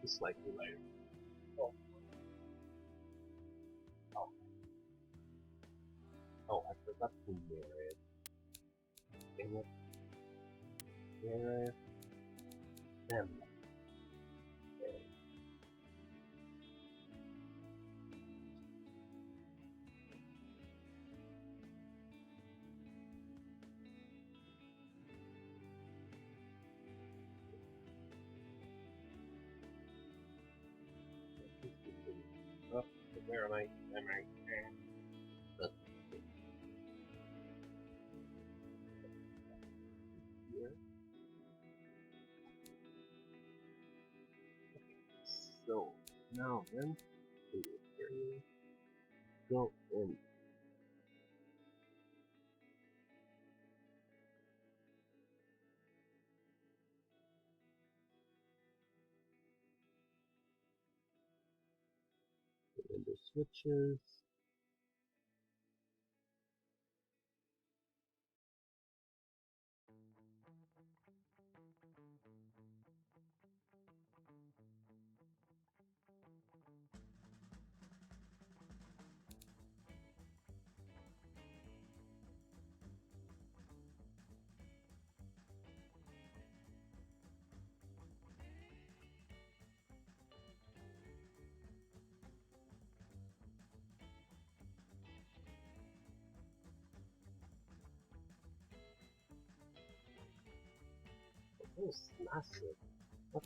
Speaker 1: Just slightly lighter.
Speaker 2: Oh,
Speaker 1: Oh. Oh, I forgot to mirror it. Dang it. Mirror. Damn. Oh, where am I? Am I? But here. So now then, we will go in. Window switches. Oh, massive. What?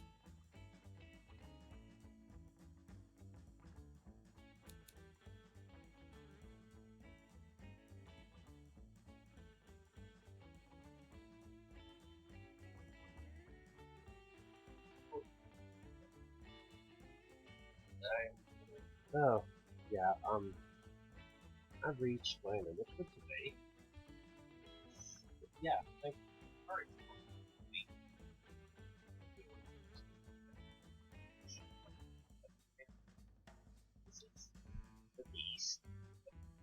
Speaker 1: Oh, yeah. I've reached my limit for today. Yeah, thank
Speaker 2: alright. This is the beast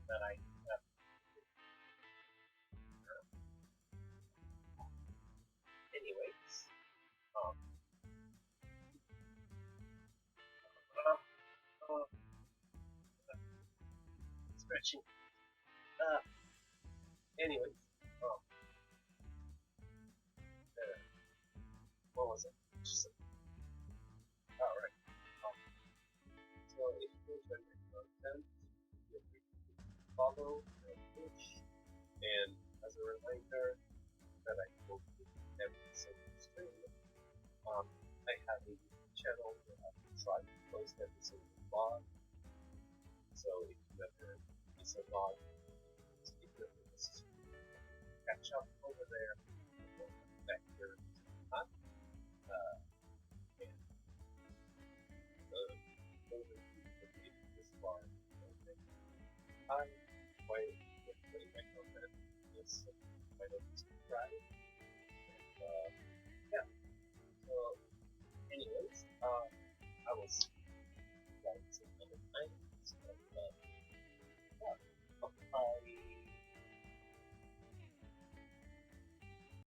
Speaker 2: that I have. Anyways, um, uh, uh, stretching. Anyways, um, what was it? Alright. Um, so if you enjoy my content, feel free to follow and push. And as a reminder that I post every single stream, I have a YouTube channel where I try to post every single vlog. So if you ever miss a vlog, if you ever miss catch up over there, or back here, not and those of you who have made it this far, I quite enjoy my content. Yes, why don't you subscribe?